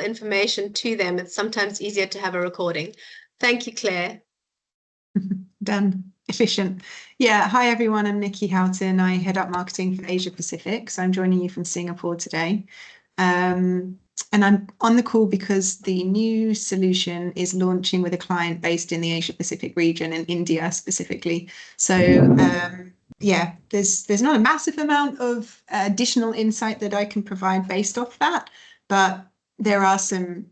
information to them, it's sometimes easier to have a recording. Thank you, Claire. Done. Efficient. Yeah. Hi, everyone. I'm Nikki Houghton. I head up marketing for Asia Pacific. So I'm joining you from Singapore today. And I'm on the call because the new solution is launching with a client based in the Asia Pacific region in India specifically. So yeah, there's not a massive amount of additional insight that I can provide based off that, but there are some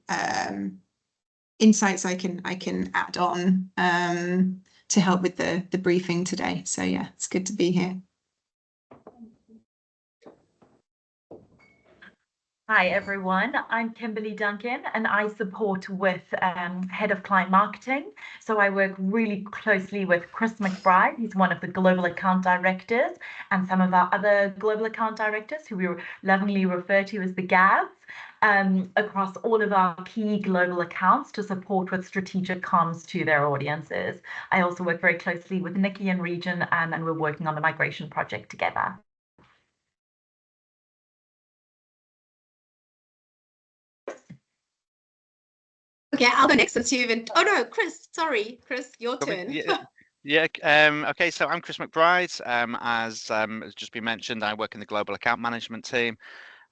insights I can add on to help with the briefing today. So yeah, it's good to be here. Hi everyone, I'm Kimberly Duncan and I support with Head of Client Marketing. So I work really closely with Chris McBride, he's one of the Global Account Directors, and some of our other Global Account Directors who we lovingly refer to as the GAVs, across all of our key global accounts to support with strategic comms to their audiences. I also work very closely with Nikki and Region and we're working on the migration project together. Okay, I'll go next since you've oh no, Chris, sorry, Chris, your turn. Okay, so I'm Chris McBride. As has just been mentioned, I work in the global account management team.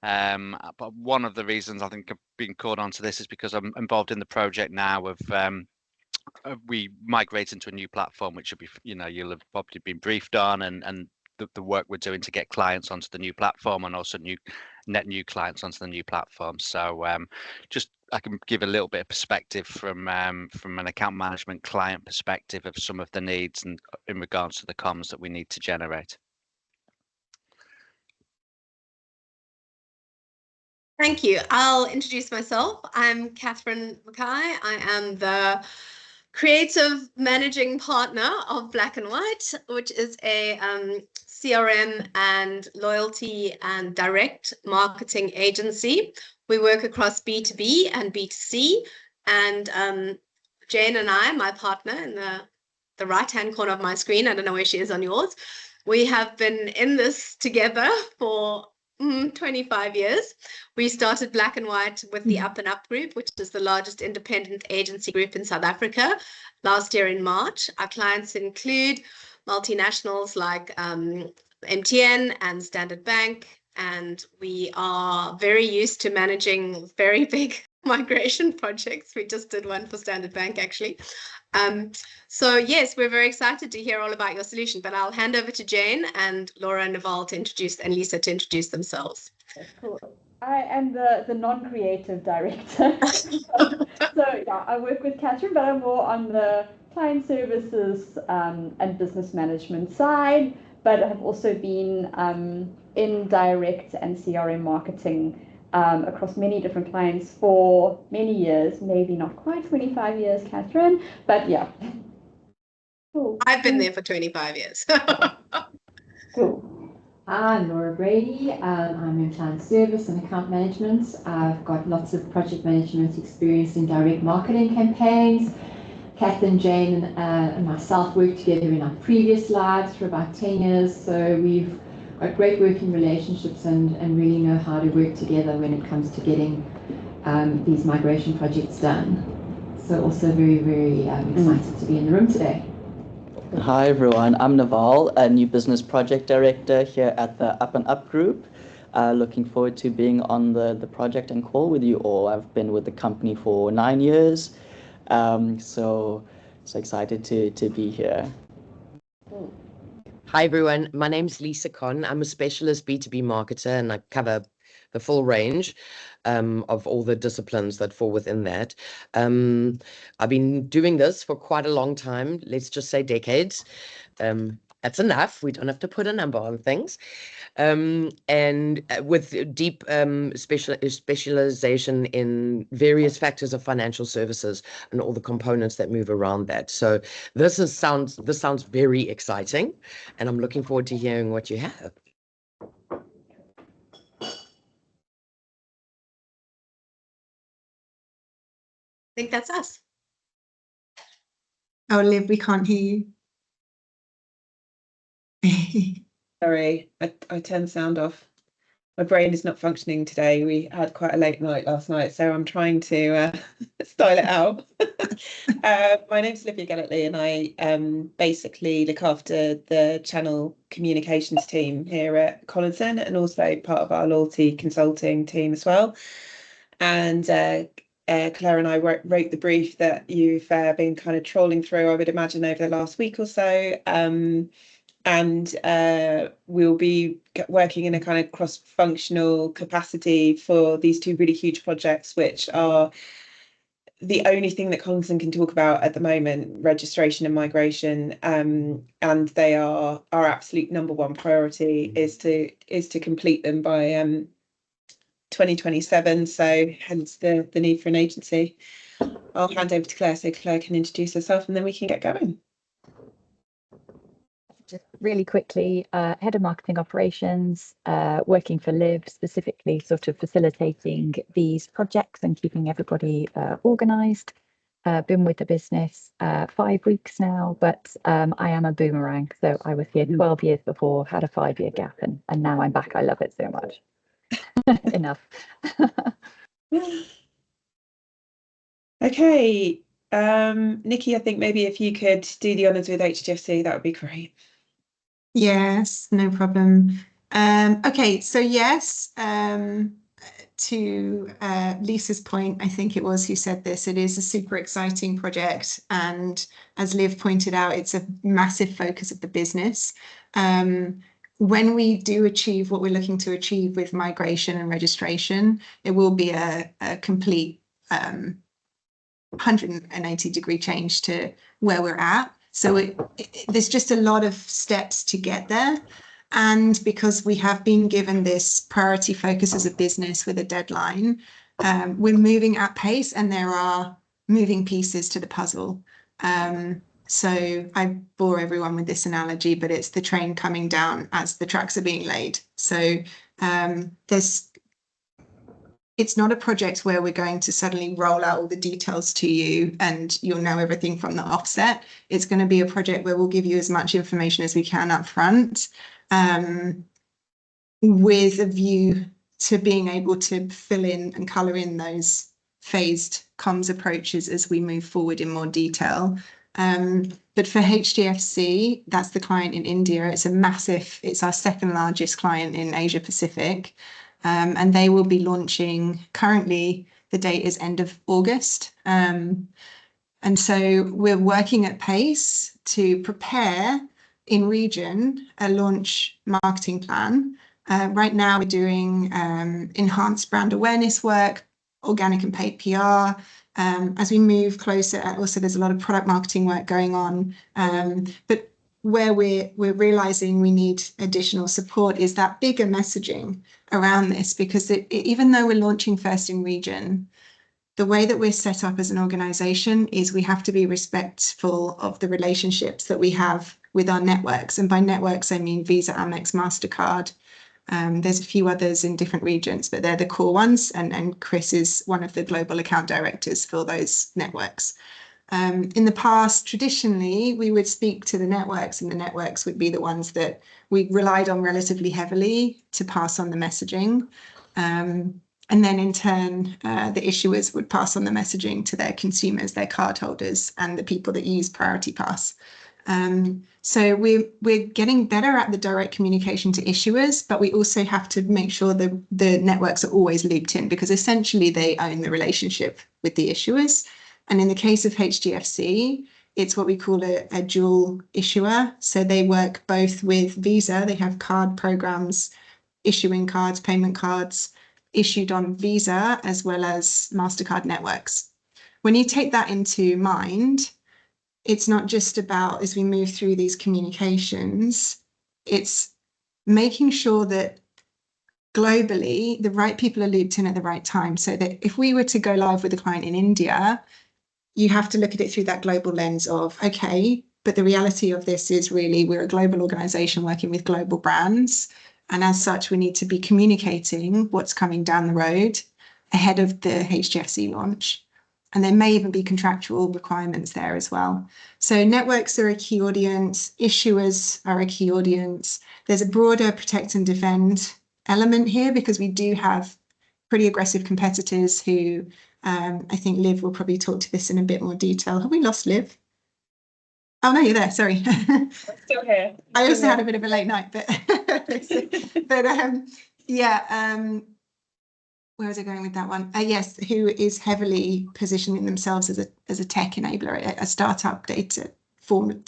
But one of the reasons I think I've been called onto this is because I'm involved in the project now of we migrate into a new platform, which will be, you'll have probably been briefed on, and the work we're doing to get clients onto the new platform and also net new clients onto the new platform. So just I can give a little bit of perspective from an account management client perspective of some of the needs and in regards to the comms that we need to generate. Thank you. I'll introduce myself. I'm Catherine Mackay. I am the creative managing partner of Black and White, which is a CRM and loyalty and direct marketing agency. We work across B2B and B2C. And Jane and I, my partner in the right-hand corner of my screen, I don't know where she is on yours, we have been in this together for 25 years. We started Black and White with the Up and Up group, which is the largest independent agency group in South Africa, last year in March. Our clients include multinationals like MTN and Standard Bank, and we are very used to managing very big migration projects. We just did one for Standard Bank, actually. So yes, we're very excited to hear all about your solution, but I'll hand over to Jane and Laura and Naval to introduce, and Lisa to introduce themselves. Cool. I am the non-creative director. So yeah, I work with Catherine, but I'm more on the client services and business management side, but I've also been in direct and CRM marketing across many different clients for many years, maybe not quite 25 years, Catherine, but yeah. Cool. I've been there for 25 years. Cool. I'm Laura Brady. I'm in client service and account management. I've got lots of project management experience in direct marketing campaigns. Catherine, Jane, and myself worked together in our previous lives for about 10 years, so we've got great working relationships and really know how to work together when it comes to getting these migration projects done. So also very, very excited to be in the room today. Hi everyone, I'm Naval, a new business project director here at the Up and Up group. Looking forward to being on the project and call with you all. I've been with the company for 9 years, so excited to be here. Hi everyone, my name's Lisa Conn. I'm a specialist B2B marketer and I cover the full range of all the disciplines that fall within that. I've been doing this for quite a long time, let's just say decades. That's enough, we don't have to put a number on things. And with deep specialization in various factors of financial services and all the components that move around that. So this sounds very exciting, and I'm looking forward to hearing what you have. I think that's us. Oh, Liv, we can't hear you. Sorry, I turned sound off. my brain is not functioning today. We had quite a late night last night, so I'm trying to style it out. My name's Olivia Galletley, and I basically look after the channel communications team here at Collinson, and also part of our loyalty consulting team as well. And Claire and I wrote the brief that you've been kind of trawling through, I would imagine, over the last week or so. And we'll be working in a kind of cross-functional capacity for these two really huge projects, which are the only thing that Collinson can talk about at the moment, registration and migration. And they are our absolute number one priority is to complete them by 2027. So hence the need for an agency. I'll hand over to Claire so Claire can introduce herself and then we can get going. Just really quickly, head of marketing operations, working for Liv, specifically sort of facilitating these projects and keeping everybody organised. Been with the business 5 weeks now, but I am a boomerang. So I was here 12 years before, had a 5-year gap, and now I'm back. I love it so much. Enough. Okay, Nikki, I think maybe if you could do the honours with HDFC, that would be great. Yes, no problem. Okay, so yes, to Lisa's point, I think it was who said this, it is a super exciting project. And as Liv pointed out, it's a massive focus of the business. When we do achieve what we're looking to achieve with migration and registration, it will be a complete 180-degree change to where we're at. So there's just a lot of steps to get there. And because we have been given this priority focus as a business with a deadline, we're moving at pace and there are moving pieces to the puzzle. So I bore everyone with this analogy, but it's the train coming down as the tracks are being laid. So it's not a project where we're going to suddenly roll out all the details to you and you'll know everything from the offset. It's going to be a project where we'll give you as much information as we can up front, with a view to being able to fill in and colour in those phased comms approaches as we move forward in more detail. But for HDFC, that's the client in India. It's our second largest client in Asia Pacific. And they will be launching, currently the date is end of August. And so we're working at pace to prepare in region a launch marketing plan. Right now we're doing enhanced brand awareness work, organic and paid PR. As we move closer, also there's a lot of product marketing work going on. But where we're realizing we need additional support is that bigger messaging around this, because even though we're launching first in region, the way that we're set up as an organization is we have to be respectful of the relationships that we have with our networks. And by networks, I mean Visa, Amex, MasterCard. There's a few others in different regions, but they're the core ones. And Chris is one of the global account directors for those networks. In the past, traditionally, we would speak to the networks and the networks would be the ones that we relied on relatively heavily to pass on the messaging. And then in turn, the issuers would pass on the messaging to their consumers, their cardholders, and the people that use Priority Pass. So we're getting better at the direct communication to issuers, but we also have to make sure that the networks are always looped in, because essentially they own the relationship with the issuers. And in the case of HDFC, it's what we call a dual issuer. So they work both with Visa, they have card programs, issuing cards, payment cards issued on Visa, as well as MasterCard networks. When you take that into mind, it's not just about, as we move through these communications, it's making sure that globally the right people are looped in at the right time. So that if we were to go live with a client in India, you have to look at it through that global lens of, okay, but the reality of this is really we're a global organization working with global brands. And as such, we need to be communicating what's coming down the road ahead of the HDFC launch. And there may even be contractual requirements there as well. So networks are a key audience, issuers are a key audience. There's a broader protect and defend element here, because we do have pretty aggressive competitors who I think Liv will probably talk to this in a bit more detail. Have we lost Liv? Oh, no, you're there. Sorry. I'm still here. I also had a bit of a late night, but where was I going with that one? Yes, who is heavily positioning themselves as a tech enabler, a startup data form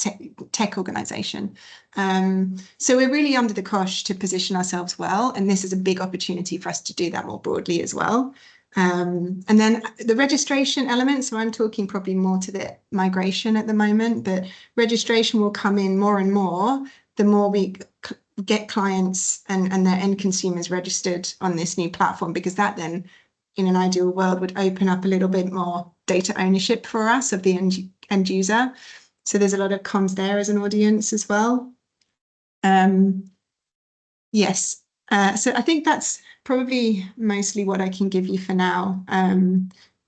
tech organization. So we're really under the cosh to position ourselves well, and this is a big opportunity for us to do that more broadly as well. And then the registration element, so I'm talking probably more to the migration at the moment, but registration will come in more and more the more we get clients and their end consumers registered on this new platform, because that then, in an ideal world, would open up a little bit more data ownership for us of the end user. So there's a lot of comms there as an audience as well. Yes. So I think that's probably mostly what I can give you for now.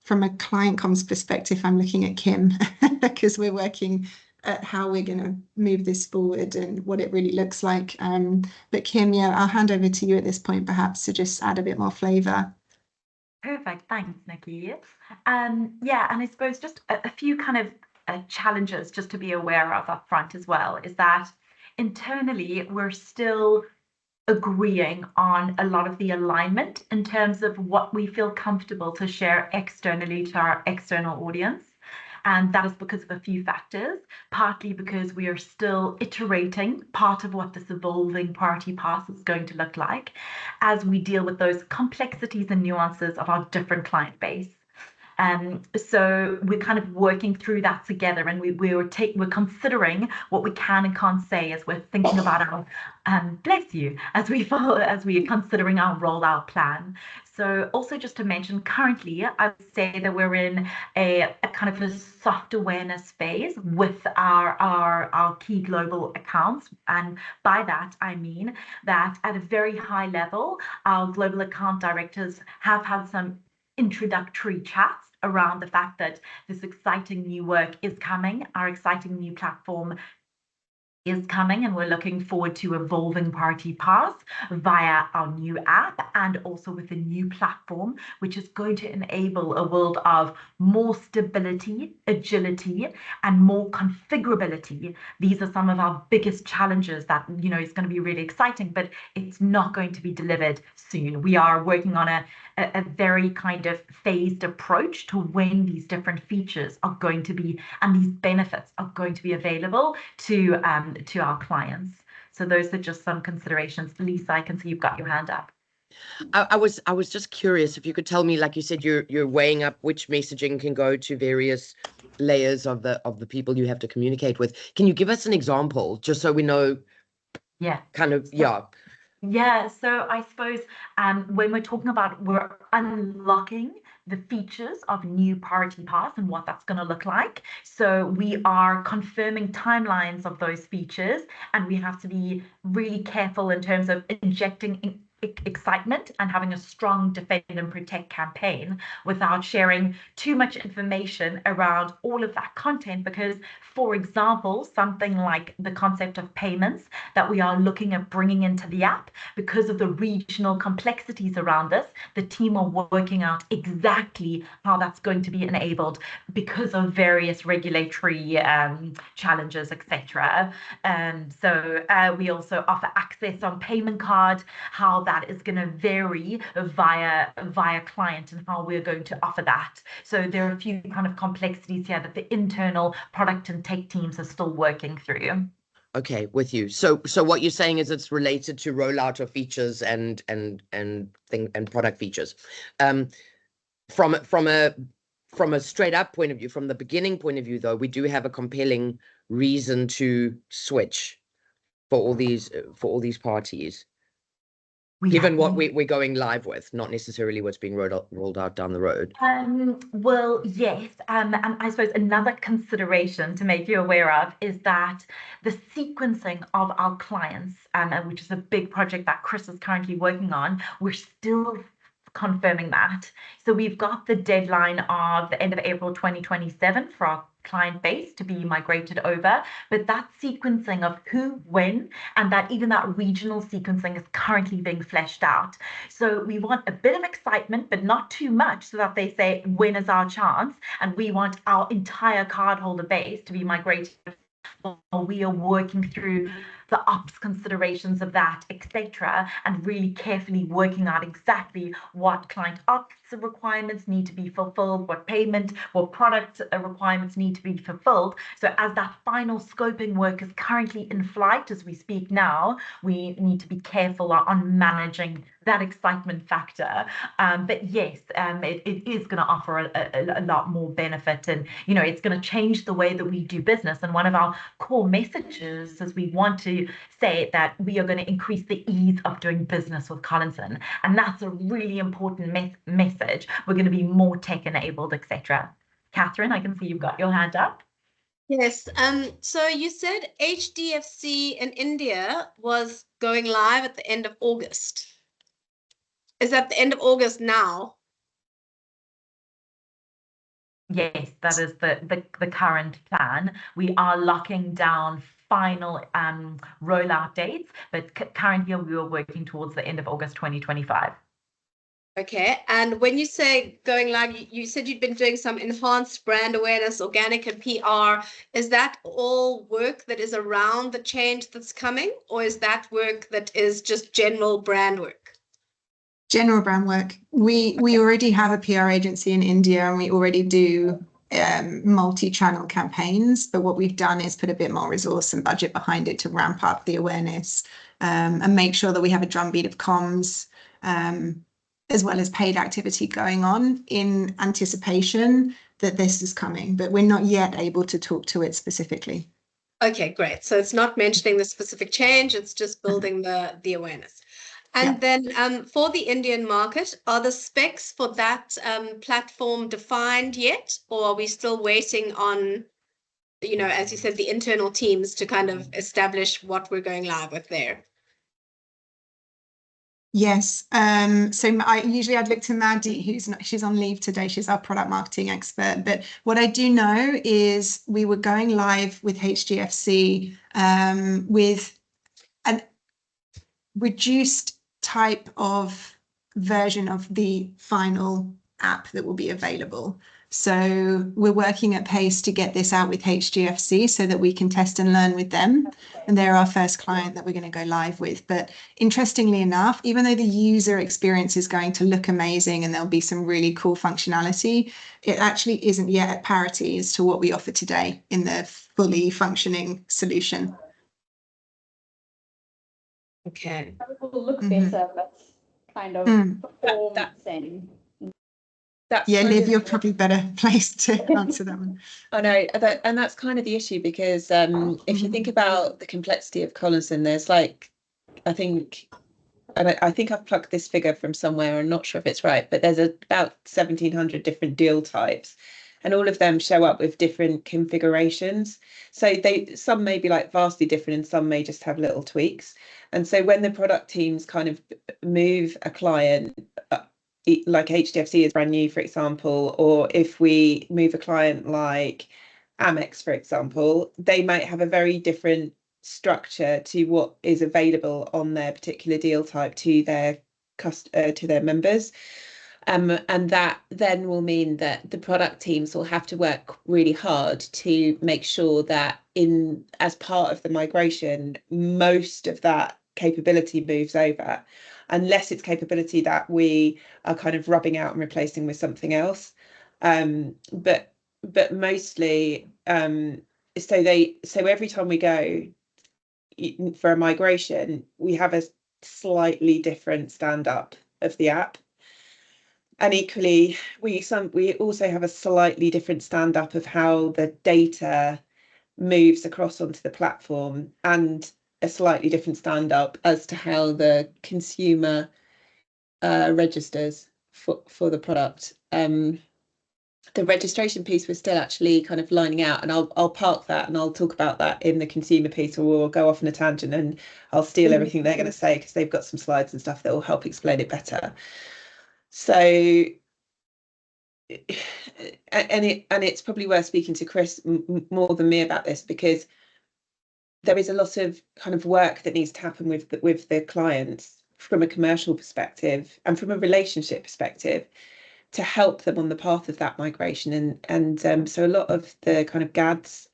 From a client comms perspective, I'm looking at Kim because we're working at how we're going to move this forward and what it really looks like. But Kim, yeah, I'll hand over to you at this point, perhaps, to just add a bit more flavour. Perfect, thanks, Nikki. Yeah, and I suppose just a few kind of challenges just to be aware of up front as well is that internally we're still agreeing on a lot of the alignment in terms of what we feel comfortable to share externally to our external audience. And that is because of a few factors, partly because we are still iterating part of what this evolving party pass is going to look like as we deal with those complexities and nuances of our different client base. So we're kind of working through that together, and we're considering what we can and can't say as we're thinking about our bless you as we are considering our rollout plan. So also just to mention, currently I would say that we're in a kind of a soft awareness phase with our key global accounts, and by that I mean that at a very high level, our global account directors have had some introductory chats around the fact that this exciting new work is coming, our exciting new platform is coming, and we're looking forward to evolving Party Pass via our new app and also with a new platform, which is going to enable a world of more stability, agility, and more configurability. These are some of our biggest challenges that, you know, is going to be really exciting, but it's not going to be delivered soon. We are working on a very kind of phased approach to when these different features are going to be and these benefits are going to be available to our clients. So those are just some considerations. Lisa, I can see you've got your hand up. I was just curious if you could tell me, like you said, you're weighing up which messaging can go to various layers of the people you have to communicate with. Can you give us an example just so we know? Yeah. Kind of, yeah. Yeah, so I suppose when we're talking about we're unlocking the features of new Party Pass and what that's going to look like. So we are confirming timelines of those features, and we have to be really careful in terms of injecting excitement and having a strong defend and protect campaign without sharing too much information around all of that content, because, for example, something like the concept of payments that we are looking at bringing into the app, because of the regional complexities around this, the team are working out exactly how that's going to be enabled because of various regulatory challenges, etc. So we also offer access on payment card, how that is going to vary via client and how we're going to offer that. So there are a few kind of complexities here that the internal product and tech teams are still working through. Okay, with you. So what you're saying is it's related to rollout of features and product features. From a straight up point of view, from the beginning point of view, though, we do have a compelling reason to switch for all these parties. Given what we're going live with, not necessarily what's being rolled out down the road. Well, yes, and I suppose another consideration to make you aware of is that the sequencing of our clients, which is a big project that Chris is currently working on, we're still confirming that. So we've got the deadline of the end of April 2027 for our client base to be migrated over, but that sequencing of who, when, and that even that regional sequencing is currently being fleshed out. So we want a bit of excitement, but not too much, so that they say, when is our chance? And we want our entire cardholder base to be migrated. We are working through the ops considerations of that, etc., and really carefully working out exactly what client ops requirements need to be fulfilled, what payment, what product requirements need to be fulfilled. So as that final scoping work is currently in flight as we speak now, we need to be careful on managing that excitement factor. But yes, it is going to offer a lot more benefit, and it's going to change the way that we do business. And one of our core messages is we want to say that we are going to increase the ease of doing business with Collinson, and that's a really important message. We're going to be more tech enabled, etc. Catherine, I can see you've got your hand up. Yes. So you said HDFC in India was going live at the end of August. Is that the end of August now? Yes, that is the current plan. We are locking down final rollout dates, but currently we are working towards the end of August 2025. Okay, and when you say going live, you said you'd been doing some enhanced brand awareness, organic and PR. Is that all work that is around the change that's coming, or is that work that is just general brand work? General brand work. We already have a PR agency in India, and we already do multi-channel campaigns, but what we've done is put a bit more resource and budget behind it to ramp up the awareness and make sure that we have a drumbeat of comms as well as paid activity going on in anticipation that this is coming, but we're not yet able to talk to it specifically. Okay, great. So it's not mentioning the specific change, it's just building the awareness. And then for the Indian market, are the specs for that platform defined yet, or are we still waiting on, as you said, the internal teams to kind of establish what we're going live with there? Yes. So I'd look to Maddie, she's on leave today. She's our product marketing expert. But what I do know is we were going live with HDFC with a reduced type of version of the final app that will be available. So we're working at pace to get this out with HDFC so that we can test and learn with them. And they're our first client that we're going to go live with. But interestingly enough, even though the user experience is going to look amazing and there'll be some really cool functionality, it actually isn't yet at parity as to what we offer today in the fully functioning solution. Okay. It will look better, but kind of perform the same. Liv, you're probably better placed to answer that one. I know, and that's kind of the issue, because if you think about the complexity of Collinson, there's I think I've plucked this figure from somewhere, I'm not sure if it's right, but there's about 1,700 different deal types, and all of them show up with different configurations. So some may be vastly different, and some may just have little tweaks. And so when the product teams kind of move a client, like HDFC is brand new, for example, or if we move a client like Amex, for example, they might have a very different structure to what is available on their particular deal type to their members. And that then will mean that the product teams will have to work really hard to make sure that as part of the migration, most of that capability moves over, unless it's capability that we are kind of rubbing out and replacing with something else. But mostly, so every time we go for a migration, we have a slightly different stand-up of the app. And equally, we also have a slightly different stand-up of how the data moves across onto the platform, and a slightly different stand-up as to how the consumer registers for the product. The registration piece was still actually kind of lining out, and I'll park that and I'll talk about that in the consumer piece, or we'll go off on a tangent and I'll steal everything they're going to say, because they've got some slides and stuff that will help explain it better. So it's probably worth speaking to Chris more than me about this, because there is a lot of kind of work that needs to happen with the clients from a commercial perspective and from a relationship perspective to help them on the path of that migration. And so a lot of the kind of GADs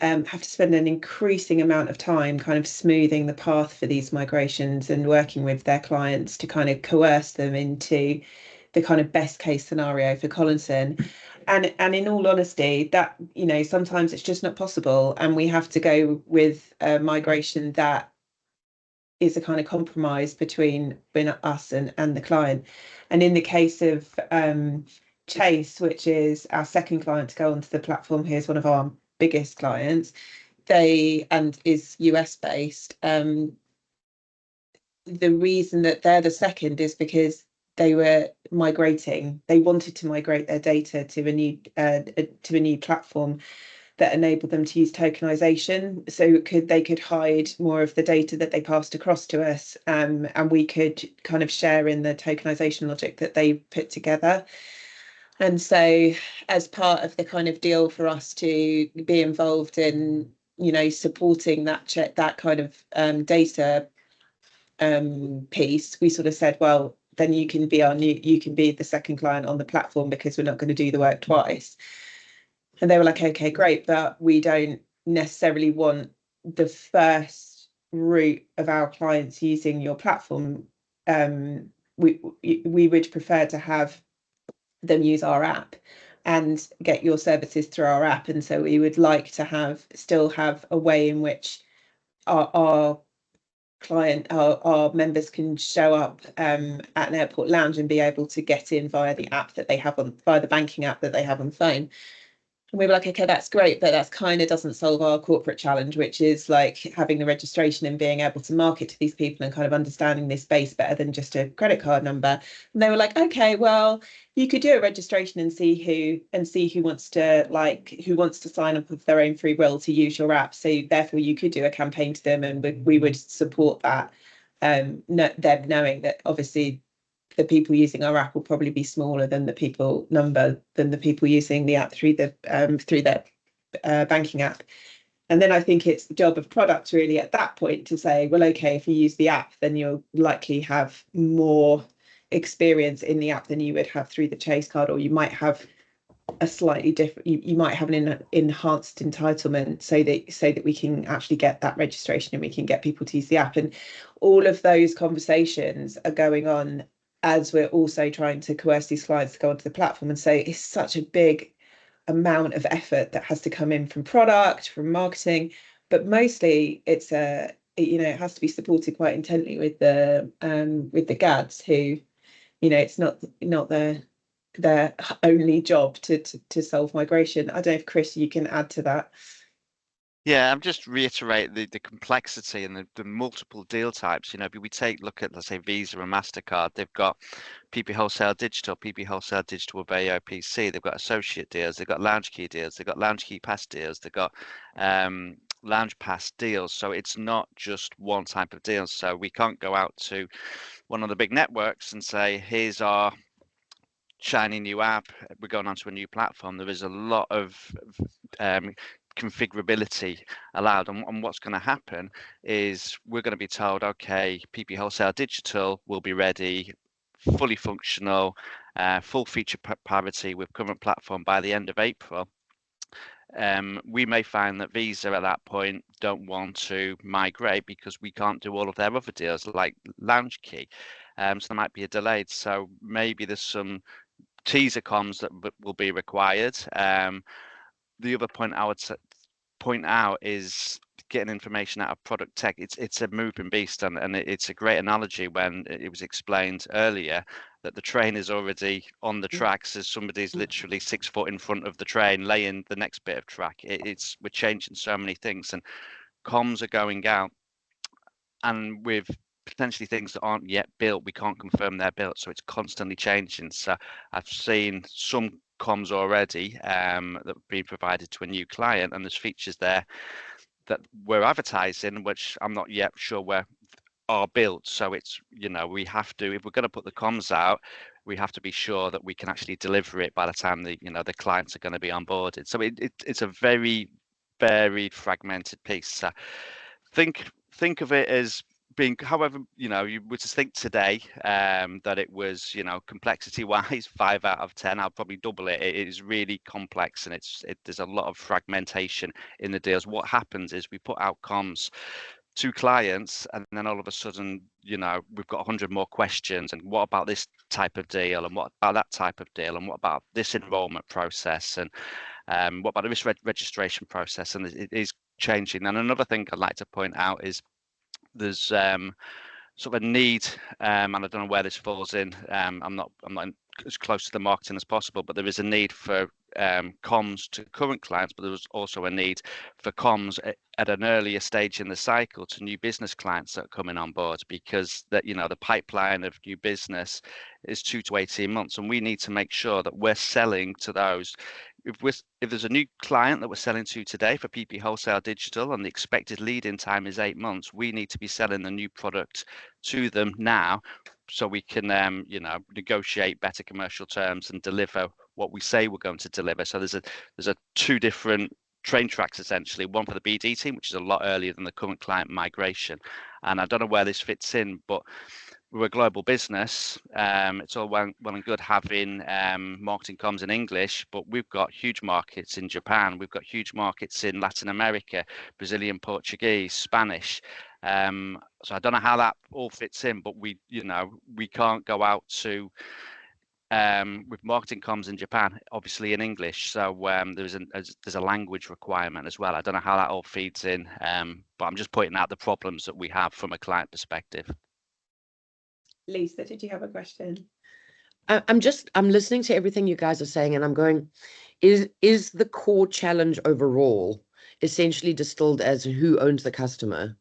have to spend an increasing amount of time kind of smoothing the path for these migrations and working with their clients to kind of coerce them into the kind of best case scenario for Collinson. And in all honesty, that, you know, sometimes it's just not possible, and we have to go with a migration that is a kind of compromise between us and the client. And in the case of Chase, which is our second client to go onto the platform, here's one of our biggest clients, and is US based. The reason that they're the second is because they wanted to migrate their data to a new platform that enabled them to use tokenization, so they could hide more of the data that they passed across to us, and we could kind of share in the tokenization logic that they put together. And so as part of the kind of deal for us to be involved in, you know, supporting that kind of data piece, we sort of said, well, then you can be the second client on the platform, because we're not going to do the work twice. And they were like, okay, great, but we don't necessarily want the first route of our clients using your platform. We would prefer to have them use our app and get your services through our app. And so we would like to still have a way in which our members can show up at an airport lounge and be able to get in via the app that they have via the banking app that they have on phone. And we were like, okay, that's great, but that's kind of doesn't solve our corporate challenge, which is like having the registration and being able to market to these people and kind of understanding this space better than just a credit card number. And they were like, okay, well, you could do a registration and see who wants to sign up of their own free will to use your app. So therefore you could do a campaign to them, and we would support that. Them knowing that obviously the people using our app will probably be smaller than the people using the app through their banking app. And then I think it's the job of product really at that point to say, well, okay, if you use the app, then you'll likely have more experience in the app than you would have through the Chase card, or you might have a slightly different, you might have an enhanced entitlement so that we can actually get that registration and we can get people to use the app. And all of those conversations are going on as we're also trying to coerce these clients to go onto the platform. And so it's such a big amount of effort that has to come in from product, from marketing, but mostly it has to be supported quite intently with the GADs, who, you know, it's not their only job to solve migration. I don't know if Chris, you can add to that. Yeah, I'm just reiterate the complexity and the multiple deal types. You know, if we look at, let's say, Visa and MasterCard, they've got PP Wholesale Digital with AOPC, they've got associate deals, they've got lounge key deals, they've got lounge key pass deals, they've got lounge pass deals. So it's not just one type of deal. So we can't go out to one of the big networks and say, here's our shiny new app, we're going onto a new platform. There is a lot of configurability allowed, and what's going to happen is we're going to be told, okay, PP Wholesale Digital will be ready, fully functional, full feature parity with current platform by the end of April. We may find that Visa at that point don't want to migrate because we can't do all of their other deals like lounge key, so there might be a delay. So maybe there's some teaser comms that will be required. The other point I would point out is getting information out of product tech. It's a moving beast, and it's a great analogy when it was explained earlier that the train is already on the tracks as somebody's literally 6 foot in front of the train laying the next bit of track. We're changing so many things, and comms are going out, and with potentially things that aren't yet built, we can't confirm they're built, so it's constantly changing. So I've seen some comms already that have been provided to a new client, and there's features there that we're advertising which I'm not yet sure where are built. So it's, you know, we have to, if we're going to put the comms out, we have to be sure that we can actually deliver it by the time the clients are going to be onboarded. So it's a very fragmented piece. So think of it as being, however, you would just think today that it was, complexity wise 5 out of 10. I'll probably double it. It is really complex, and there's a lot of fragmentation in the deals. What happens is we put out comms to clients, and then all of a sudden, we've got 100 more questions. And what about this type of deal? And what about that type of deal? And what about this enrollment process? And what about this registration process? And it is changing. And another thing I'd like to point out is there's sort of a need, and I don't know where this falls in. I'm not as close to the marketing as possible, but there is a need for comms to current clients, but there was also a need for comms at an earlier stage in the cycle to new business clients that are coming on board, because that the pipeline of new business is 2 to 18 months, and we need to make sure that we're selling to those. If there's a new client that we're selling to today for PP Wholesale Digital and the expected lead-in time is 8 months, we need to be selling the new product to them now, so we can negotiate better commercial terms and deliver what we say we're going to deliver. So there's a 2 different train tracks, essentially, one for the BD team, which is a lot earlier than the current client migration. And I don't know where this fits in, but we're a global business. It's all well and good having marketing comms in English, but we've got huge markets in Japan. We've got huge markets in Latin America, Brazilian, Portuguese, Spanish. So I don't know how that all fits in, but we can't go out to with marketing comms in Japan, obviously in English. So there's a language requirement as well. I don't know how that all feeds in, but I'm just pointing out the problems that we have from a client perspective. Lisa, did you have a question? I'm listening to everything you guys are saying, and I'm going, is the core challenge overall essentially distilled as who owns the customer?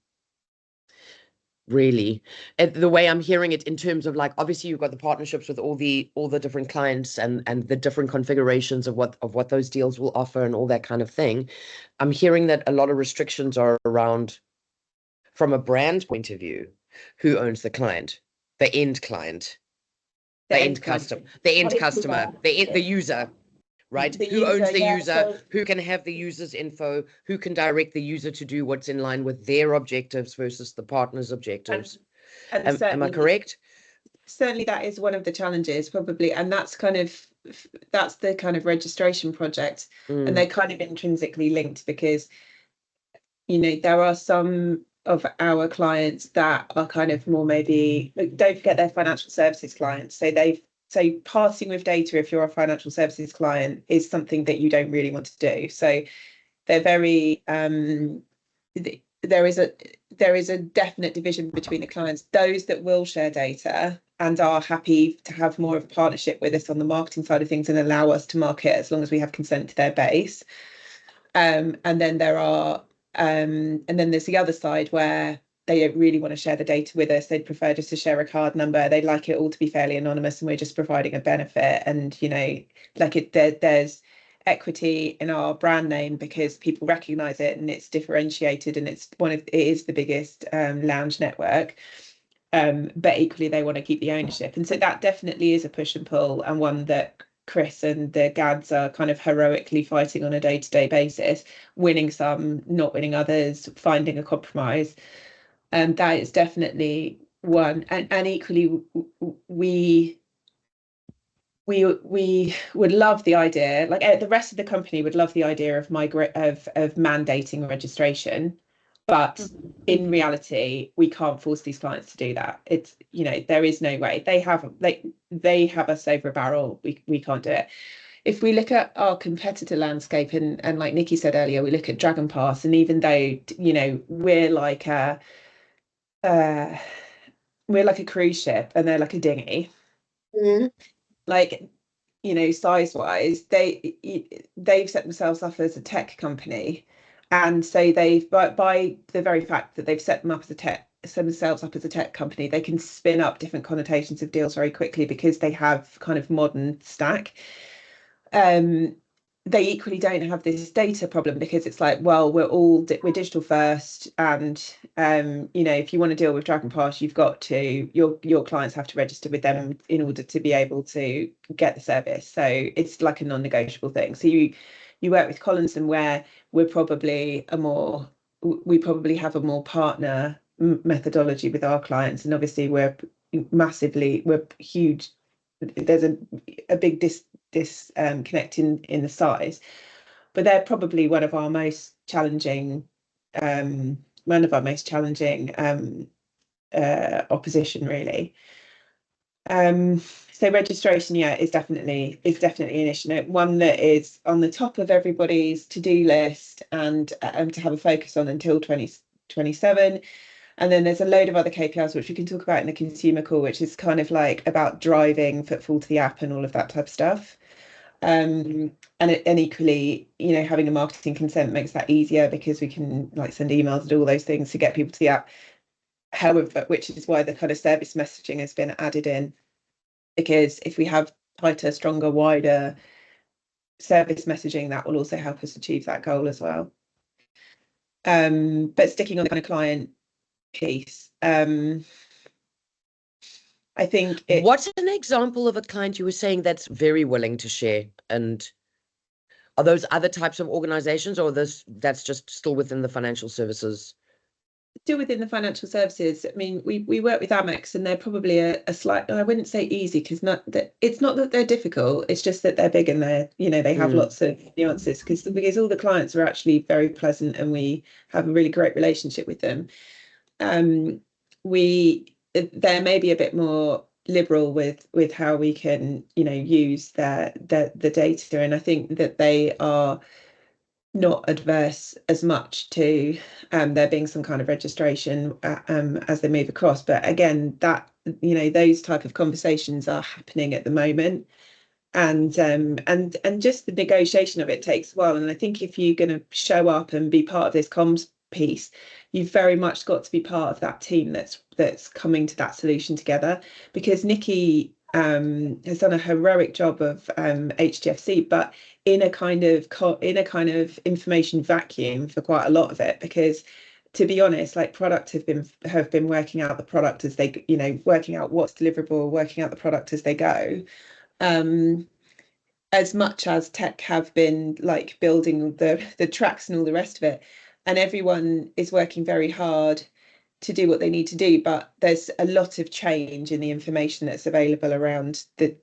Really, the way I'm hearing it, in terms of, like, obviously you've got the partnerships with all the different clients and the different configurations of what those deals will offer and all that kind of thing. I'm hearing that a lot of restrictions are around, from a brand point of view, who owns the client, the end client, the end customer, the user, right? Who owns the user, who can have the user's info, who can direct the user to do what's in line with their objectives versus the partner's objectives. Am I correct? Certainly that is one of the challenges, probably, and that's the kind of registration project, and they're kind of intrinsically linked, because there are some of our clients that are kind of more, maybe, don't forget, they're financial services clients, so passing with data, if you're a financial services client, is something that you don't really want to do. So they're very there is a definite division between the clients, those that will share data and are happy to have more of a partnership with us on the marketing side of things and allow us to market as long as we have consent to their base. And then there's the other side where they don't really want to share the data with us. They'd prefer just to share a card number. They'd like it all to be fairly anonymous, and we're just providing a benefit. And there's equity in our brand name because people recognise it and it's differentiated, and it is the biggest lounge network. But equally, they want to keep the ownership, and so that definitely is a push and pull, and one that Chris and the GADs are kind of heroically fighting on a day-to-day basis, winning some, not winning others, finding a compromise. And that is definitely one. And equally, we would love the idea, like the rest of the company would love the idea of mandating registration, but in reality, we can't force these clients to do that. It's, there is no way. They have us over a barrel. We can't do it. If we look at our competitor landscape, and like Nikki said earlier, we look at Dragon Pass, and even though we're like a cruise ship and they're like a dinghy, size wise, they've set themselves up as a tech company, and so they've, by the very fact that they've set themselves up as a tech company, they can spin up different connotations of deals very quickly because they have kind of modern stack. they equally don't have this data problem, because it's like, well, we're digital first, and you know, if you want to deal with Dragon Pass, you've got to, your clients have to register with them in order to be able to get the service. So it's like a non-negotiable thing. So you work with Collinson, where we probably have a more partner methodology with our clients, and obviously we're huge. There's a big disconnect in the size, but they're probably one of our most challenging opposition, really. So registration, is definitely an issue, one that is on the top of everybody's to-do list, and to have a focus on until 2027. And then there's a load of other KPIs which we can talk about in the consumer call, which is kind of like about driving footfall to the app and all of that type of stuff. And equally, you know, having a marketing consent makes that easier, because we can like send emails and all those things to get people to the app. However, which is why the kind of service messaging has been added in, because if we have tighter, stronger, wider service messaging, that will also help us achieve that goal as well. But sticking on the kind of client piece, I think what's an example of a client you were saying that's very willing to share? And are those other types of organizations, or that's just still within the financial services? Still within the financial services. I mean, we work with Amex, and they're probably a slight, I wouldn't say easy, because it's not that they're difficult, it's just that they're big, and they're, you know, they have lots of nuances, because all the clients are actually very pleasant, and we have a really great relationship with them. They're maybe a bit more liberal with how we can, you know, use the data, and I think that they are not adverse as much to there being some kind of registration as they move across. But again, that, you know, those type of conversations are happening at the moment, and just the negotiation of it takes a while. And I think if you're going to show up and be part of this comms piece, you've very much got to be part of that team that's coming to that solution together, because Nikki has done a heroic job of HDFC, but in a kind of information vacuum for quite a lot of it, because to be honest, like, product have been working out the product as they, you know, working out what's deliverable, working out the product as they go, as much as tech have been like building the tracks and all the rest of it. And everyone is working very hard to do what they need to do, but there's a lot of change in the information that's available around my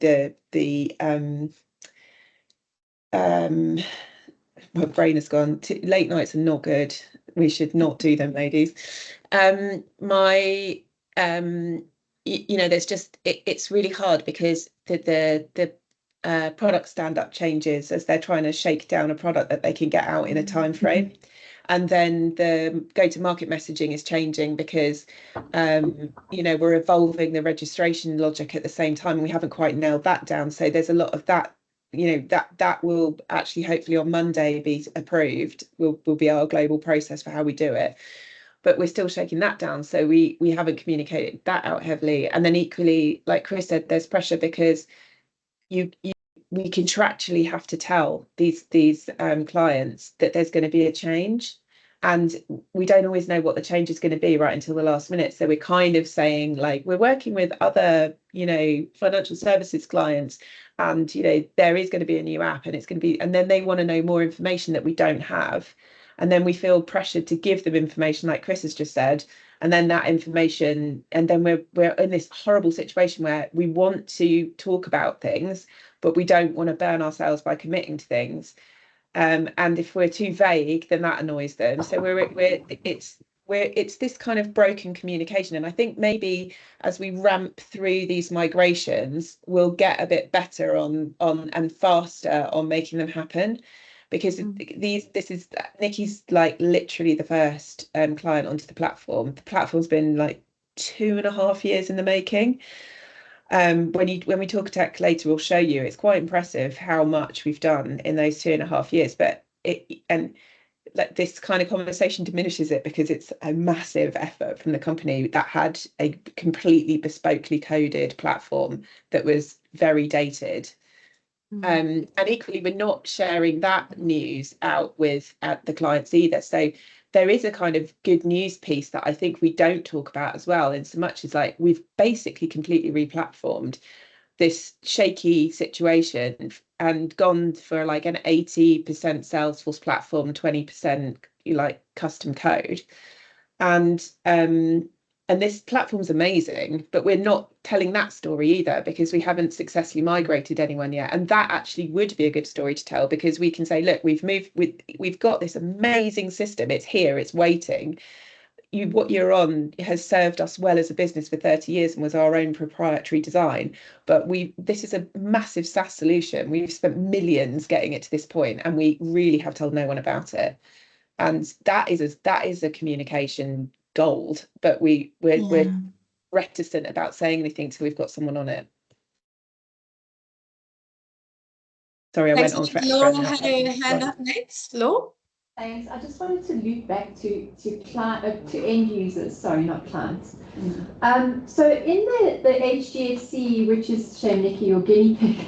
brain has gone. Late nights are not good. We should not do them, ladies. You know, there's just it's really hard, because the product stand-up changes as they're trying to shake down a product that they can get out in a time frame. And then the go-to-market messaging is changing, because you know, we're evolving the registration logic at the same time, and we haven't quite nailed that down. So there's a lot of that, you know, that will actually hopefully on Monday be approved, will be our global process for how we do it. But we're still shaking that down, so we haven't communicated that out heavily. And then equally, like Chris said, there's pressure, because we contractually have to tell these clients that there's going to be a change, and we don't always know what the change is going to be right until the last minute. So we're kind of saying, like, we're working with other, you know, financial services clients, and, you know, there is going to be a new app, and it's going to be, and then they want to know more information that we don't have, and then we feel pressured to give them information, like Chris has just said. And then that information, and then we're in this horrible situation where we want to talk about things, but we don't want to burn ourselves by committing to things. And if we're too vague, then that annoys them. So it's this kind of broken communication. And I think maybe as we ramp through these migrations, we'll get a bit better on and faster on making them happen. Because this is Nikki's like literally the first client onto the platform. The platform's been like 2.5 years in the making. When we talk tech later, we'll show you, it's quite impressive how much we've done in those 2.5 years. But like, this kind of conversation diminishes it, because it's a massive effort from the company that had a completely bespokely coded platform that was very dated. And equally, we're not sharing that news out with the clients either. So there is a kind of good news piece that I think we don't talk about as well, in so much as like we've basically completely replatformed this shaky situation and gone for like an 80% Salesforce platform, 20% like custom code. And this platform's amazing, but we're not telling that story either because we haven't successfully migrated anyone yet. And that actually would be a good story to tell, because we can say, look, we've got this amazing system. It's here, it's waiting. What you're on has served us well as a business for 30 years and was our own proprietary design. But this is a massive SaaS solution. We've spent millions getting it to this point, and we really have told no one about it. And that is a communication gold, but we're reticent about saying anything till we've got someone on it. Sorry, I went on forever. Laura had her hand up next. Laura? Thanks. I just wanted to loop back to end users. Sorry, not clients. So in the HGFC, which is Nikki, your guinea pig,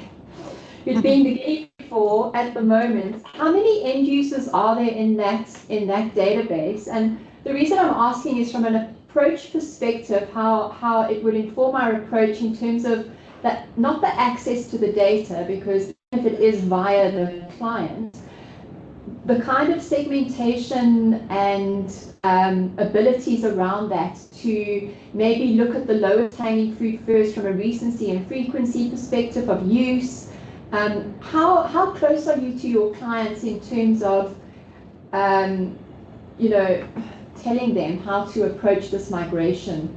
you're being the guinea pig for at the moment. How many end users are there in that database? And the reason I'm asking is from an approach perspective, how it would inform our approach in terms of that, not the access to the data, because if it is via the client, the kind of segmentation and abilities around that to maybe look at the lowest hanging fruit first from a recency and frequency perspective of use. How close are you to your clients in terms of, telling them how to approach this migration?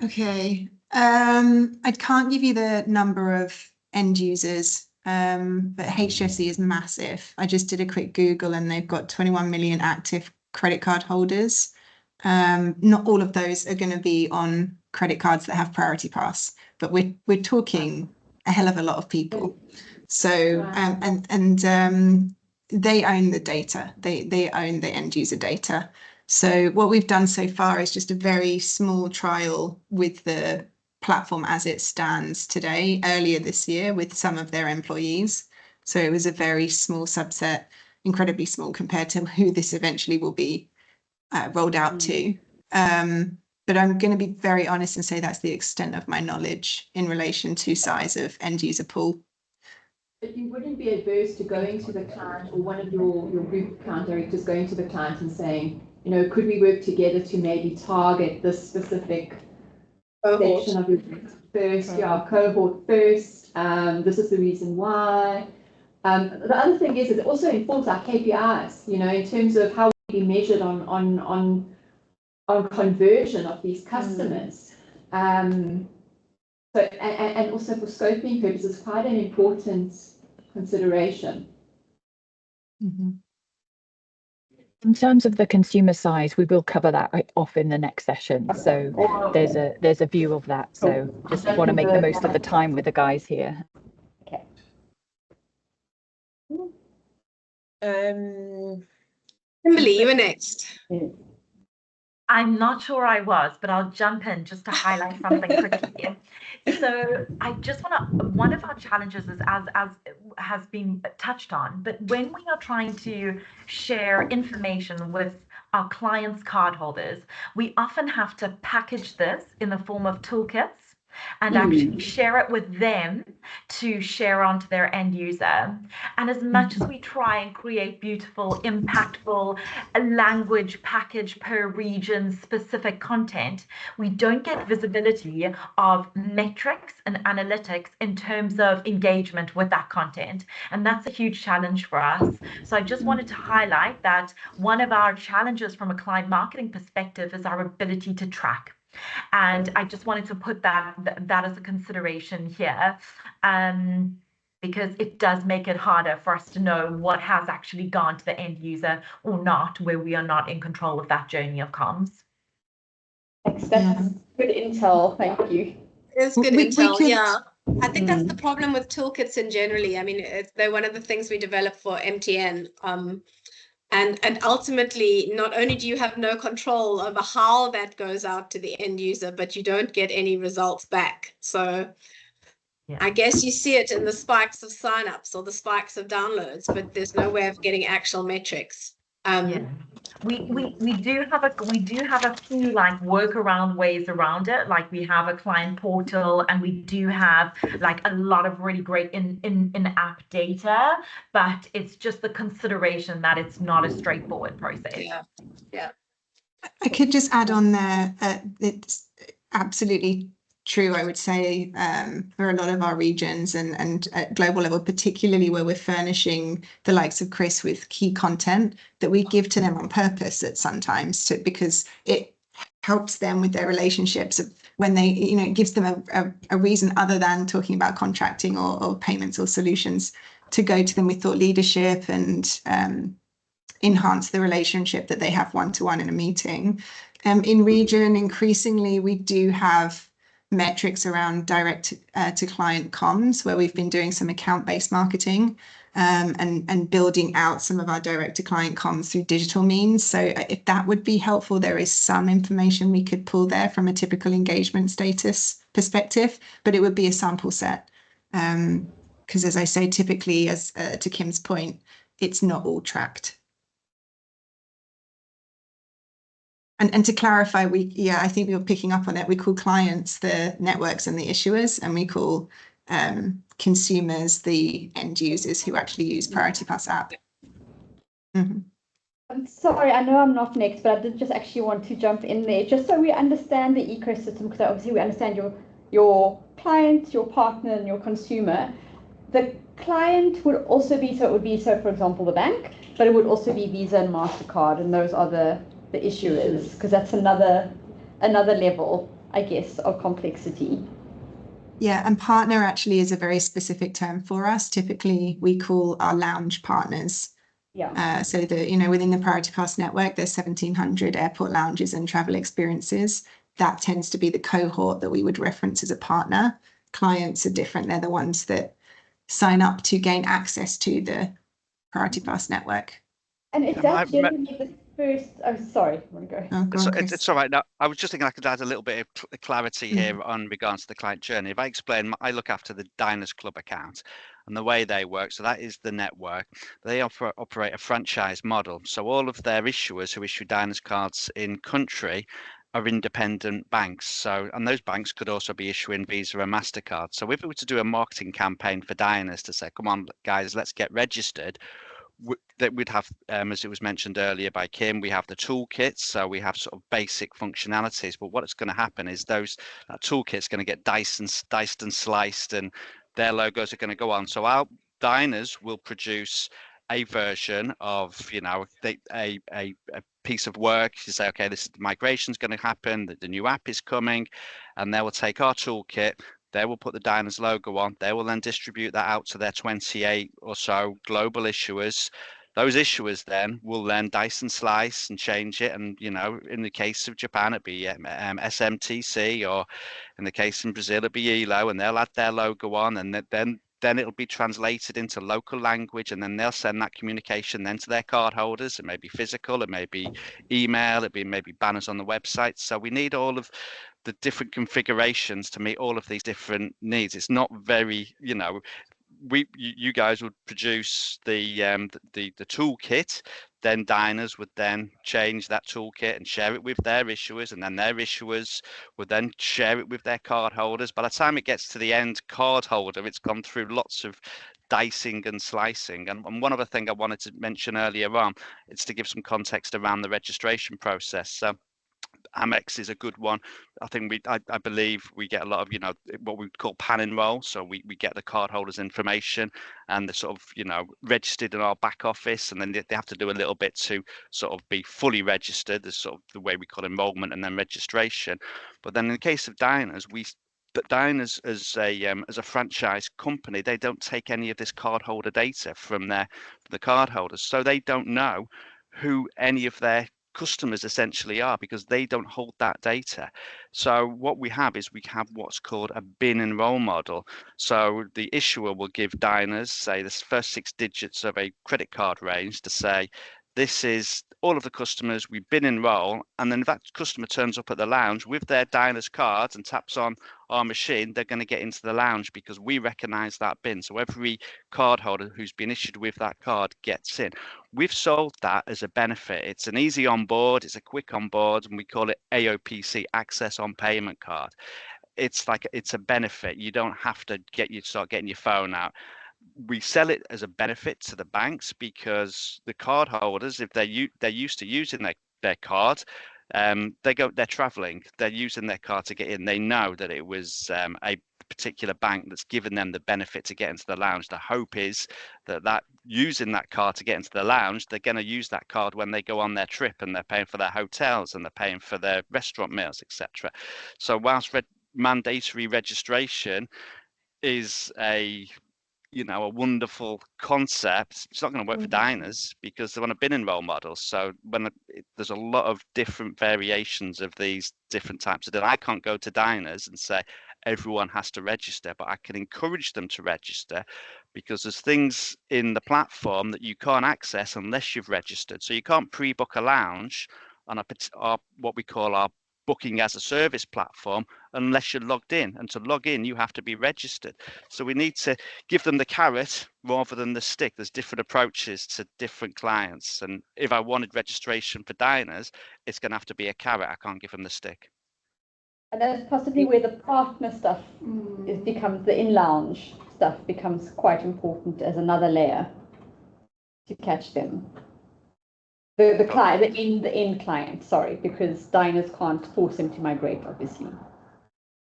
Okay. I can't give you the number of end users, but HGFC is massive. I just did a quick Google and they've got 21 million active credit card holders. Not all of those are going to be on credit cards that have Priority Pass, but we're talking a hell of a lot of people. So they own the data. They own the end user data. So what we've done so far is just a very small trial with the platform as it stands today, earlier this year, with some of their employees. So it was a very small subset, incredibly small compared to who this eventually will be rolled out to. But I'm going to be very honest and say that's the extent of my knowledge in relation to size of end user pool. But you wouldn't be adverse to going to the client, or one of your group account directors going to the client and saying, could we work together to maybe target this specific section of your first, cohort first. This is the reason why. The other thing is it also informs our KPIs, in terms of how we be measured on conversion of these customers. So and also for scoping purposes, quite an important consideration. Mm-hmm. In terms of the consumer side, we will cover that off in the next session. So there's a view of that. So just want to make the most of the time with the guys here. Okay. Kimberly, you were next. I'm not sure I was, but I'll jump in just to highlight something quickly. So I just one of our challenges is, as has been touched on, but when we are trying to share information with our clients' cardholders, we often have to package this in the form of toolkits and actually share it with them to share onto their end user. And as much as we try and create beautiful, impactful language package per region specific content, we don't get visibility of metrics and analytics in terms of engagement with that content. And that's a huge challenge for us. So I just wanted to highlight that one of our challenges from a client marketing perspective is our ability to track. And I just wanted to put that as a consideration here, because it does make it harder for us to know what has actually gone to the end user or not, where we are not in control of that journey of comms. Thanks. That's good intel. Thank you. It's good intel, yeah. I think that's the problem with toolkits in generally. I mean, they're one of the things we develop for mtng. And ultimately, not only do you have no control over how that goes out to the end user, but you don't get any results back. So Yeah. I guess you see it in the spikes of signups or the spikes of downloads, but there's no way of getting actual metrics. Yeah. We do have a few like workaround ways around it. Like we have a client portal, and we do have like a lot of really great in-app data, but it's just the consideration that it's not a straightforward process. Yeah. I could just add on there, it's absolutely true, I would say, for a lot of our regions and at global level, particularly where we're furnishing the likes of Chris with key content that we give to them on purpose at sometimes because it helps them with their relationships when they, it gives them a reason other than talking about contracting or payments or solutions to go to them with thought leadership and enhance the relationship that they have one-to-one in a meeting. In region, increasingly, we do have metrics around direct to client comms, where we've been doing some account-based marketing and building out some of our direct to client comms through digital means. So if that would be helpful, there is some information we could pull there from a typical engagement status perspective, but it would be a sample set. Because as I say, typically, as to Kim's point, it's not all tracked. And to clarify, I think we were picking up on it. We call clients the networks and the issuers, and we call consumers the end users who actually use Priority Pass app. Mm-hmm. I'm sorry, I know I'm not next, but I did just actually want to jump in there, just so we understand the ecosystem, because obviously we understand your client, your partner, and your consumer. The client would also be, so it would be, so for example, the bank, but it would also be Visa and MasterCard, and those are the issuers, because that's another level, I guess, of complexity. Yeah, and partner actually is a very specific term for us. Typically, we call our lounge partners. Yeah. So within the Priority Pass network, there's 1,700 airport lounges and travel experiences. That tends to be the cohort that we would reference as a partner. Clients are different. They're the ones that sign up to gain access to the Priority Pass network. And if that's generally the first, sorry, I want to go. Oh, go on, Chris. It's all right. Now, I was just thinking I could add a little bit of clarity here on regards to the client journey. If I explain, I look after the Diners Club account and the way they work. So that is the network. They operate a franchise model. So all of their issuers who issue Diners cards in country are independent banks. So, and those banks could also be issuing Visa and MasterCard. So if we were to do a marketing campaign for Diners to say, come on, guys, let's get registered, that we'd have, as it was mentioned earlier by Kim, we have the toolkits, so we have sort of basic functionalities. But what's going to happen is that toolkit's going to get diced and sliced, and their logos are going to go on. So our diners will produce a version of, a piece of work to say, okay, this migration's going to happen, the new app is coming, and they will take our toolkit. They will put the Diners logo on. They will then distribute that out to their 28 or so global issuers. Those issuers then will dice and slice and change it. And, in the case of Japan, it'd be SMTC, or in the case in Brazil, it'd be ELO, and they'll add their logo on, and then it'll be translated into local language, and then they'll send that communication then to their card holders. It may be physical, it may be email, it may be banners on the website. So we need all of the different configurations to meet all of these different needs. It's not very, you guys would produce the toolkit, then Diners would then change that toolkit and share it with their issuers, and then their issuers would then share it with their card holders. By the time it gets to the end card holder, it's gone through lots of dicing and slicing. And one other thing I wanted to mention earlier on, it's to give some context around the registration process. So Amex is a good one. I think I believe we get a lot of, what we call pan enroll. So we get the cardholders' information, and they're sort of, registered in our back office, and then they have to do a little bit to sort of be fully registered. There's sort of the way we call enrollment and then registration. But then in the case of Diners, but Diners as a franchise company, they don't take any of this cardholder data from the cardholders, so they don't know who any of their customers essentially are, because they don't hold that data. So what we have is we have what's called a bin enroll model. So the issuer will give Diners, say, the first 6 digits of a credit card range to say This is all of the customers, we've been enrolled, and then if that customer turns up at the lounge with their diner's cards and taps on our machine, they're going to get into the lounge because we recognize that bin. So every card holder who's been issued with that card gets in. We've sold that as a benefit. It's an easy on board, it's a quick on board, and we call it AOPC, access on payment card. It's like, it's a benefit. You don't have to start getting your phone out. We sell it as a benefit to the banks because the card holders, if they're used to using their card, they're traveling, they're using their card to get in. They know that it was a particular bank that's given them the benefit to get into the lounge. The hope is that using that card to get into the lounge, they're going to use that card when they go on their trip and they're paying for their hotels and they're paying for their restaurant meals, etc. So whilst mandatory registration is a wonderful concept, it's not going to work for diners because they want a bin and roll model. So there's a lot of different variations of these different types of deal. I can't go to diners and say everyone has to register, but I can encourage them to register because there's things in the platform that you can't access unless you've registered. So you can't pre-book a lounge on what we call our booking as a service platform unless you're logged in, and to log in you have to be registered. So we need to give them the carrot rather than the stick. There's different approaches to different clients, and if I wanted registration for diners, it's going to have to be a carrot. I can't give them the stick. And that's possibly where the partner stuff becomes, the in-lounge stuff becomes quite important as another layer to catch them. The client, the end client, sorry, because diners can't force them to migrate, obviously.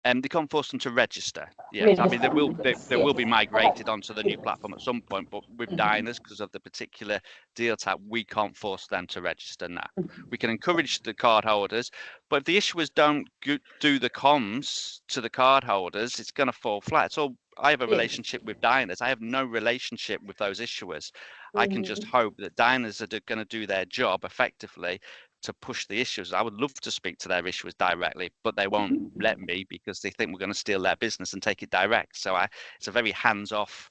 They can't force them to register. Yeah, I mean they will be migrated onto the new platform at some point, but with diners, because of the particular deal type, we can't force them to register now. We can encourage the card holders, but if the issuers don't do the comms to the card holders, it's going to fall flat. So I have a relationship with diners. I have no relationship with those issuers. I can just hope that diners are going to do their job effectively to push the issues. I would love to speak to their issuers directly, but they won't let me because they think we're going to steal their business and take it direct. So it's a very hands-off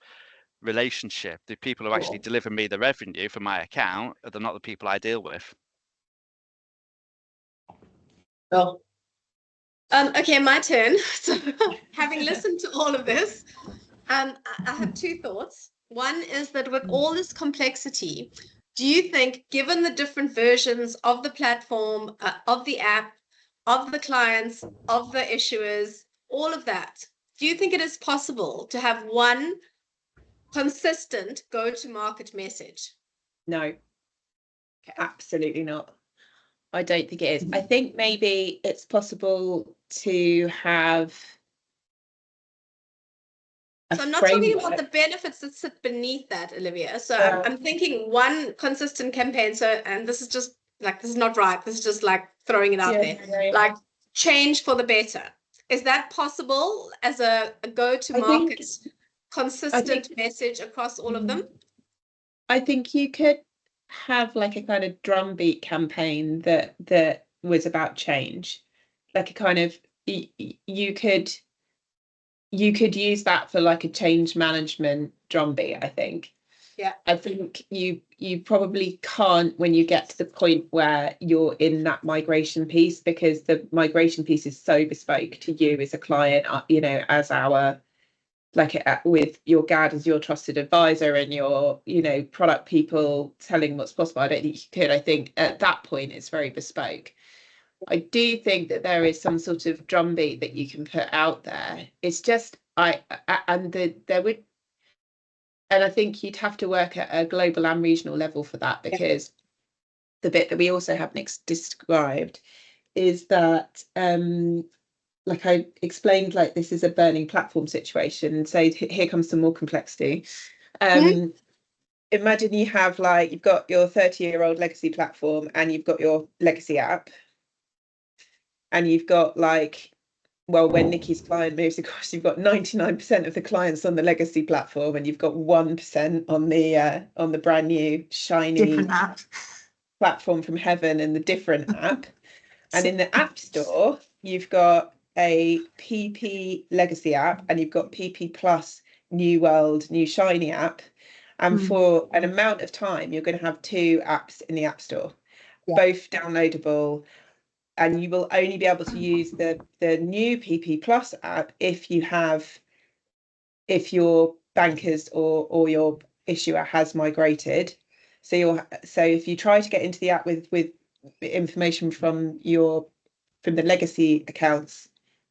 relationship. The people who actually deliver me the revenue for my account are not the people I deal with. Oh. Okay, my turn. So having listened to all of this, I have two thoughts. One is that with all this complexity, do you think, given the different versions of the platform, of the app, of the clients, of the issuers, all of that, do you think it is possible to have one consistent go-to-market message? No, absolutely not. I don't think it is. I think maybe it's possible to have So I'm not talking about the benefits that sit beneath that, Olivia. So I'm thinking one consistent campaign. So, and this is just like, this is not right. This is just like throwing it out there. Like change for the better. Is that possible as a go-to-market consistent message across all of them? I think you could have like a kind of drumbeat campaign that was about change, like a kind of you could use that for like a change management drumbeat. I think I think you probably can't when you get to the point where you're in that migration piece, because the migration piece is so bespoke to you as a client, as our with your GAD as your trusted advisor and your product people telling what's possible. I don't think you could. I think at that point it's very bespoke. I do think that there is some sort of drumbeat that you can put out there. It's just I think you'd have to work at a global and regional level for that, because the bit that we also haven't described is that like I explained, like this is a burning platform situation. So here comes some more complexity. Imagine you have you've got your 30-year-old legacy platform and you've got your legacy app, and you've got when Nikki's client moves across, you've got 99% of the clients on the legacy platform, and you've got 1% on the brand new shiny different app platform from heaven and the different app. And in the App Store, you've got a PP legacy app, and you've got PP Plus New World, new shiny app, And for an amount of time, you're going to have 2 apps in the App Store, both downloadable. And you will only be able to use the new PP Plus app if your bankers or your issuer has migrated. So if you try to get into the app with information from the legacy accounts,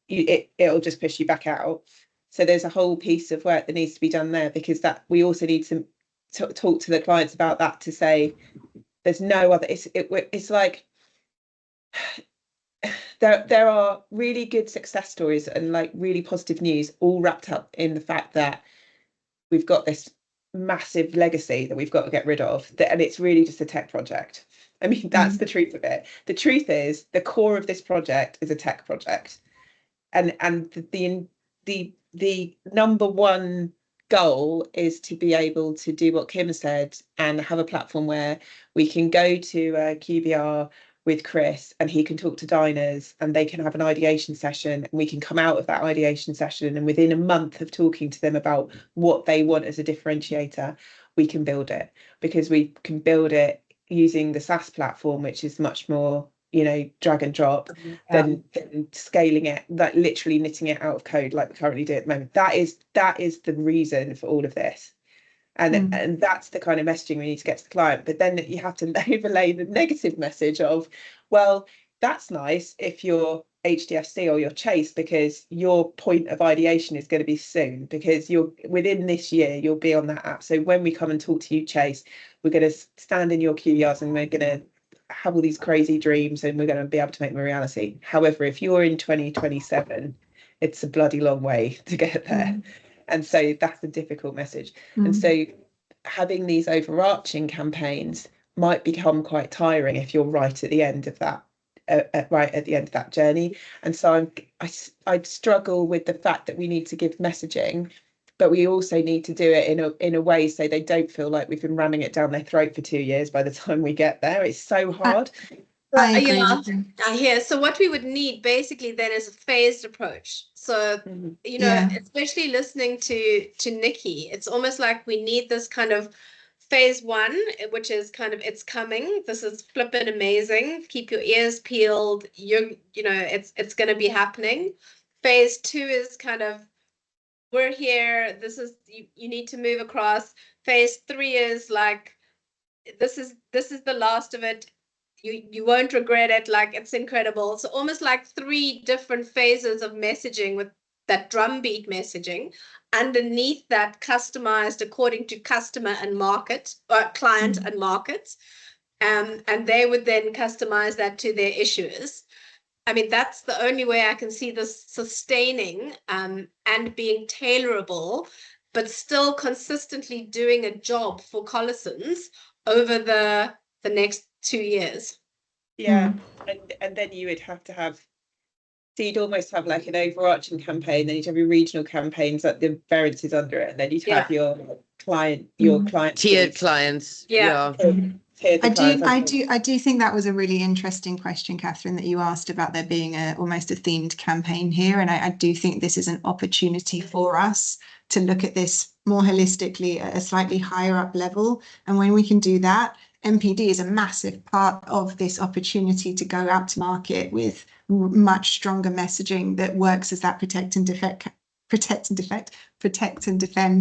it'll just push you back out. So there's a whole piece of work that needs to be done there, because that we also need to talk to the clients about that, to say there's no other. It's like there are really good success stories and like really positive news, all wrapped up in the fact that we've got this massive legacy that we've got to get rid of, and it's really just a tech project. I mean, that's the truth of it. The truth is the core of this project is a tech project, and the number one goal is to be able to do what Kim said and have a platform where we can go to QBR with Chris and he can talk to diners and they can have an ideation session, and we can come out of that ideation session, and within a month of talking to them about what they want as a differentiator, we can build it, because we can build it using the SaaS platform, which is much more, drag and drop than scaling it, like literally knitting it out of code like we currently do at the moment. That is the reason for all of this. And that's the kind of messaging we need to get to the client. But then you have to overlay the negative message of, well, that's nice if you're HDFC or you're Chase, because your point of ideation is going to be soon, because you're within this year, you'll be on that app. So when we come and talk to you, Chase, we're going to stand in your QBRs and we're going to have all these crazy dreams and we're going to be able to make them a reality. However, if you're in 2027, it's a bloody long way to get there. And so that's a difficult message. And so having these overarching campaigns might become quite tiring if you're right at the end of that, journey. And so I'd struggle with the fact that we need to give messaging, but we also need to do it in a way so they don't feel like we've been ramming it down their throat for 2 years by the time we get there. It's so hard. I agree with you. I hear. So what we would need basically then is a phased approach. So, especially listening to Nikki, it's almost like we need this kind of phase 1, which is kind of, it's coming. This is flippin' amazing. Keep your ears peeled. It's going to be happening. Phase 2 is kind of, we're here. This is, you need to move across. Phase 3 is like, this is the last of it. You won't regret it. Like, it's incredible. So almost like 3 different phases of messaging, with that drumbeat messaging underneath that, customized according to customer and market, or client and markets. And they would then customize that to their issuers. I mean, that's the only way I can see this sustaining and being tailorable, but still consistently doing a job for Collisons over the next 2 years. Yeah, and then you would have to have, so you'd almost have like an overarching campaign, then you'd have your regional campaigns, like the variances under it, and then you'd have your client tiered clients. I do think that was a really interesting question, Catherine, that you asked about there being almost a themed campaign here. And I do think this is an opportunity for us to look at this more holistically at a slightly higher up level. And when we can do that, MPD is a massive part of this opportunity to go out to market with much stronger messaging that works as that protect and defend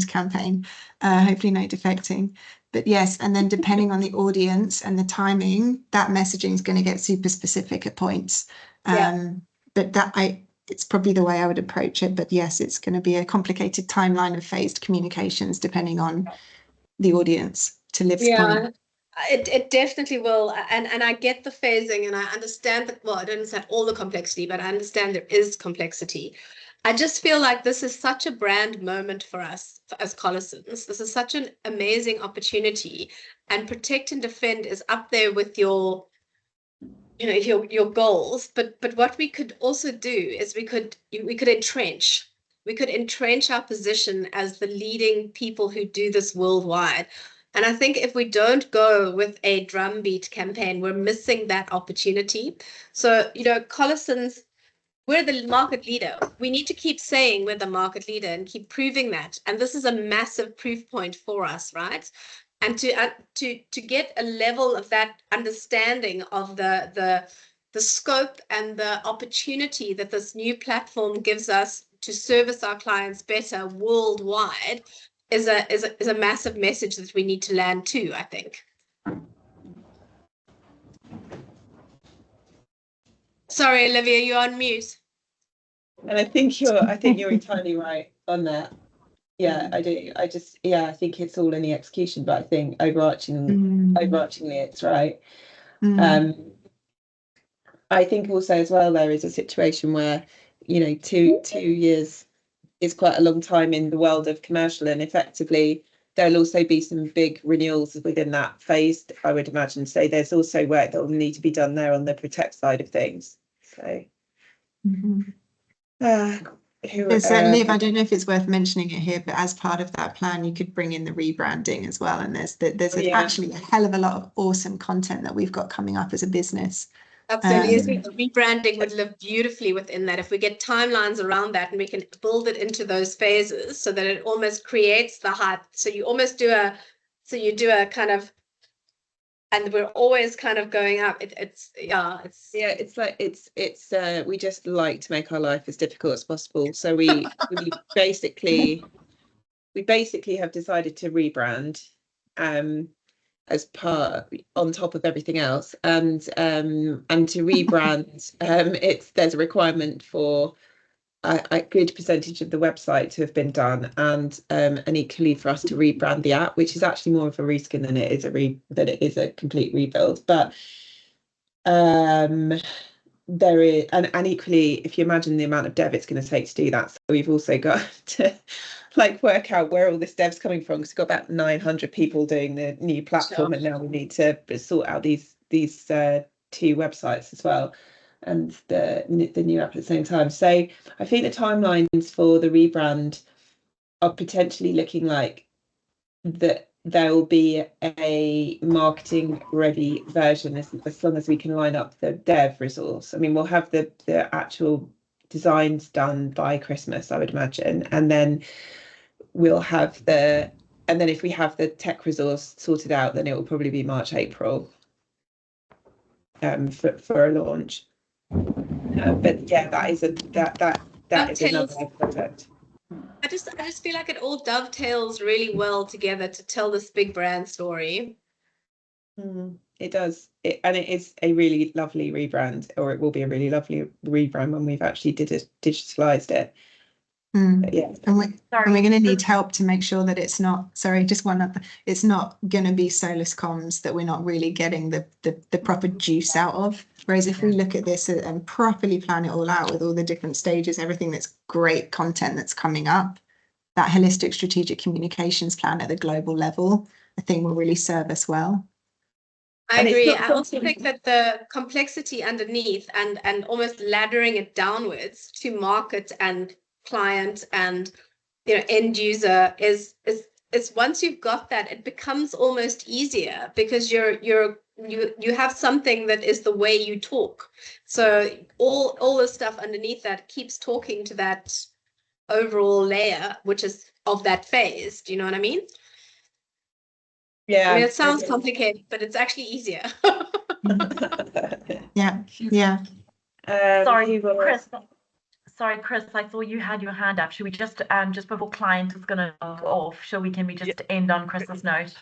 campaign. Hopefully no defecting. But yes, and then depending on the audience and the timing, that messaging is going to get super specific at points. But it's probably the way I would approach it. But yes, it's going to be a complicated timeline of phased communications depending on the audience, to Liv's point. It definitely will. And I get the phasing, and I understand that, well, I don't understand all the complexity, but I understand there is complexity. I just feel like this is such a brand moment for us as Collisons. This is such an amazing opportunity, and protect and defend is up there with your goals. But what we could also do is we could entrench. We could entrench our position as the leading people who do this worldwide. And I think if we don't go with a drumbeat campaign, we're missing that opportunity. So, Collisons, we're the market leader. We need to keep saying we're the market leader and keep proving that. And this is a massive proof point for us, right? And to get a level of that understanding of the scope and the opportunity that this new platform gives us to service our clients better worldwide is a massive message that we need to land too, I think. Sorry, Olivia, you're on mute. And I think you're entirely right on that. Yeah, I do. I think it's all in the execution, but I think overarchingly it's right. I think also as well there is a situation where, you know, two years is quite a long time in the world of commercial, and effectively there'll also be some big renewals within that phase, I would imagine. So there's also work that will need to be done there on the protect side of things. So Liv, I don't know if it's worth mentioning it here, but as part of that plan, you could bring in the rebranding as well. And there's actually a hell of a lot of awesome content that we've got coming up as a business. Absolutely. The rebranding would live beautifully within that if we get timelines around that and we can build it into those phases so that it almost creates the hype. So you almost do a kind of, and we're always kind of going up. It's we just like to make our life as difficult as possible. So we basically have decided to rebrand as part on top of everything else, and to rebrand there's a requirement for a good percentage of the website to have been done, and equally for us to rebrand the app, which is actually more of a reskin than it is a complete rebuild. But there is, and equally, if you imagine the amount of dev it's going to take to do that, so we've also got to work out where all this dev's coming from, because we've got about 900 people doing the new platform, and now we need to sort out these two websites as well, and the new app at the same time. So I think the timelines for the rebrand are potentially looking like that there will be a marketing ready version as long as we can line up the dev resource. I mean, we'll have the actual designs done by Christmas, I would imagine, and then if we have the tech resource sorted out, then it will probably be March, April for a launch. But yeah, that is another project. I just feel like it all dovetails really well together to tell this big brand story. It does, and it is a really lovely rebrand, or it will be a really lovely rebrand when we've actually digitalized it. Yeah, and we're going to need help to make sure that it's not. It's not going to be soulless comms that we're not really getting the proper juice out of. Whereas if we look at this and properly plan it all out with all the different stages, everything that's great content that's coming up, that holistic strategic communications plan at the global level, I think will really serve us well. I agree. I also think that the complexity underneath and almost laddering it downwards to market and client and end user is once you've got that, it becomes almost easier because you have something that is the way you talk. So all the stuff underneath that keeps talking to that overall layer, which is of that phase. Do you know what I mean? Yeah. I mean, it sounds complicated, but it's actually easier. Yeah. Sorry, Chris, I saw you had your hand up. Should we just before client is going to go off, can we just end on Chris's note?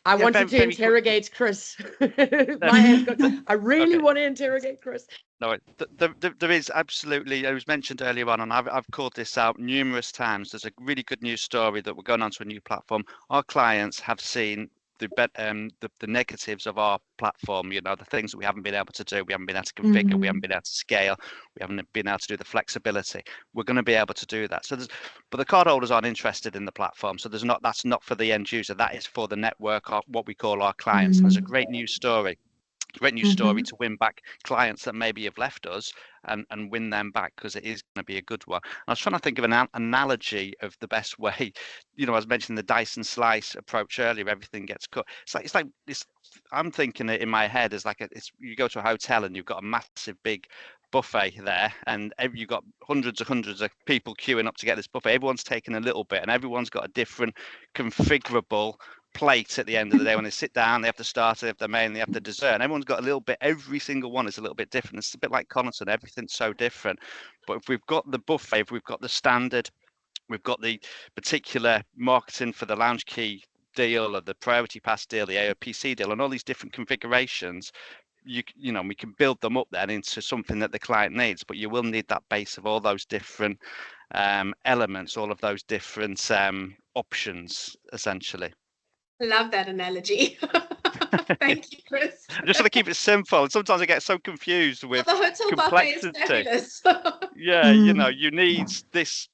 I wanted to interrogate Chris. My hand's got I really want to interrogate Chris. No, there is absolutely, it was mentioned earlier on, and I've called this out numerous times. There's a really good news story that we're going onto a new platform. Our clients have seen the negatives of our platform, the things that we haven't been able to do, we haven't been able to configure, we haven't been able to scale, we haven't been able to do the flexibility. We're going to be able to do that. But the cardholders aren't interested in the platform, so that's not for the end user, that is for the network, or what we call our clients. There's a great news story to win back clients that maybe have left us and win them back, because it is going to be a good one. I was trying to think of an analogy of the best way. I was mentioning the dice and slice approach earlier. Everything gets cut. It's like this. I'm thinking it in my head as you go to a hotel and you've got a massive big buffet there, and you've got hundreds of people queuing up to get this buffet. Everyone's taking a little bit, and everyone's got a different configurable plate at the end of the day. When they sit down, they have the starter, they have the main, they have the dessert, and everyone's got a little bit. Every single one is a little bit different. It's a bit like Collinson, everything's so different. But if we've got the buffet, if we've got the standard, we've got the particular marketing for the lounge key deal or the priority pass deal, the AOPC deal, and all these different configurations, you know, we can build them up then into something that the client needs. But you will need that base of all those different elements, all of those different options, essentially. Love that analogy. Thank you, Chris. I just want to keep it simple, and sometimes I get so confused with the hotel buffet is fabulous. Yeah, you know, you need this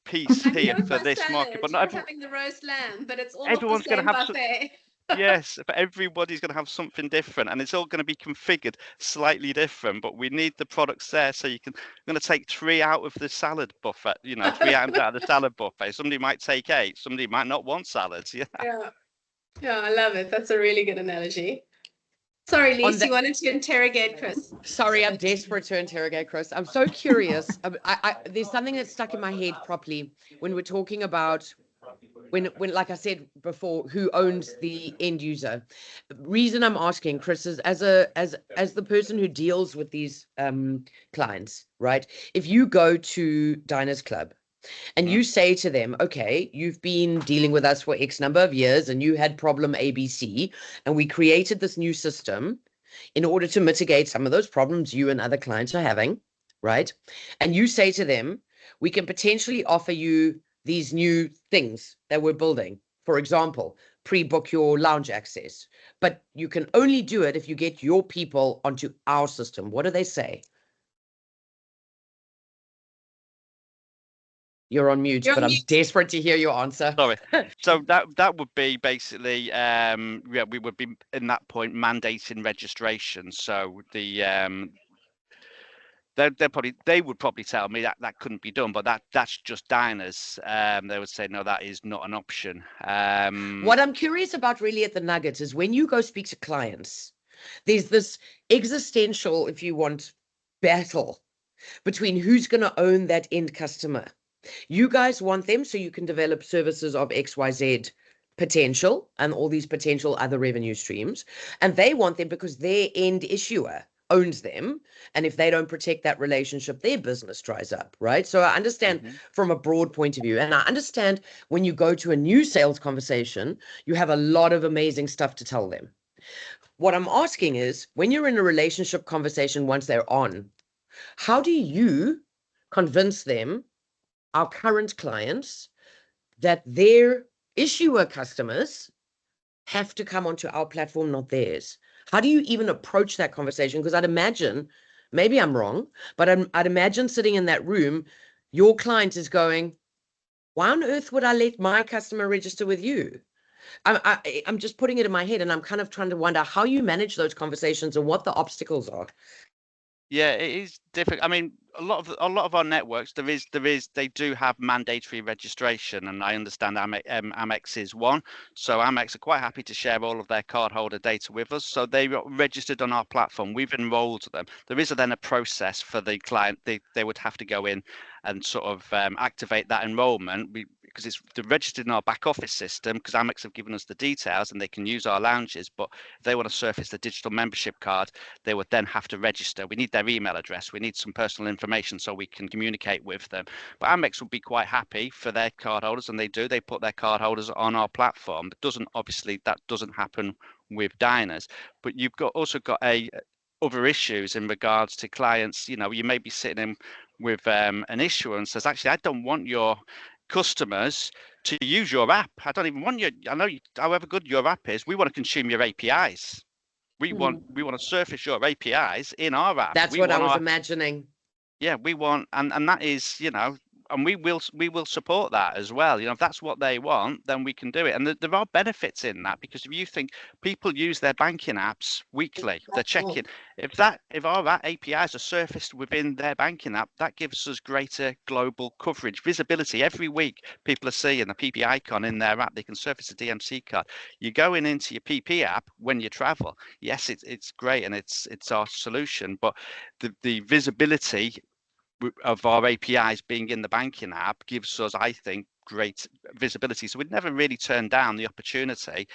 piece here for this market, but not having the roast lamb, but it's all everyone's going to have buffet. Yes, but everybody's going to have something different, and it's all going to be configured slightly different. But we need the products there, so I'm going to take 3 out of the salad buffet. You know, 3 items out of the salad buffet. Somebody might take 8. Somebody might not want salads. Yeah. Yeah, I love it. That's a really good analogy. Sorry, Lisa, you wanted to interrogate Chris. Sorry, I'm desperate to interrogate Chris. I'm so curious. There's something that's stuck in my head properly when we're talking about when like I said before, who owns the end user. The reason I'm asking, Chris, is as the person who deals with these clients, right? If you go to Diners Club and you say to them, okay, you've been dealing with us for X number of years and you had problem ABC, and we created this new system in order to mitigate some of those problems you and other clients are having, right? And you say to them, we can potentially offer you these new things that we're building. For example, pre-book your lounge access, but you can only do it if you get your people onto our system. What do they say? You're on mute, but I'm desperate to hear your answer. Sorry. So that would be basically, yeah, we would be in that point mandating registration. So the they would probably tell me that couldn't be done, but that's just diners. They would say no, that is not an option. What I'm curious about really at the Nuggets is when you go speak to clients, there's this existential, if you want, battle between who's going to own that end customer. You guys want them so you can develop services of XYZ potential and all these potential other revenue streams. And they want them because their end issuer owns them. And if they don't protect that relationship, their business dries up, right? So I understand from a broad point of view. And I understand when you go to a new sales conversation, you have a lot of amazing stuff to tell them. What I'm asking is, when you're in a relationship conversation once they're on, how do you convince them, our current clients, that their issuer customers have to come onto our platform, not theirs? How do you even approach that conversation? Because I'd imagine, maybe I'm wrong, but I'd imagine sitting in that room, your client is going, why on earth would I let my customer register with you? I'm just putting it in my head, and I'm kind of trying to wonder how you manage those conversations and what the obstacles are. Yeah, it is difficult. I mean, a lot of our networks, they do have mandatory registration, and I understand Amex is one. So Amex are quite happy to share all of their cardholder data with us. So they are registered on our platform. We've enrolled them. There is then a process for the client. They would have to go in and sort of activate that enrollment. Because they're registered in our back office system, because Amex have given us the details and they can use our lounges. But if they want to surface the digital membership card, they would then have to register. We need their email address. We need some personal information so we can communicate with them. But Amex would be quite happy for their cardholders, and they do. They put their cardholders on our platform. That doesn't happen with diners. But you've also got other issues in regards to clients. You know, you may be sitting in with an issuer and says, actually, I don't want your customers to use your app. I don't even want I know however good your app is, we want to consume your APIs. We want to surface your APIs in our app. That's what I was imagining. Yeah, we want, and that is, you know, and we will support that as well. You know, if that's what they want, then we can do it. And there are benefits in that, because if you think people use their banking apps weekly, they're checking if our APIs are surfaced within their banking app, that gives us greater global coverage, visibility. Every week, people are seeing the PP icon in their app. They can surface a DMC card. You're going into your PP app when you travel. Yes, it's great, and it's our solution, but the visibility of our APIs being in the banking app gives us, I think, great visibility. So we'd never really turn down the opportunity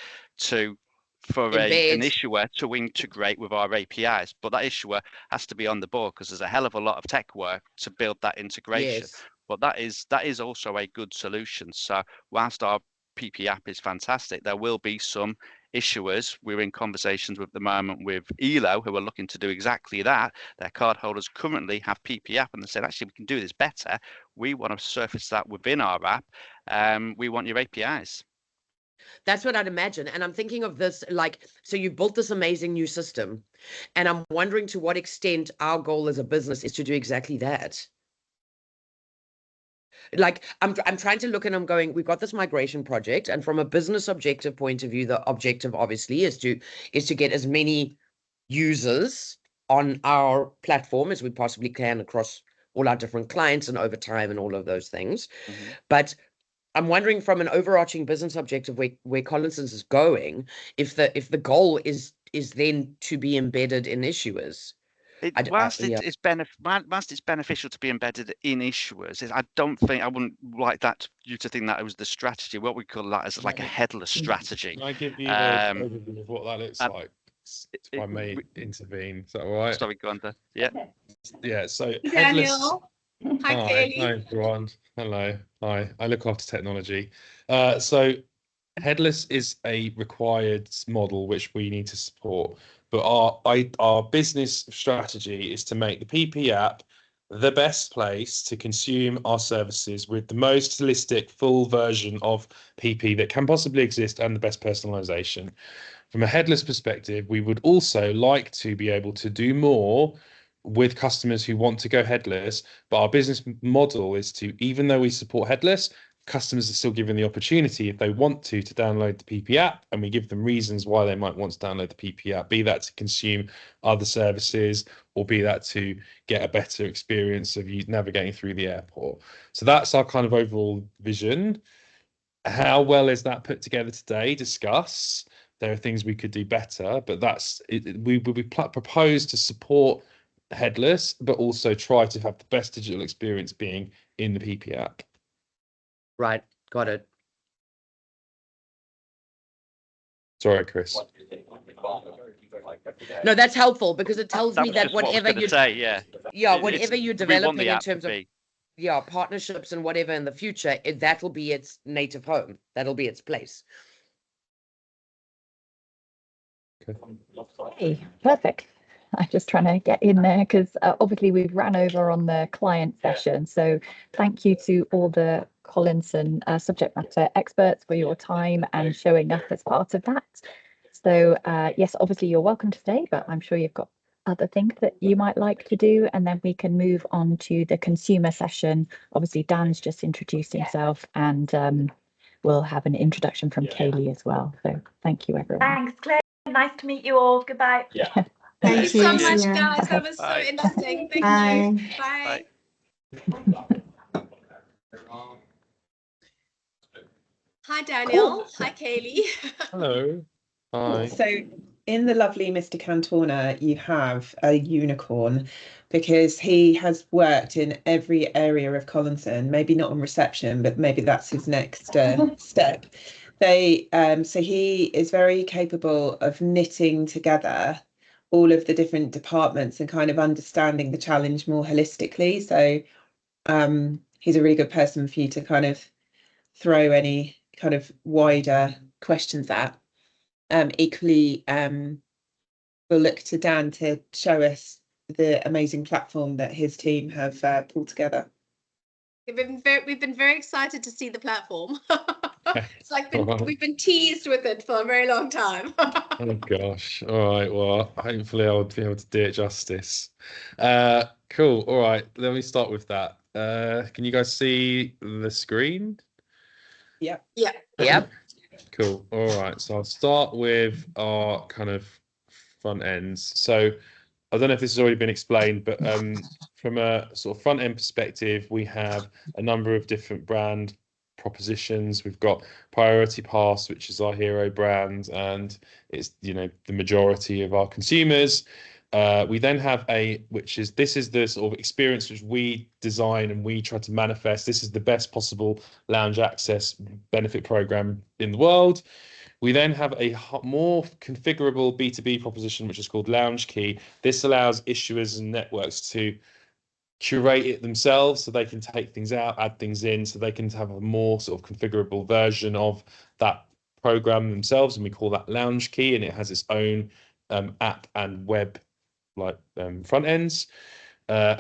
for an issuer to integrate with our APIs, but that issuer has to be on the board, because there's a hell of a lot of tech work to build that integration. Yes. But that is also a good solution. So whilst our PP app is fantastic, there will be some issuers we're in conversations with at the moment with ELO who are looking to do exactly that. Their cardholders currently have PP app, and they said, actually, we can do this better. We want to surface that within our app. We want your APIs. That's what I'd imagine. And I'm thinking of this, like, so you built this amazing new system, and I'm wondering to what extent our goal as a business is to do exactly that. Like, I'm trying to look, and I'm going, we've got this migration project, and from a business objective point of view, the objective obviously is to get as many users on our platform as we possibly can across all our different clients and over time and all of those things. Mm-hmm. But I'm wondering from an overarching business objective where Collinson's is going, if the goal is then to be embedded in issuers. Whilst it's beneficial to be embedded in issuers, I wouldn't like you to think that it was the strategy. What we call that is like a headless strategy. Can I give you the overview of what that looks like? If I may intervene, is that all right? Sorry, go on, Dan. Yeah. Yeah. So Daniel. headless. Hi, Hi everyone. Hello. Hi. I look after technology. So headless is a required model which we need to support. But our business strategy is to make the PP app the best place to consume our services with the most holistic, full version of PP that can possibly exist, and the best personalization. From a headless perspective, we would also like to be able to do more with customers who want to go headless, but our business model is to, even though we support headless, customers are still given the opportunity, if they want to download the PP app, and we give them reasons why they might want to download the PP app, be that to consume other services, or be that to get a better experience of you navigating through the airport. So that's our kind of overall vision. How well is that put together today? Discuss. There are things we could do better, but that's it. We propose to support headless, but also try to have the best digital experience being in the PP app. Right, got it. Sorry, Chris. No, that's helpful, because it tells me that whatever you say, whatever you're developing in terms of partnerships and whatever in the future, that'll be its native home. That'll be its place. Okay, perfect. I'm just trying to get in there because obviously we've ran over on the client session. So thank you to all the Collinson subject matter experts for your time and showing up as part of that. So yes, obviously you're welcome to stay, but I'm sure you've got other things that you might like to do, and then we can move on to the consumer session. Obviously Dan's just introduced himself, and we'll have an introduction from Kaylee as well. So thank you, everyone. Thanks, Claire. Nice to meet you all. Goodbye. Thank you so much, guys. That was so interesting. Thank you. Bye. Hi, Daniel. Cool. Hi, Kaylee. Hello. Hi. So in the lovely Mr. Cantona, you have a unicorn, because he has worked in every area of Collinson, maybe not on reception, but maybe that's his next step. So he is very capable of knitting together all of the different departments and kind of understanding the challenge more holistically. So he's a really good person for you to kind of throw any kind of wider questions at. Equally, we'll look to Dan to show us the amazing platform that his team have pulled together. We've been very excited to see the platform. It's like we've been teased with it for a very long time. Oh gosh. All right. Well, hopefully I'll be able to do it justice. Cool. All right. Let me start with that. Can you guys see the screen? Yeah. Yeah. Yep. Cool. All right. So I'll start with our kind of front ends. So I don't know if this has already been explained, but from a sort of front end perspective, we have a number of different brand propositions. We've got Priority Pass, which is our hero brand, and it's, you know, the majority of our consumers. We then have this is the sort of experience which we design and we try to manifest. This is the best possible lounge access benefit program in the world. We then have a more configurable B2B proposition, which is called Lounge Key. This allows issuers and networks to curate it themselves, so they can take things out, add things in, so they can have a more sort of configurable version of that program themselves. And we call that Lounge Key, and it has its own app and web front ends.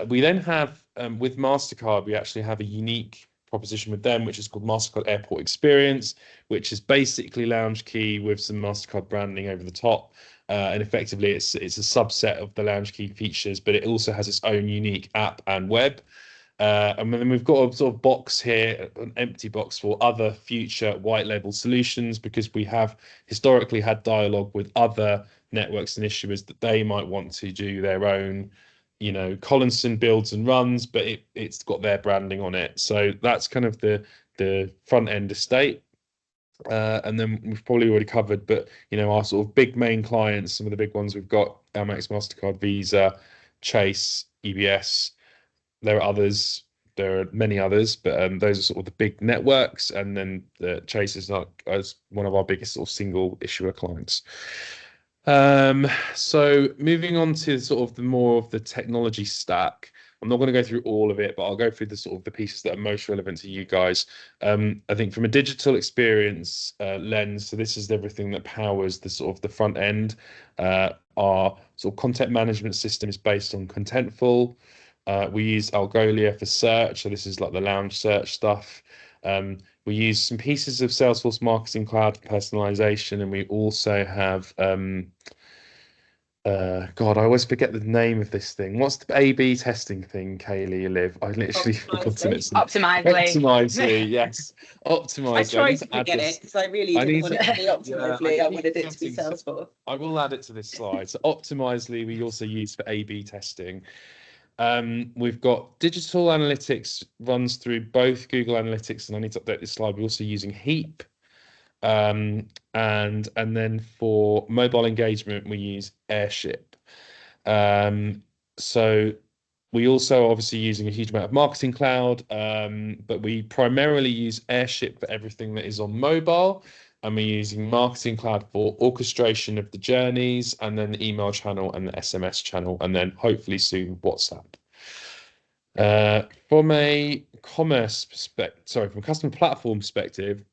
We then have, with MasterCard, we actually have a unique proposition with them, which is called MasterCard Airport Experience, which is basically Lounge Key with some MasterCard branding over the top. And effectively, it's a subset of the Lounge Key features, but it also has its own unique app and web. And then we've got a sort of box here, an empty box for other future white label solutions, because we have historically had dialogue with other networks and issuers that they might want to do their own, you know, Collinson builds and runs, but it's got their branding on it. So that's kind of the front end estate. And then we've probably already covered, but, you know, our sort of big main clients, some of the big ones we've got, Amex, MasterCard, Visa, Chase, EBS. There are others. There are many others, but those are sort of the big networks. And then Chase is not as one of our biggest sort of single issuer clients. So moving on to sort of the more of the technology stack. I'm not going to go through all of it, but I'll go through the sort of the pieces that are most relevant to you guys. I think from a digital experience lens, so this is everything that powers the sort of the front end. Our sort of content management system is based on Contentful. We use Algolia for search, so this is like the lounge search stuff. We use some pieces of Salesforce Marketing Cloud for personalization, and we also have God, I always forget the name of this thing. What's the A/B testing thing, Kaylee, Liv? I literally forgotten it. Optimizely, yes. Optimizely. I tried to forget it because I really didn't want it to be Optimizely. I wanted it to be Salesforce. I will add it to this slide. So Optimizely, we also use for A/B testing. We've got digital analytics runs through both Google Analytics, and I need to update this slide. We're also using Heap. And then for mobile engagement, we use Airship. So we also obviously using a huge amount of Marketing Cloud, but we primarily use Airship for everything that is on mobile. And we're using Marketing Cloud for orchestration of the journeys, and then the email channel and the SMS channel, and then hopefully soon WhatsApp. From a commerce perspective, from a customer platform perspective,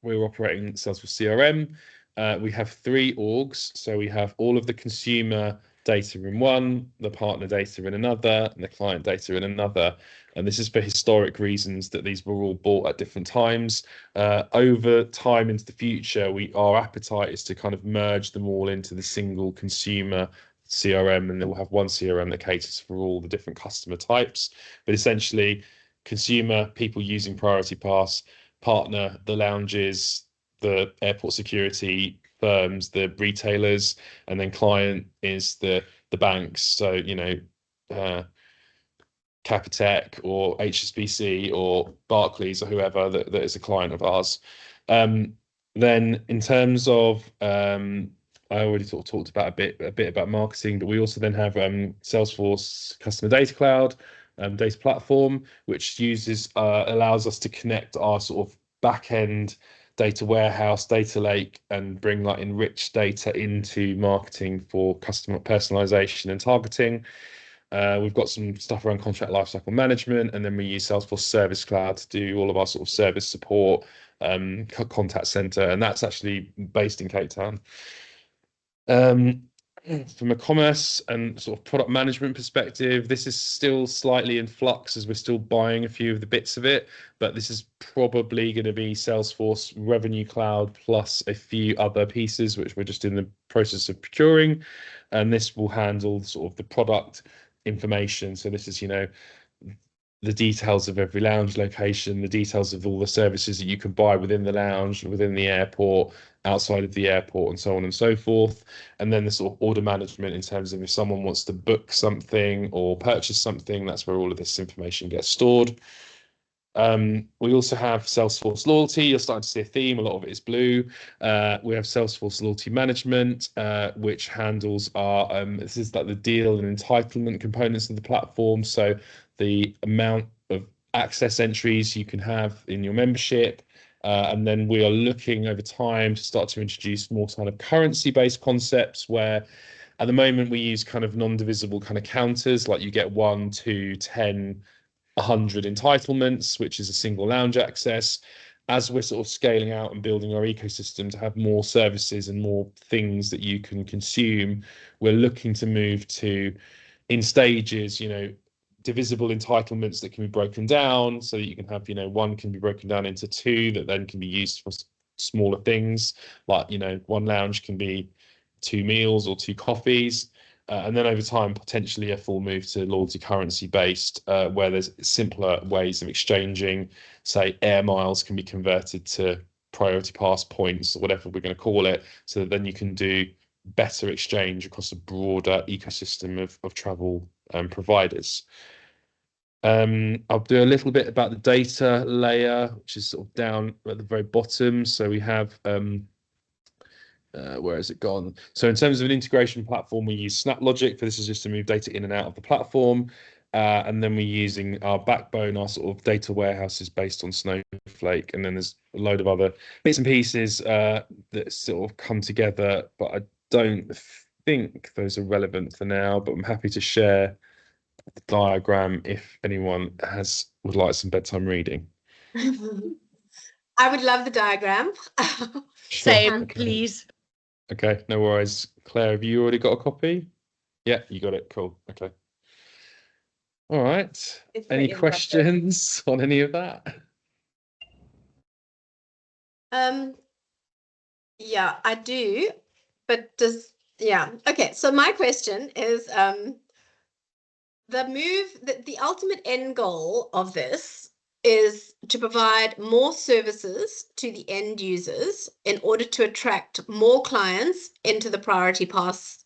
we're operating Salesforce CRM. We have 3 orgs. So we have all of the consumer data in one, the partner data in another, and the client data in another. And this is for historic reasons that these were all bought at different times. Over time into the future, our appetite is to kind of merge them all into the single consumer CRM, and then we'll have one CRM that caters for all the different customer types. But essentially, consumer, people using Priority Pass, partner, the lounges, the airport security firms, the retailers, and then client is the banks. So, you know, Capitec or HSBC or Barclays or whoever that is a client of ours. Then in terms of I already sort of talked about a bit about marketing, but we also then have Salesforce Customer Data Cloud, data platform, which allows us to connect our sort of back-end data warehouse, data lake, and bring like enriched data into marketing for customer personalization and targeting. We've got some stuff around contract lifecycle management, and then we use Salesforce Service Cloud to do all of our sort of service support, contact center, and that's actually based in Cape Town. From a commerce and sort of product management perspective, this is still slightly in flux as we're still buying a few of the bits of it, but this is probably going to be Salesforce Revenue Cloud plus a few other pieces, which we're just in the process of procuring. And this will handle sort of the product information. So this is, the details of every lounge location, the details of all the services that you can buy within the lounge, within the airport, outside of the airport, and so on and so forth. And then the sort of order management in terms of if someone wants to book something or purchase something, that's where all of this information gets stored. We also have Salesforce Loyalty. You're starting to see a theme. A lot of it is blue. We have Salesforce Loyalty Management, which handles our, this is like the deal and entitlement components of the platform. So the amount of access entries you can have in your membership. And then we are looking over time to start to introduce more kind of currency-based concepts where at the moment we use kind of non-divisible kind of counters, like you get 1, 2, 10, 100 entitlements, which is a single lounge access. As we're sort of scaling out and building our ecosystem to have more services and more things that you can consume, we're looking to move to, in stages, divisible entitlements that can be broken down so that you can have, one can be broken down into 2 that then can be used for smaller things, like, 1 lounge can be 2 meals or 2 coffees. And then over time, potentially a full move to loyalty currency based, where there's simpler ways of exchanging, say air miles can be converted to priority pass points or whatever we're going to call it, so that then you can do better exchange across a broader ecosystem of travel providers. I'll do a little bit about the data layer, which is sort of down at the very bottom. So we have where has it gone? So in terms of an integration platform, we use SnapLogic for this is just to move data in and out of the platform. And then we're using our backbone, our sort of data warehouse is based on Snowflake. And then there's a load of other bits and pieces that sort of come together, but I don't think those are relevant for now, but I'm happy to share the diagram if anyone would like some bedtime reading. I would love the diagram. Sure. Same, Okay. please. Okay, no worries. Claire, have you already got a copy? Yeah, you got it. Cool. Okay. All right. Any questions on any of that? Yeah, I do, but okay. So my question is, the ultimate end goal of this is to provide more services to the end users in order to attract more clients into the Priority Pass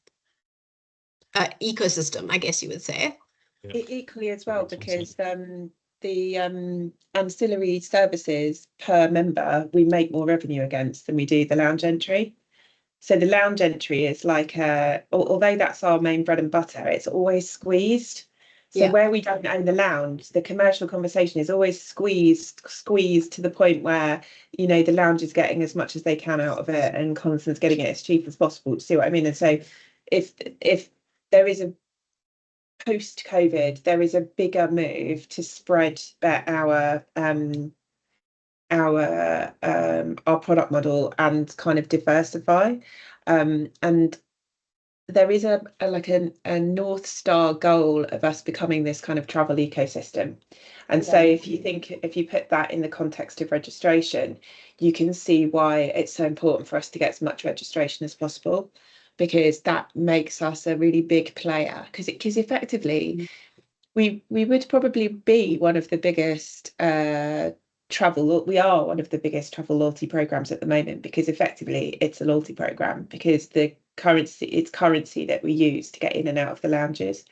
ecosystem, I guess you would say. Yeah. Equally as well, because the ancillary services per member we make more revenue against than we do the lounge entry. So the lounge entry is like although that's our main bread and butter, it's always squeezed. So where we don't own the lounge, the commercial conversation is always squeezed to the point where, the lounge is getting as much as they can out of it and Collinson's getting it as cheap as possible. Do you see what I mean? And so if there is a post-COVID, there is a bigger move to spread our product model and kind of diversify, and there is a North Star goal of us becoming this kind of travel ecosystem. And so if you put that in the context of registration, you can see why it's so important for us to get as much registration as possible, because that makes us a really big player, because effectively we would probably be one of the biggest we are one of the biggest travel loyalty programs at the moment, because effectively it's a loyalty program, because it's currency that we use to get in and out of the lounges.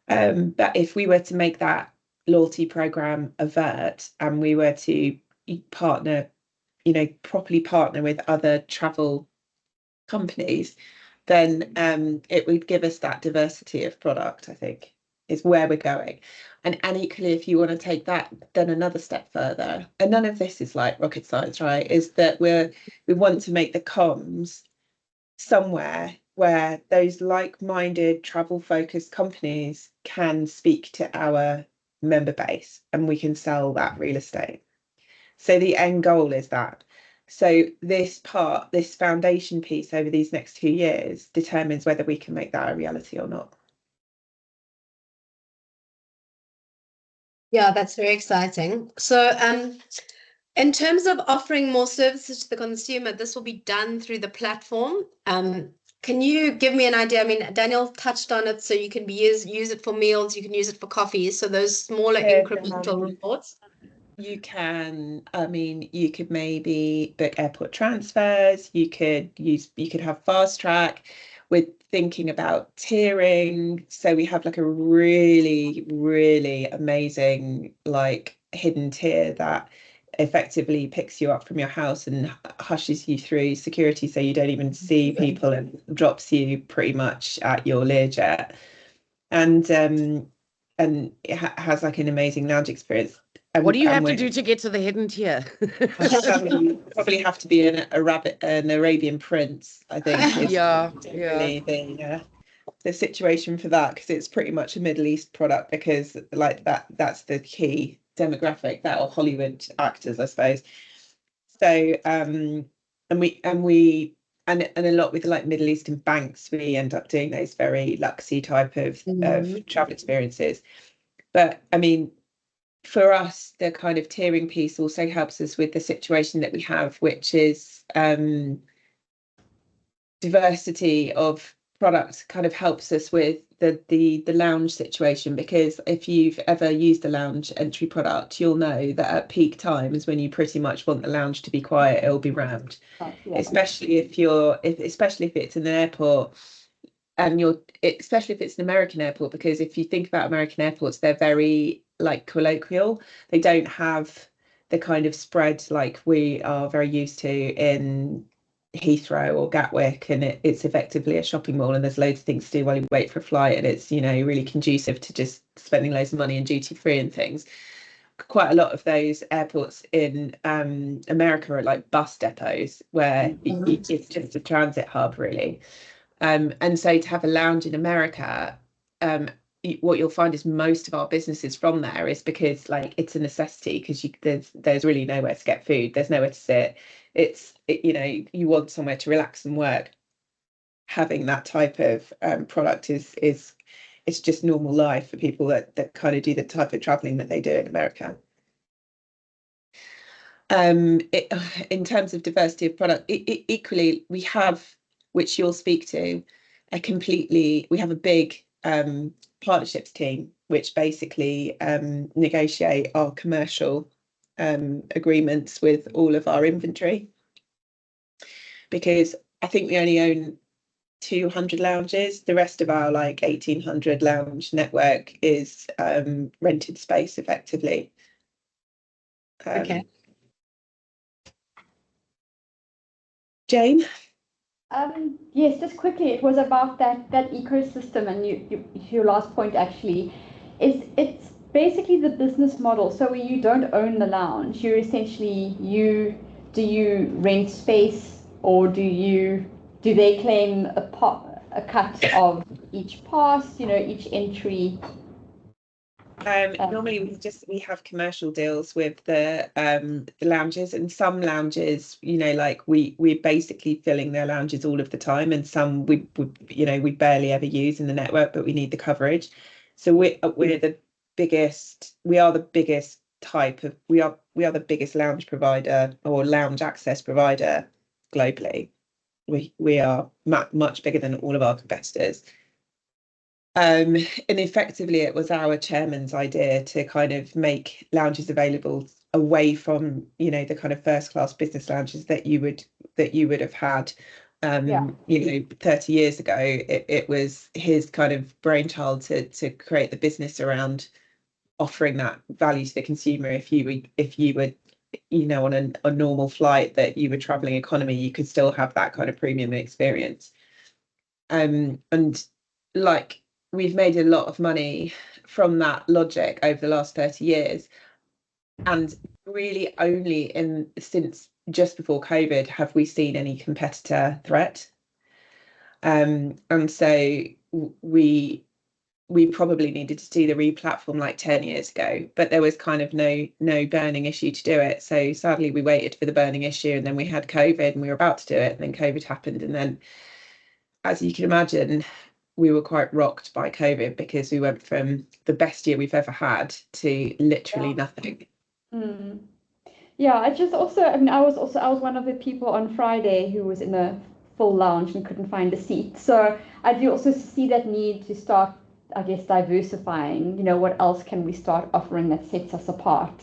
But if we were to make that loyalty program avert and we were to partner, properly partner with other travel companies, then it would give us that diversity of product, I think, is where we're going. And equally, if you want to take that then another step further, and none of this is like rocket science, right, is that we want to make the comms somewhere where those like-minded travel-focused companies can speak to our member base and we can sell that real estate. So the end goal is that. So this foundation piece over these next 2 years determines whether we can make that a reality or not. Yeah, that's very exciting. So in terms of offering more services to the consumer, this will be done through the platform. Can you give me an idea? I mean, Daniel touched on it, so you can use it for meals, you can use it for coffee. So those smaller incremental reports. You can, I mean, you could maybe book airport transfers, you could have fast track. We're thinking about tiering. So we have like a really, really amazing like hidden tier that effectively picks you up from your house and hushes you through security so you don't even see people and drops you pretty much at your Learjet. And it has like an amazing lounge experience. What do you have to do to get to the hidden tier? Probably have to be an Arabian prince, I think. Is Yeah. really the situation for that, because it's pretty much a Middle East product, because like that's the key demographic, that or Hollywood actors, I suppose. So and a lot with like Middle Eastern banks, we end up doing those very luxury type of travel experiences. But I mean, for us, the kind of tiering piece also helps us with the situation that we have, which is diversity of product kind of helps us with the lounge situation, because if you've ever used a lounge entry product, you'll know that at peak times when you pretty much want the lounge to be quiet, it'll be rammed. Especially if it's an airport, and especially if it's an American airport, because if you think about American airports, they're very like colloquial. They don't have the kind of spread like we are very used to in Heathrow or Gatwick, and it's effectively a shopping mall and there's loads of things to do while you wait for a flight, and it's, you know, really conducive to just spending loads of money and duty free and things. Quite a lot of those airports in America are like bus depots where it's just a transit hub, really. And so to have a lounge in America, what you'll find is most of our businesses from there is because like it's a necessity, because there's really nowhere to get food, there's nowhere to sit. You know, you want somewhere to relax and work. Having that type of product is it's just normal life for people that kind of do the type of traveling that they do in America. In terms of diversity of product, equally we have, which you'll speak to, we have a big partnerships team, which basically negotiate our commercial agreements with all of our inventory, because I think we only own 200 lounges. The rest of our like 1,800 lounge network is rented space effectively. Okay. Jane? Yes, just quickly, it was about that ecosystem, and your last point actually is it's basically the business model. So where you don't own the lounge, you're essentially do you rent space, or do they claim a cut of each pass, you know, each entry? Normally we have commercial deals with the lounges, and some lounges, you know, like we're basically filling their lounges all of the time, and some we barely ever use in the network, but we need the coverage. So we are the biggest lounge provider or lounge access provider globally. We are much bigger than all of our competitors. And effectively, it was our chairman's idea to kind of make lounges available away from, you know, the kind of first class business lounges that you would have had, you know, 30 years ago. It was his kind of brainchild to create the business around offering that value to the consumer. If you were, you know, on a normal flight that you were traveling economy, you could still have that kind of premium experience. And like, we've made a lot of money from that logic over the last 30 years. And really only since just before COVID have we seen any competitor threat. And so we probably needed to do the re-platform like 10 years ago, but there was kind of no burning issue to do it. So sadly, we waited for the burning issue, and then we had COVID and we were about to do it, and then COVID happened. And then, as you can imagine, we were quite rocked by COVID, because we went from the best year we've ever had to literally nothing. Yeah, I just also, I mean, I was one of the people on Friday who was in a full lounge and couldn't find a seat. So I do also see that need to start, I guess, diversifying. What else can we start offering that sets us apart?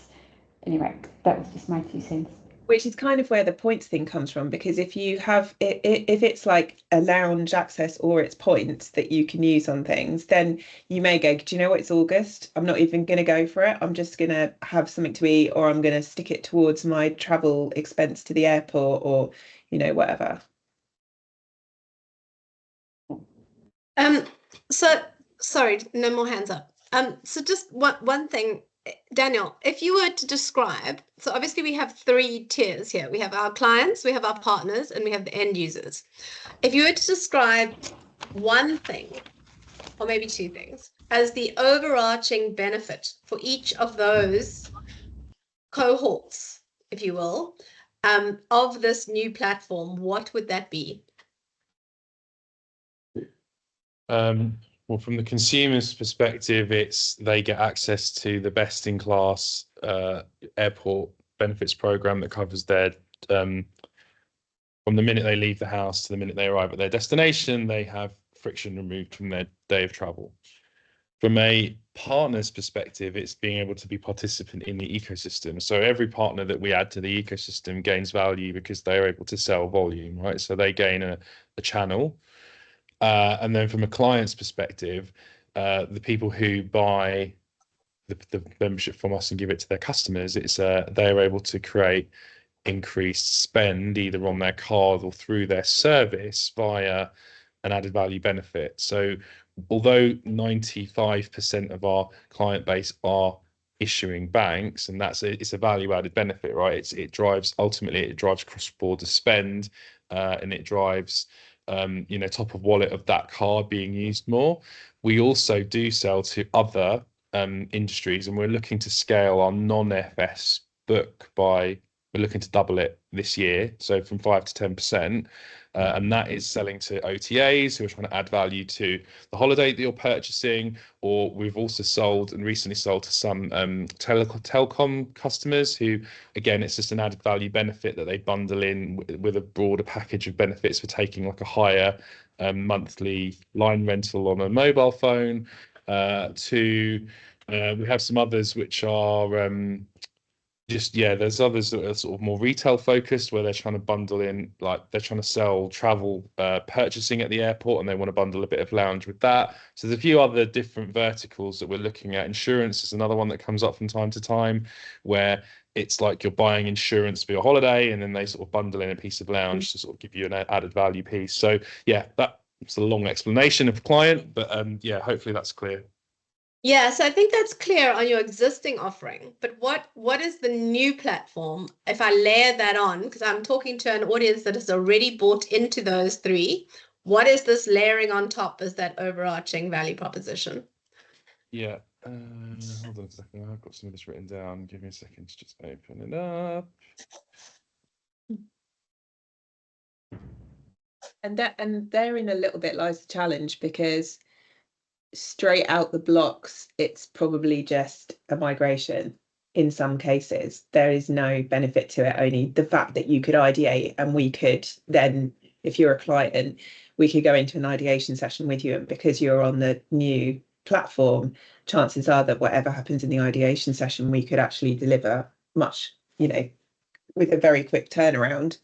Anyway, that was just my 2 cents. Which is kind of where the points thing comes from, because if you have if it's like a lounge access or it's points that you can use on things, then you may go, do you know what, it's August, I'm not even going to go for it, I'm just going to have something to eat, or I'm going to stick it towards my travel expense to the airport, or whatever. So sorry, no more hands up. So just one thing, Daniel, if you were to describe, so obviously we have 3 tiers here. We have our clients, we have our partners, and we have the end users. If you were to describe one thing, or maybe 2 things, as the overarching benefit for each of those cohorts, if you will, of this new platform, what would that be? Well, from the consumer's perspective, they get access to the best-in-class airport benefits program that covers their from the minute they leave the house to the minute they arrive at their destination. They have friction removed from their day of travel. From a partner's perspective, it's being able to be participant in the ecosystem. So every partner that we add to the ecosystem gains value because they're able to sell volume, right? So they gain a channel. And then from a client's perspective, the people who buy the membership from us and give it to their customers, they're able to create increased spend either on their card or through their service via an added value benefit. So although 95% of our client base are issuing banks, and it's a value added benefit, right? It drives cross-border spend, and it drives top of wallet of that card being used more. We also do sell to other industries, and we're looking to scale our non-FS book we're looking to double it this year, so from 5 to 10%, and that is selling to OTAs who are trying to add value to the holiday that you're purchasing, or we've also recently sold to some telecom customers who, again, it's just an added value benefit that they bundle in with a broader package of benefits for taking like a higher monthly line rental on a mobile phone. We have some others which are there's others that are sort of more retail focused, where they're trying to bundle in, like they're trying to sell travel purchasing at the airport, and they want to bundle a bit of lounge with that. So there's a few other different verticals that we're looking at. Insurance is another one that comes up from time to time, where it's like you're buying insurance for your holiday, and then they sort of bundle in a piece of lounge to sort of give you an added value piece. So yeah, that's a long explanation of client, but hopefully that's clear. Yeah, so I think that's clear on your existing offering, but what is the new platform? If I layer that on, because I'm talking to an audience that has already bought into those 3, what is this layering on top as that overarching value proposition? Yeah, hold on a second, I've got some of this written down. Give me a second to just open it up. And therein a little bit lies the challenge, because straight out the blocks, it's probably just a migration. In some cases, there is no benefit to it, only the fact that you could ideate, and we could then, if you're a client, we could go into an ideation session with you, and because you're on the new platform, chances are that whatever happens in the ideation session, we could actually deliver much, with a very quick turnaround.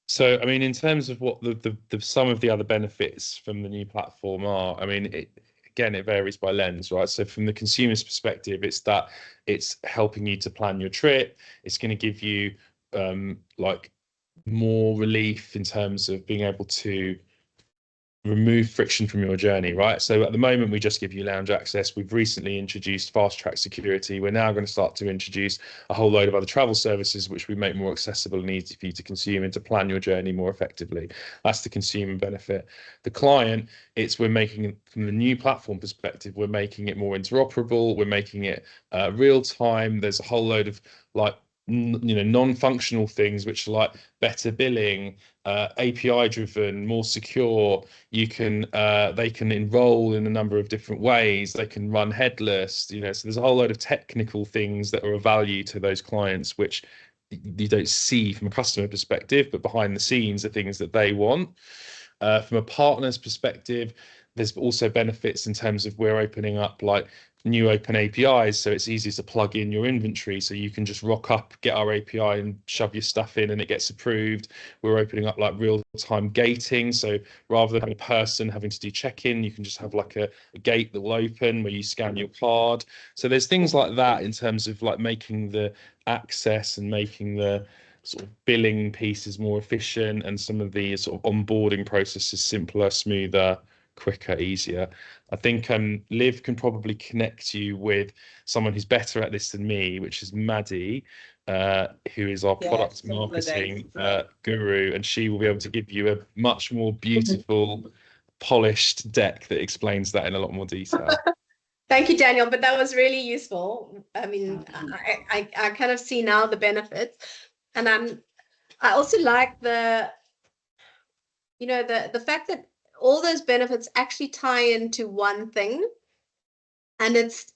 So, I mean, in terms of what the some of the other benefits from the new platform are, I mean, it varies by lens, right? So from the consumer's perspective, it's helping you to plan your trip. It's going to give you like more relief in terms of being able to remove friction from your journey, right? So at the moment, we just give you lounge access. We've recently introduced fast track security. We're now going to start to introduce a whole load of other travel services, which we make more accessible and easy for you to consume and to plan your journey more effectively. That's the consumer benefit. The client, we're making it, from the new platform perspective, we're making it more interoperable. We're making it real time. There's a whole load of like non-functional things which are like better billing, API driven, more secure. They can enroll in a number of different ways. They can run headless, so there's a whole load of technical things that are of value to those clients, which you don't see from a customer perspective, but behind the scenes are things that they want. From a partner's perspective, there's also benefits in terms of we're opening up like new open APIs, so it's easier to plug in your inventory, so you can just rock up, get our API and shove your stuff in and it gets approved. We're opening up like real-time gating, so rather than having a person having to do check-in, you can just have like a gate that will open where you scan your card. So there's things like that in terms of like making the access and making the sort of billing pieces more efficient, and some of the sort of onboarding processes simpler, smoother, quicker, easier. I think Liv can probably connect you with someone who's better at this than me, which is Maddie, who is our product marketing guru, and she will be able to give you a much more beautiful, polished deck that explains that in a lot more detail. Thank you, Daniel, but that was really useful. I mean, I kind of see now the benefits, and I also like the fact that all those benefits actually tie into one thing, and it's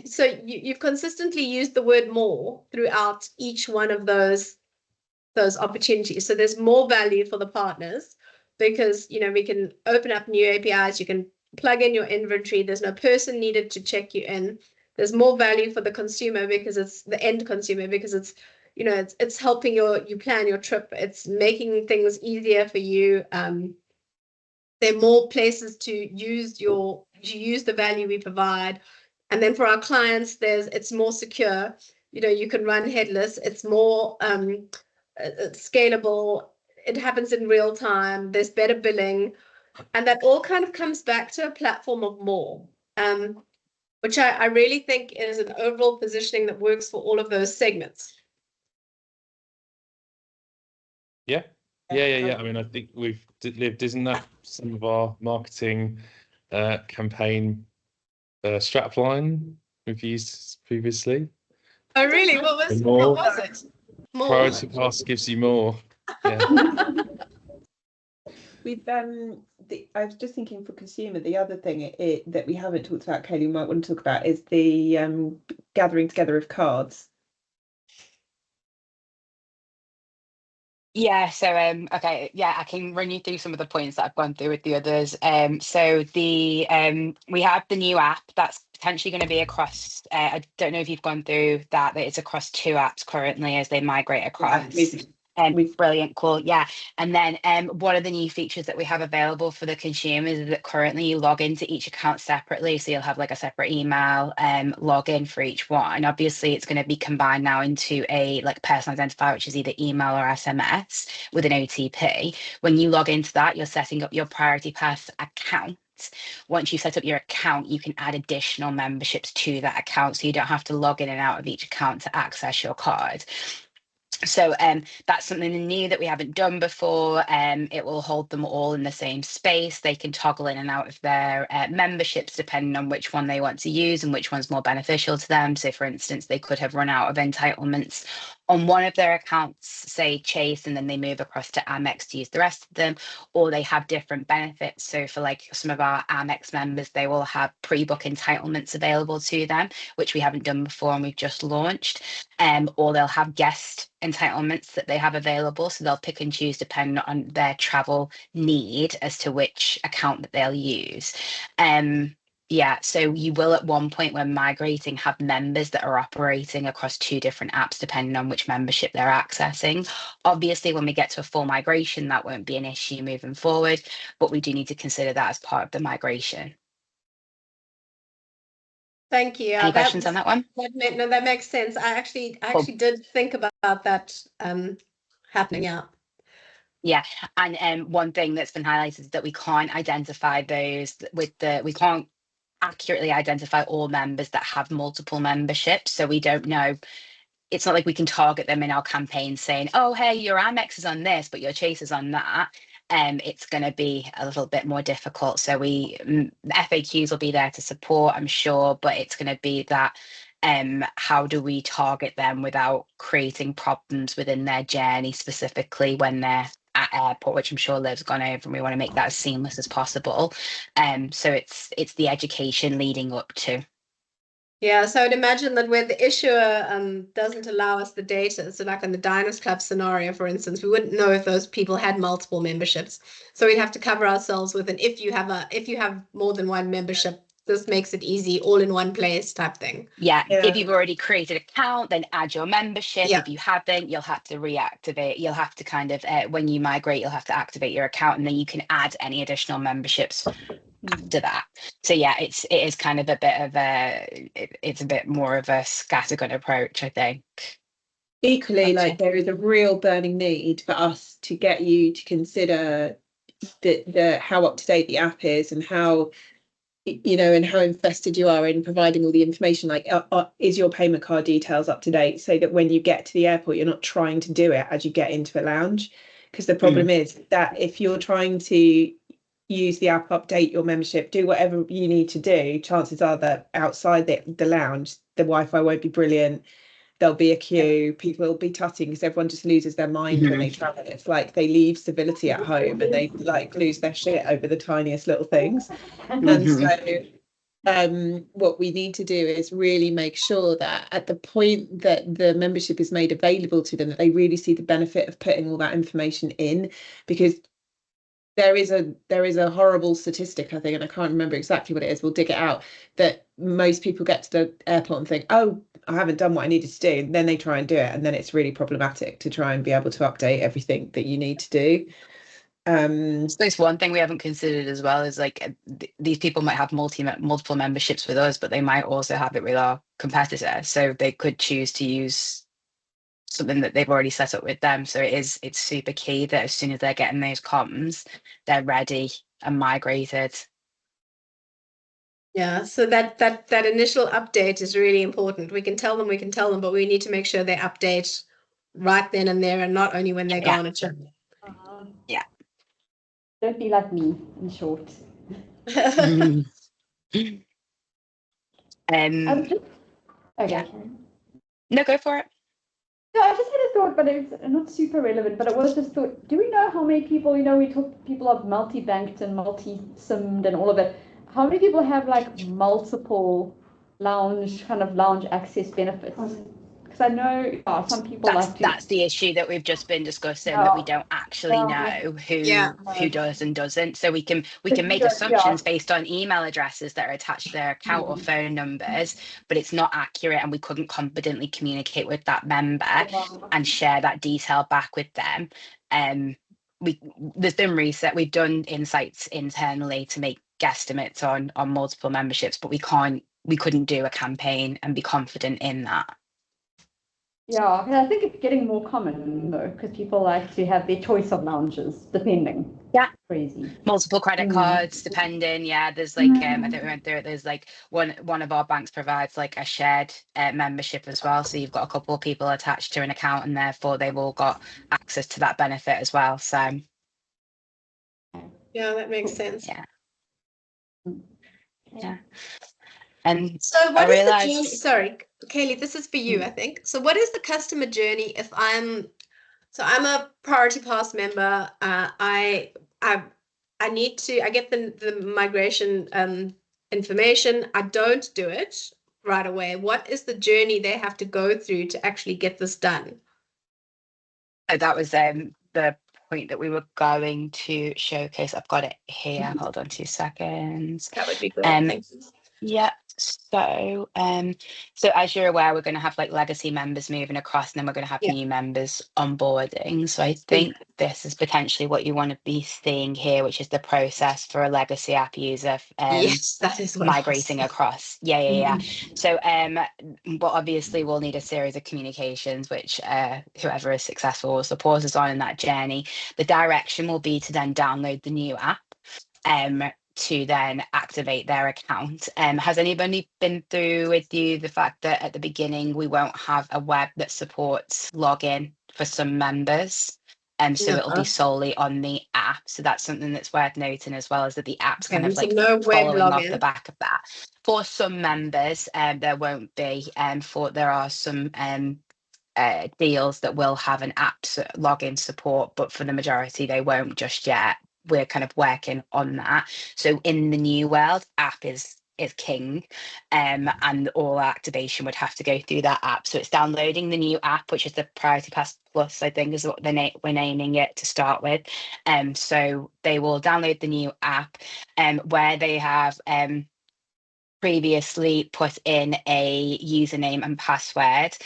so you've consistently used the word more throughout each one of those opportunities. So there's more value for the partners because we can open up new APIs, you can plug in your inventory, there's no person needed to check you in. There's more value for the consumer because it's the end consumer, because it's it's helping you plan your trip. It's making things easier for you. There are more places to use the value we provide. And then for our clients, it's more secure. You can run headless. It's more scalable. It happens in real time. There's better billing. And that all kind of comes back to a platform of more, which I really think is an overall positioning that works for all of those segments. Yeah. I mean, I think we've lived, isn't that some of our marketing campaign strapline we've used previously? Oh, really? What was it? More. Priority Pass gives you more. Yeah. We've I was just thinking for consumer, the other thing that we haven't talked about, Kaylee, you might want to talk about, is the gathering together of cards. Yeah, so okay, yeah, I can run you through some of the points that I've gone through with the others. So the we have the new app that's potentially going to be across. I don't know if you've gone through that it's across 2 apps currently as they migrate across. Brilliant, cool, yeah. And then one of the new features that we have available for the consumers is that currently you log into each account separately, so you'll have like a separate email login for each one. Obviously it's going to be combined now into a like personal identifier, which is either email or SMS with an OTP. When you log into that, you're setting up your Priority Pass account. Once you set up your account, you can add additional memberships to that account, so you don't have to log in and out of each account to access your card. So that's something new that we haven't done before. It will hold them all in the same space. They can toggle in and out of their memberships depending on which one they want to use and which one's more beneficial to them. So for instance, they could have run out of entitlements on one of their accounts, say Chase, and then they move across to Amex to use the rest of them, or they have different benefits. So for like some of our Amex members, they will have pre-book entitlements available to them, which we haven't done before and we've just launched. Or they'll have guest entitlements that they have available, so they'll pick and choose depending on their travel need as to which account that they'll use. Yeah, so you will at one point when migrating have members that are operating across 2 different apps depending on which membership they're accessing. Obviously, when we get to a full migration, that won't be an issue moving forward, but we do need to consider that as part of the migration. Thank you. Any questions on that one? That makes sense. I actually did think about that happening out. Yeah, and one thing that's been highlighted is that we can't identify those we can't accurately identify all members that have multiple memberships, so we don't know. It's not like we can target them in our campaign saying, oh hey, your Amex is on this but your Chase is on that. It's going to be a little bit more difficult, so the FAQs will be there to support, I'm sure, but it's going to be that how do we target them without creating problems within their journey, specifically when they're at airport, which I'm sure Liv's gone over, and we want to make that as seamless as possible. So it's the education leading up to. Yeah, so I'd imagine that where the issuer doesn't allow us the data, so like on the Diners Club scenario, for instance, we wouldn't know if those people had multiple memberships. So we'd have to cover ourselves with an if you have more than one membership, this makes it easy, all in one place type thing. Yeah, Yeah. if you've already created an account, then add your membership. Yeah. If you haven't, you'll have to reactivate. You'll have to kind of, when you migrate, you'll have to activate your account, and then you can add any additional memberships after that. So yeah, it is kind of a bit of it's a bit more of a scattergun approach, I think. Equally, Okay. like there is a real burning need for us to get you to consider the how up to date the app is, and how, you know, and how invested you are in providing all the information. Like, is your payment card details up to date, so that when you get to the airport, you're not trying to do it as you get into a lounge? Because the problem is that if you're trying to use the app, update your membership, do whatever you need to do, chances are that outside the lounge, the Wi-Fi won't be brilliant. There'll be a queue, people will be tutting, because everyone just loses their mind when they travel. It's like they leave civility at home and they like lose their shit over the tiniest little things. And so what we need to do is really make sure that at the point that the membership is made available to them, that they really see the benefit of putting all that information in. Because there is a horrible statistic, I think, and I can't remember exactly what it is, we'll dig it out, that most people get to the airport and think, oh, I haven't done what I needed to do, and then they try and do it, and then it's really problematic to try and be able to update everything that you need to do. So there's one thing we haven't considered as well is like these people might have multiple memberships with us, but they might also have it with our competitor, so they could choose to use something that they've already set up with them. So it's super key that as soon as they're getting those comms, they're ready and migrated. Yeah, so that initial update is really important. We can tell them, but we need to make sure they update right then and there, and not only when they go on a trip. Yeah. Don't be like me, in short. Okay. No, go for it. No, I just had a thought, but it's not super relevant, but it was just thought, do we know how many people, you know, we talk, people are multi-banked and multi-SIMmed and all of it. How many people have like multiple lounge access benefits? Because I know some people that's the issue that we've just been discussing, that we don't actually know who does and doesn't. So we can make assumptions based on email addresses that are attached to their account or phone numbers, but it's not accurate, and we couldn't confidently communicate with that member and share that detail back with them. There's been research, we've done insights internally to make guesstimates on multiple memberships, but we couldn't do a campaign and be confident in that. Yeah, and I think it's getting more common though, because people like to have their choice of lounges, depending. Yeah. Crazy. Multiple credit cards, depending. Yeah, there's like I think we went through it. There's like one of our banks provides like a shared membership as well. So you've got a couple of people attached to an account, and therefore they've all got access to that benefit as well. So yeah, that makes sense. Yeah. And so what is the journey? Sorry, Kaylee, this is for you, I think. So what is the customer journey if I'm a Priority Pass member? I get the migration information. I don't do it right away. What is the journey they have to go through to actually get this done? So that was the point that we were going to showcase. I've got it here. Hold on 2 seconds. That would be great. Thank you. Yeah. So as you're aware, we're going to have like legacy members moving across, and then we're going to have new members onboarding. So I think this is potentially what you want to be seeing here, which is the process for a legacy app user yes, that is what migrating across. Yeah. So but obviously we'll need a series of communications, which whoever is successful will support us on in that journey. The direction will be to then download the new app to then activate their account. Has anybody been through with you the fact that at the beginning we won't have a web that supports login for some members? So it'll be solely on the app. So that's something that's worth noting as well, is that the app's kind of like following off the back of that. For some members, there won't be. There are some deals that will have an app login support, but for the majority they won't just yet. We're kind of working on that. So in the new world, app is is king, and all activation would have to go through that app. So it's downloading the new app, which is the Priority Pass Plus, I think is what we're naming it to start with. So they will download the new app, where they have previously put in a username and password.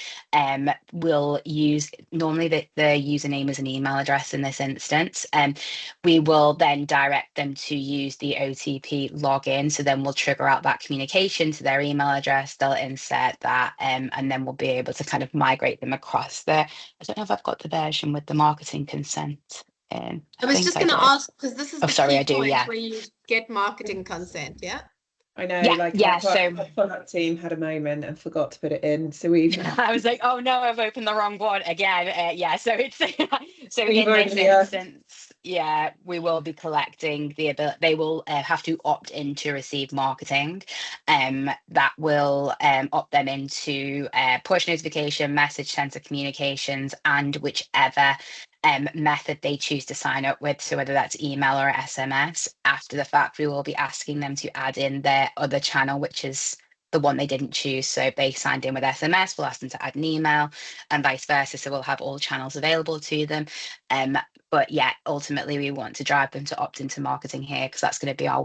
We'll use, normally the username is an email address in this instance, and we will then direct them to use the OTP login. So then we'll trigger out that communication to their email address, they'll insert that, and then we'll be able to kind of migrate them across there. I don't know if I've got the version with the marketing consent in. I was just going to ask, because this is the sorry, key I do, point yeah. where you get marketing consent, yeah? I know, Yeah, like yeah, our product team had a moment and forgot to put it in. So we've I was like, oh no, I've opened the wrong one again. Yeah, so it's so We've in this already, instance, yeah, we will be collecting the ability. They will have to opt in to receive marketing. That will opt them into push notification, message center communications, and whichever method they choose to sign up with. So whether that's email or SMS. After the fact, we will be asking them to add in their other channel, which is the one they didn't choose. So if they signed in with SMS, we'll ask them to add an email, and vice versa. So we'll have all channels available to them. But yeah, ultimately we want to drive them to opt into marketing here, because that's going to be our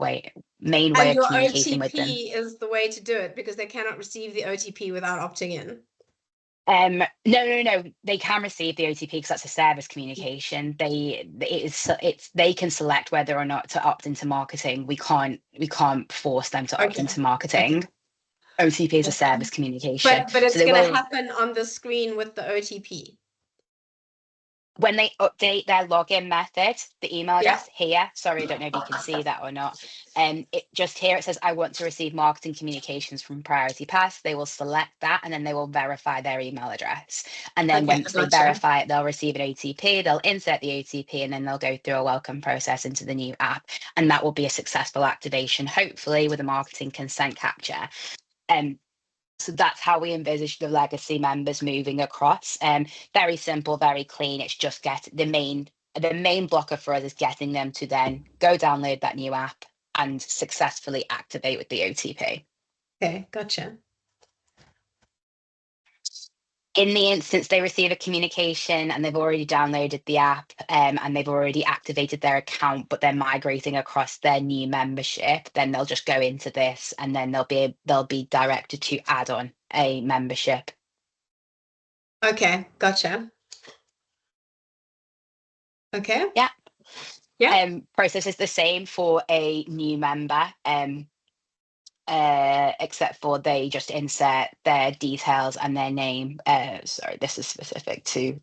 main way And of your communicating with them. OTP is the way to do it, because they cannot receive the OTP without opting in. No. They can receive the OTP because that's a service communication. They can select whether or not to opt into marketing. We can't force them to opt into marketing. Okay. OTP is a service communication. But it's so going to happen on the screen with the OTP. When they update their login method, the email address here, sorry, I don't know if you can see that or not. It just here, it says, I want to receive marketing communications from Priority Pass. They will select that, and then they will verify their email address. And then once they verify it, they'll receive an OTP, they'll insert the OTP, and then they'll go through a welcome process into the new app. And that will be a successful activation, hopefully with a marketing consent capture. So that's how we envisage the legacy members moving across. Very simple, very clean. It's just the main blocker for us is getting them to then go download that new app and successfully activate with the OTP. Okay, gotcha. In the instance they receive a communication and they've already downloaded the app, and they've already activated their account, but they're migrating across their new membership, then they'll just go into this, and then they'll be directed to add on a membership. Okay, gotcha. Okay. Yeah. Yeah. Process is the same for a new member. Except for they just insert their details and their name. Sorry, this is specific to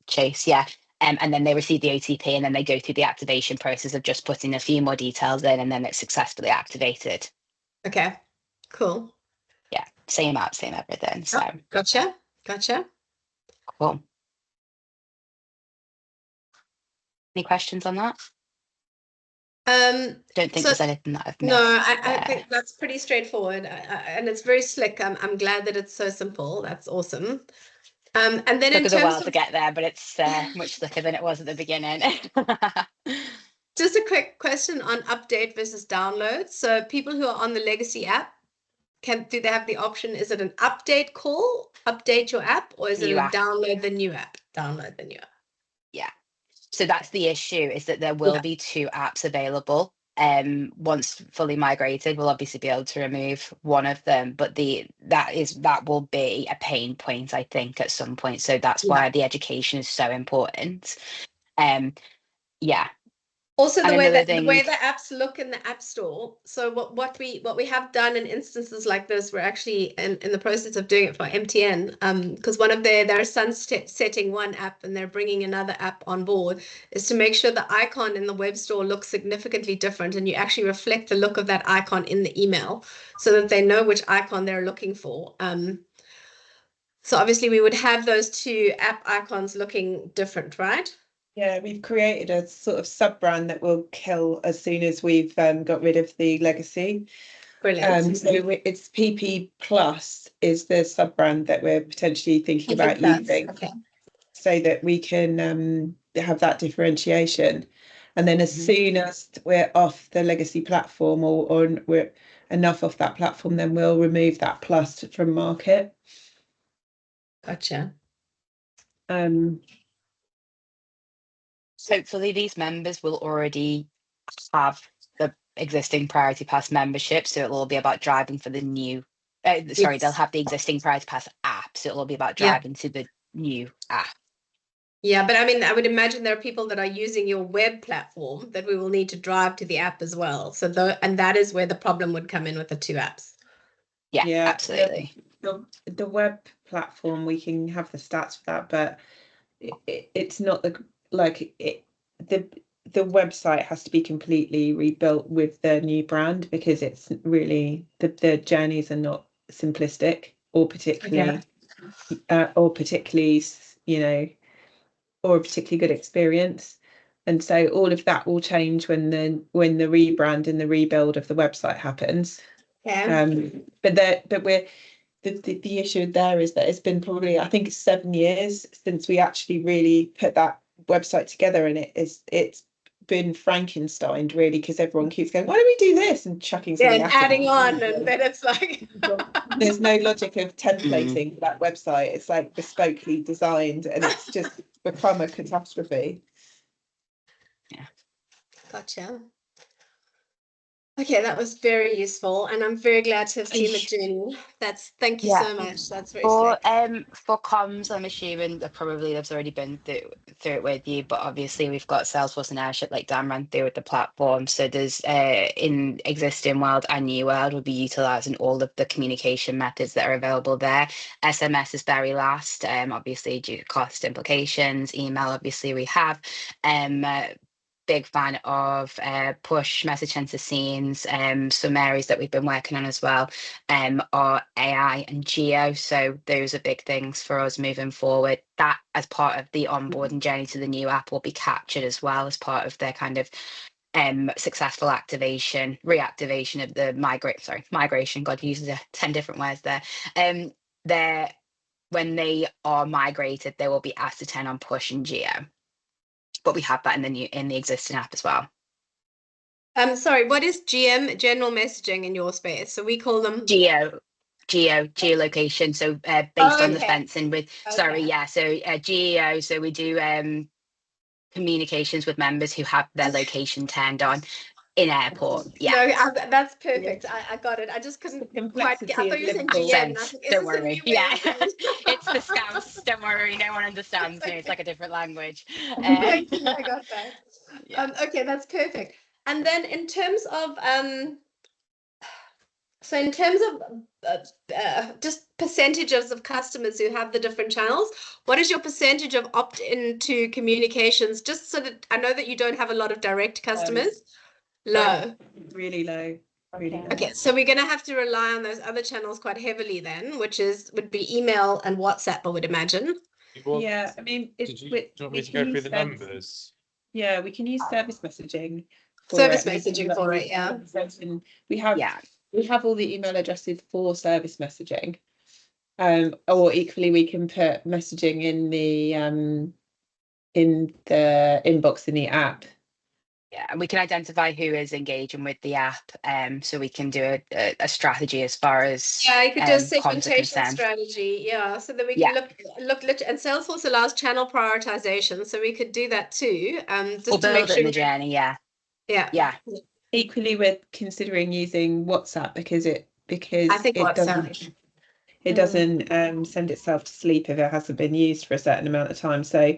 Chase, yeah. And then they receive the OTP, and then they go through the activation process of just putting a few more details in, and then it's successfully activated. Okay, cool. Yeah, same app, same everything. So gotcha. Cool. Any questions on that? Don't think there's anything that I've missed. No, I think that's pretty straightforward, and it's very slick. I'm glad that it's so simple. That's awesome. And then took us a while to get there, but it's much slicker than it was at the beginning. Just a quick question on update versus download. So people who are on the legacy app, do they have the option? Is it an update call, update your app, or is it a download the new app? Download the new app. Yeah. So that's the issue, is that there will be two apps available. Once fully migrated, we'll obviously be able to remove one of them, but that will be a pain point, I think, at some point. So that's why the education is so important. Yeah. Also, the way the apps look in the App Store. So what we have done in instances like this, we're actually in the process of doing it for MTN, because one of they're sunsetting one app and they're bringing another app on board, is to make sure the icon in the web store looks significantly different, and you actually reflect the look of that icon in the email so that they know which icon they're looking for. So obviously we would have those two app icons looking different, right? Yeah, we've created a sort of sub-brand that will kill as soon as we've got rid of the legacy. Brilliant. So it's PP Plus is the sub-brand that we're potentially thinking about using, so that we can have that differentiation. And then as soon as we're off the legacy platform, or enough off that platform, then we'll remove that plus from market. Gotcha. Hopefully these members will already have the existing Priority Pass membership, so it'll all be about driving for the new, sorry, they'll have the existing Priority Pass app, so it'll all be about driving to the new app. Yeah, but I mean, I would imagine there are people that are using your web platform that we will need to drive to the app as well. So and that is where the problem would come in with the two apps. Yeah, absolutely. The web platform, we can have the stats for that, but it's not the website has to be completely rebuilt with the new brand, because it's really the journeys are not simplistic or particularly or a particularly good experience. And so all of that will change when the rebrand and the rebuild of the website happens. But we're the issue there is that it's been probably, I think, 7 years since we actually really put that website together, and it's been Frankensteined really, because everyone keeps going, why don't we do this, and chucking something and adding on, and then it's like there's no logic of templating that website. It's like bespokely designed, and it's just become a catastrophe. Yeah, gotcha. Okay, that was very useful, and I'm very glad to have seen the journey. Thank you so much. That's very slick. For comms, I'm assuming that probably they've already been through it with you, but obviously we've got Salesforce and Airship, like Dan ran through with the platform. So there's in existing world and new world, we'll be utilizing all of the communication methods that are available there. SMS is very last, obviously due to cost implications. Email, obviously we have. Big fan of push, message into scenes. Some areas that we've been working on as well are AI and geo. So those are big things for us moving forward. That, as part of the onboarding journey to the new app, will be captured as well as part of their kind of successful reactivation of the migration. God uses 10 different words there. When they are migrated, they will be asked to turn on push and geo. But we have that in the existing app as well. Sorry, what is GM, general messaging, in your space? So we call them geolocation. So based on the fencing with geo. So we do communications with members who have their location turned on in airport. No, that's perfect. I got it. I just couldn't quite get. I thought you said GM. Don't worry. Yeah, it's the scouts. Don't worry. No one understands me. It's like a different language. Thank you. I got that. Yeah. Okay, that's perfect. And then in terms of just percentages of customers who have the different channels, what is your percentage of opt-in to communications? Just so that I know that you don't have a lot of direct customers. Low. Really low. Really low. Okay, so we're going to have to rely on those other channels quite heavily then, which would be email and WhatsApp, I would imagine. Yeah, I mean, do you want me to go through the numbers? Yeah, we can use service messaging. Messaging for it, yeah. We have all the email addresses for service messaging. Or equally, we can put messaging in the inbox in the app. Yeah, and we can identify who is engaging with the app, so we can do a strategy as far as you could do a segmentation strategy, so that we can look. And Salesforce allows channel prioritization, so we could do that too. Just to make sure in the journey, yeah. Equally, we're considering using WhatsApp because I think it doesn't send itself to sleep if it hasn't been used for a certain amount of time. So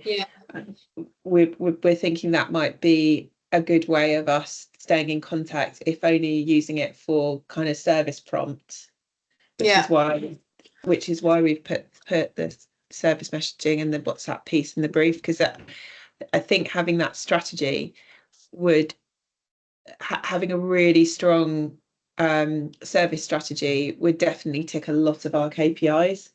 we're thinking that might be a good way of us staying in contact, if only using it for kind of service prompts, which is why we've put the service messaging and the WhatsApp piece in the brief, because I think having that strategy would having a really strong service strategy would definitely tick a lot of our KPIs.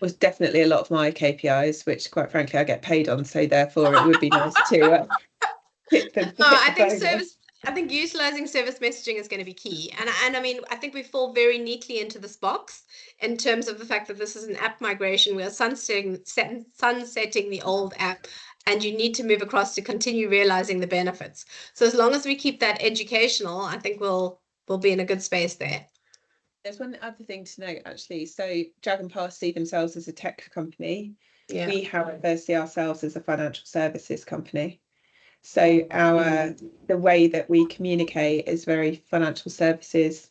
Was definitely a lot of my KPIs, which quite frankly I get paid on, so therefore it would be nice to hit them. I think utilizing service messaging is going to be key, and I mean I think we fall very neatly into this box in terms of the fact that this is an app migration. We are sunsetting the old app, and you need to move across to continue realizing the benefits. So as long as we keep that educational, I think we'll be in a good space there. There's one other thing to note, actually. So Dragon Pass see themselves as a tech company. Yeah. We, however, see ourselves as a financial services company. So the way that we communicate is very financial services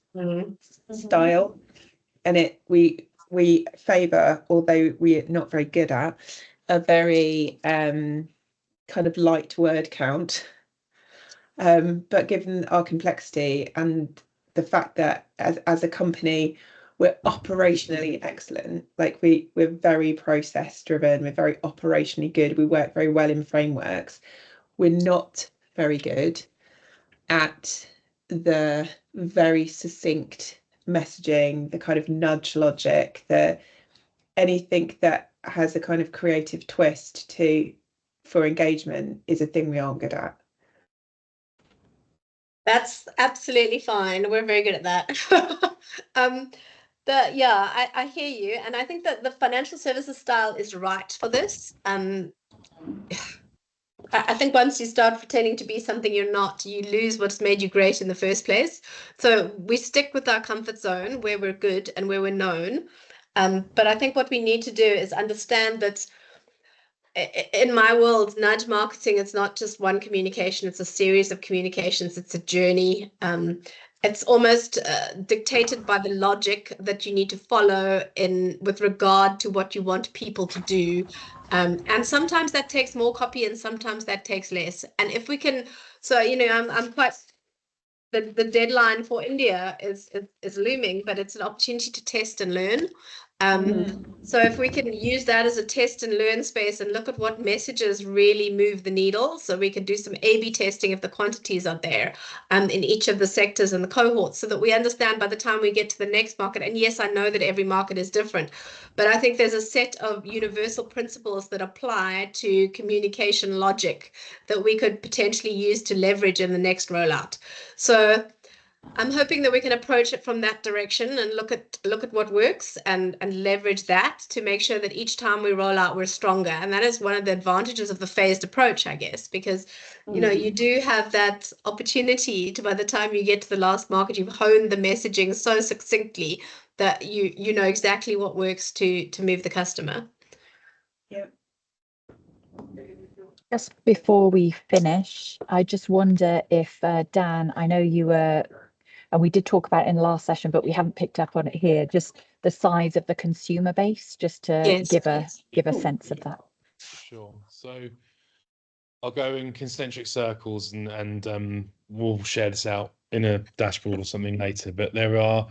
style, and we favour, although we're not very good at, a very kind of light word count. But given our complexity and the fact that as a company we're operationally excellent, like we're very process driven, we're very operationally good, we work very well in frameworks, we're not very good at the very succinct messaging, the kind of nudge logic, the anything that has a kind of creative twist for engagement is a thing we aren't good at. That's absolutely fine. We're very good at that. I hear you, and I think that the financial services style is right for this. I think once you start pretending to be something you're not, you lose what's made you great in the first place. So we stick with our comfort zone where we're good and where we're known. But I think what we need to do is understand that in my world, nudge marketing is not just one communication, it's a series of communications, it's a journey. It's almost dictated by the logic that you need to follow with regard to what you want people to do. And sometimes that takes more copy and sometimes that takes less. And if we can, so, I'm quite, the deadline for India is looming, but it's an opportunity to test and learn. So if we can use that as a test and learn space and look at what messages really move the needle, so we can do some A/B testing if the quantities are there in each of the sectors and the cohorts, so that we understand by the time we get to the next market. And yes, I know that every market is different, but I think there's a set of universal principles that apply to communication logic that we could potentially use to leverage in the next rollout. So I'm hoping that we can approach it from that direction and look at what works and leverage that to make sure that each time we roll out, we're stronger. And that is one of the advantages of the phased approach, I guess, because, you do have that opportunity to, by the time you get to the last market, you've honed the messaging so succinctly that you know exactly what works to move the customer. Yeah. Just before we finish, I just wonder if, Dan, I know you were, and we did talk about it in the last session, but we haven't picked up on it here, just the size of the consumer base, just to give a sense of that. Sure. So I'll go in concentric circles and we'll share this out in a dashboard or something later, but there are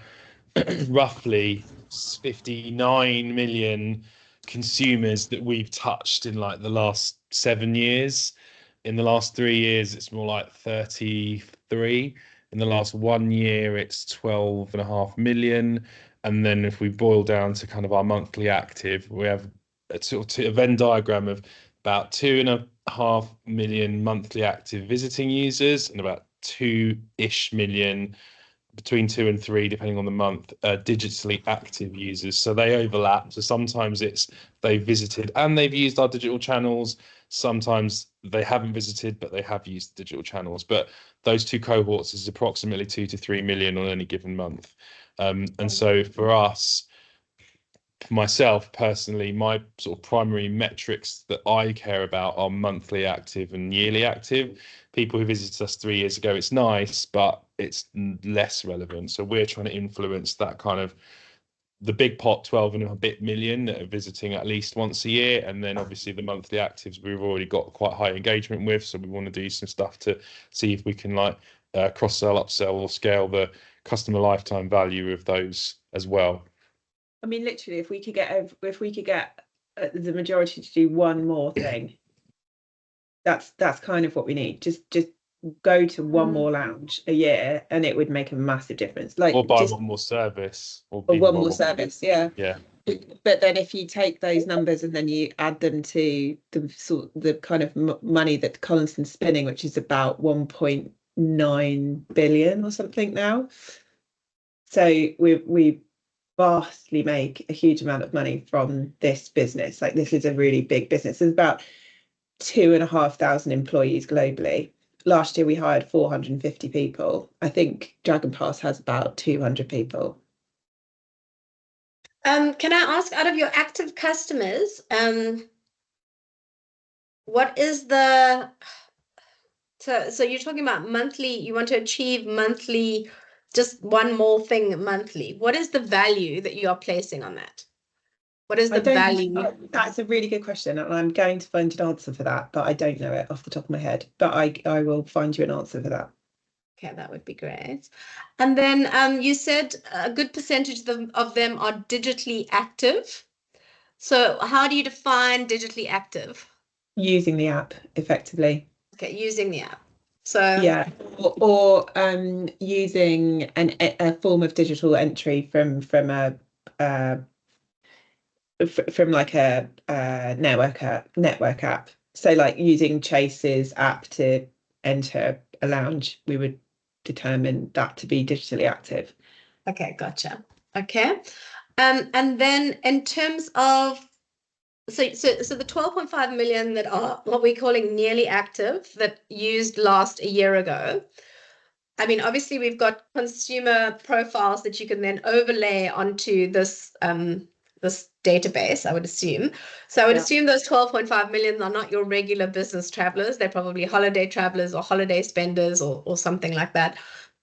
roughly 59 million consumers that we've touched in like the last 7 years. In the last 3 years, it's more like 33. In the last 1 year, it's 12.5 million. And then if we boil down to kind of our monthly active, we have a Venn diagram of about 2.5 million monthly active visiting users and about 2-ish million, between 2 and 3, depending on the month, digitally active users. So they overlap. So sometimes it's they've visited and they've used our digital channels. Sometimes they haven't visited, but they have used digital channels. But those two cohorts is approximately 2 to 3 million on any given month. And so for us, for myself personally, my sort of primary metrics that I care about are monthly active and yearly active. People who visited us 3 years ago, it's nice, but it's less relevant. So we're trying to influence that kind of the big pot, 12 and a bit million that are visiting at least once a year. And then obviously the monthly actives we've already got quite high engagement with. So we want to do some stuff to see if we can like cross-sell, upsell, or scale the customer lifetime value of those as well. I mean, literally, if we could get the majority to do one more thing, that's kind of what we need. Just go to one more lounge a year, and it would make a massive difference. Like, or buy one more service, or one more service, yeah. Yeah. But then if you take those numbers and then you add them to the kind of money that Collinson's spinning, which is about 1.9 billion or something now. So we vastly make a huge amount of money from this business. Like, this is a really big business. There's about 2,500 employees globally. Last year we hired 450 people. I think Dragon Pass has about 200 people. Can I ask, out of your active customers, what is the, so you're talking about monthly, you want to achieve monthly, just one more thing monthly. What is the value that you are placing on that? What is the value? That's a really good question, and I'm going to find an answer for that, but I don't know it off the top of my head. But I will find you an answer for that. Okay, that would be great. And then you said a good percentage of them are digitally active. So how do you define digitally active? Using the app effectively. Okay, using the app. So yeah, or using a form of digital entry from like a network app. So like using Chase's app to enter a lounge, we would determine that to be digitally active. Okay, gotcha. Okay. And then in terms of so the 12.5 million that are what we're calling nearly active that used last a year ago. I mean, obviously we've got consumer profiles that you can then overlay onto this this database, I would assume. So I would assume those 12.5 million are not your regular business travelers. They're probably holiday travelers or holiday spenders or something like that.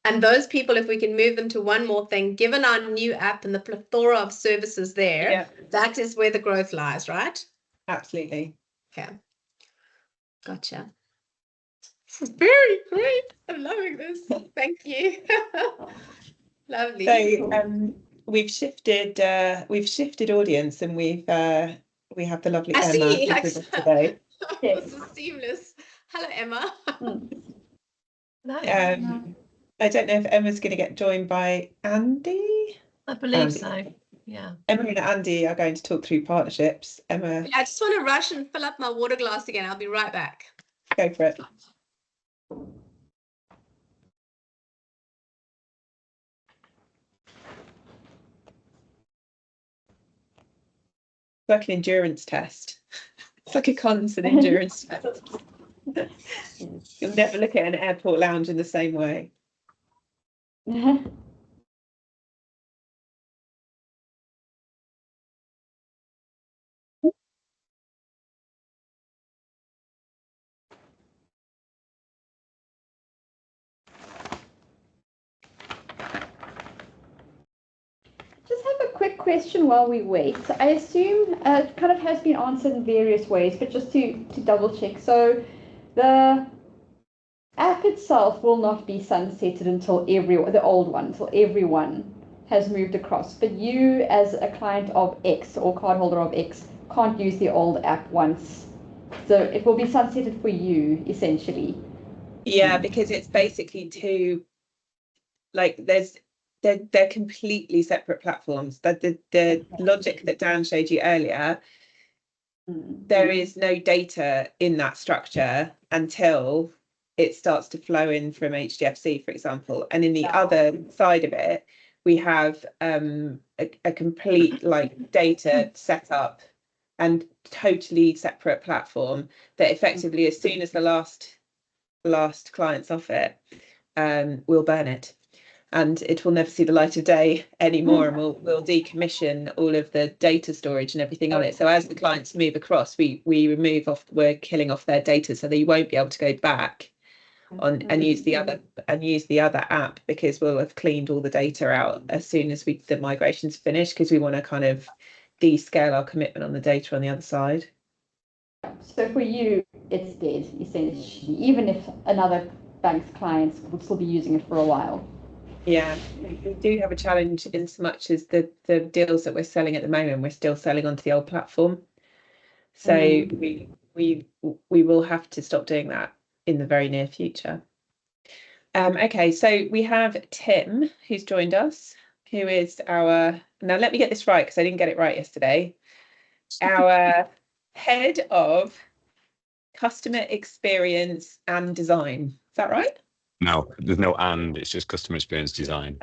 And those people, if we can move them to one more thing, given our new app and the plethora of services there, that is where the growth lies, right? Absolutely. Okay. Gotcha. This is very great. I'm loving this. Thank you. Lovely. So we've shifted audience, and we have the lovely Emma see, with us today. This is seamless. Hello, Emma. I don't know if Emma's going to get joined by Andy. I believe so. Yeah. Emma and Andy are going to talk through partnerships. Emma, Yeah, I just want to rush and fill up my water glass again. I'll be right back. Go for it. It's like an endurance test. It's like a Collinson endurance test. You'll never look at an airport lounge in the same way. Just have a quick question while we wait. I assume it kind of has been answered in various ways, but just to double check. So the app itself will not be sunsetted until the old one, until everyone has moved across. But you, as a client of X or cardholder of X, can't use the old app once. So it will be sunsetted for you, essentially. Yeah, because it's basically two, like they're completely separate platforms. That the logic that Dan showed you earlier, there is no data in that structure until it starts to flow in from HDFC, for example. And in the other side of it, we have a complete like data setup and totally separate platform that effectively, as soon as the last client's off it, we'll burn it. And it will never see the light of day anymore, and we'll decommission all of the data storage and everything on it. So as the clients move across, we're killing off their data, so they won't be able to go back on and use the other app, because we'll have cleaned all the data out as soon as the migration's finished, because we want to kind of descale our commitment on the data on the other side. So for you, it's dead, essentially, even if another bank's clients would still be using it for a while. Yeah, we do have a challenge in so much as the deals that we're selling at the moment, we're still selling onto the old platform. So we will have to stop doing that in the very near future. Okay, so we have Tim, who's joined us, who is now let me get this right, because I didn't get it right yesterday. Our head of customer experience and design. Is that right? No, there's no and. It's just customer experience design.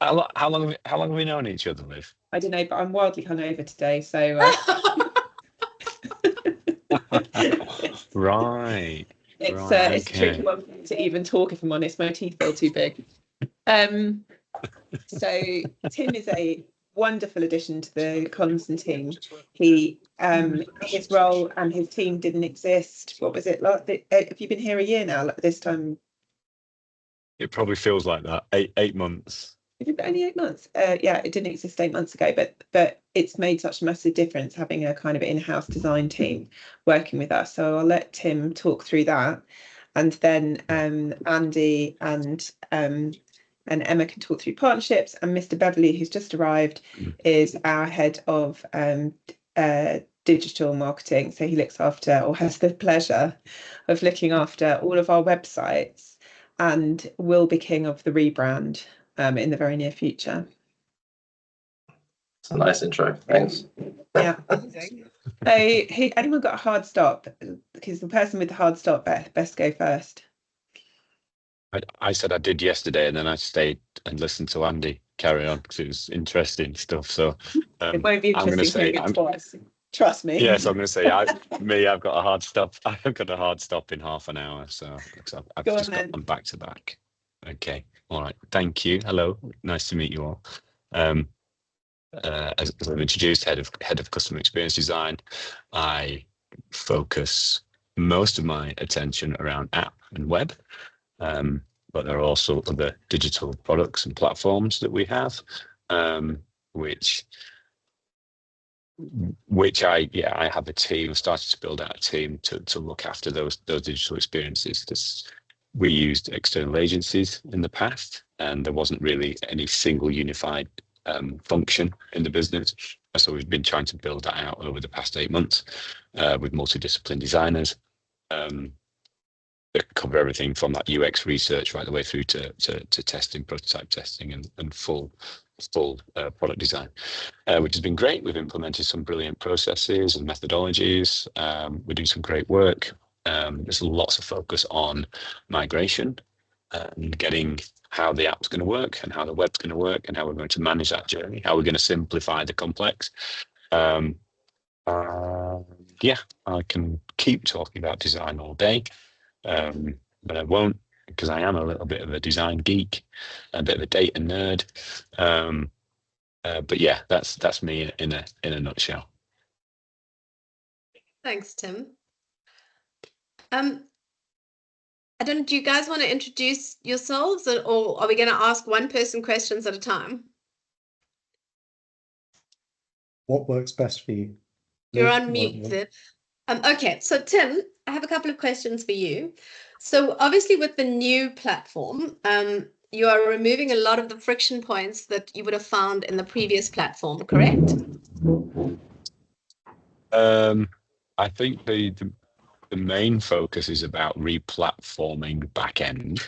How long have we known each other, Liv? I don't know, but I'm wildly hungover today, so. Right. It's Right, it's a tricky okay. one for me to even talk, if I'm honest. My teeth feel too big. So Tim is a wonderful addition to the Collinson team. He his role and his team didn't exist. What was it like? Have you been here a year now? Like this time? It probably feels like that. 8 months. Is it only 8 months? Yeah, it didn't exist 8 months ago, but it's made such a massive difference having a kind of in-house design team working with us. So I'll let Tim talk through that, and then Andy and Emma can talk through partnerships. And Mr. Beverley, who's just arrived, is our head of digital marketing. So he looks after, or has the pleasure of looking after, all of our websites, and will be king of the rebrand in the very near future. It's a nice intro. Thanks. Yeah. So, anyone got a hard stop? Because the person with the hard stop best go first. I said I did yesterday, and then I stayed and listened to Andy carry on because it was interesting stuff. So It won't be I'm going to interesting say, hearing it twice. Trust me. yes, I'm going to say, I've got a hard stop. I've got a hard stop in half an hour, so I've Go on just then. got them back to back. Okay, all right. Thank you. Hello, nice to meet you all. As I've introduced, head of customer experience design, I focus most of my attention around app and web. But there are also other digital products and platforms that we have, which I have a team. I've started to build out a team to look after those digital experiences. We used external agencies in the past, and there wasn't really any single unified function in the business. So we've been trying to build that out over the past 8 months with multidisciplinary designers. That cover everything from that UX research right the way through to testing, prototype testing, and full product design, which has been great. We've implemented some brilliant processes and methodologies. We're doing some great work. There's lots of focus on migration and getting how the app's going to work and how the web's going to work and how we're going to manage that journey, how we're going to simplify the complex. Yeah, I can keep talking about design all day. But I won't, because I am a little bit of a design geek, a bit of a data nerd. But yeah, that's me in a nutshell. Thanks, Tim. I don't know, do you guys want to introduce yourselves, or are we going to ask one person questions at a time? What works best for you? You're on mute, Viv. Okay, so Tim, I have a couple of questions for you. So obviously with the new platform, you are removing a lot of the friction points that you would have found in the previous platform, correct? I think the main focus is about replatforming back end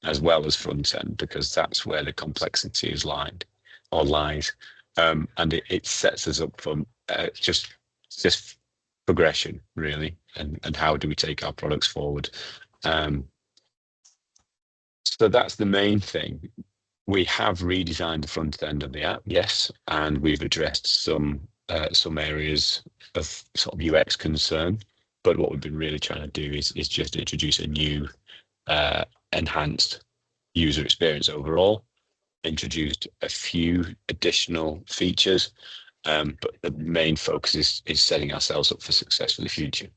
as well as front end, because that's where the complexity is lies. And it sets us up for just progression, really, and how do we take our products forward. So that's the main thing. We have redesigned the front end of the app, yes, and we've addressed some areas of sort of UX concern. But what we've been really trying to do is just introduce a new enhanced user experience overall, introduced a few additional features, but the main focus is setting ourselves up for success for the future.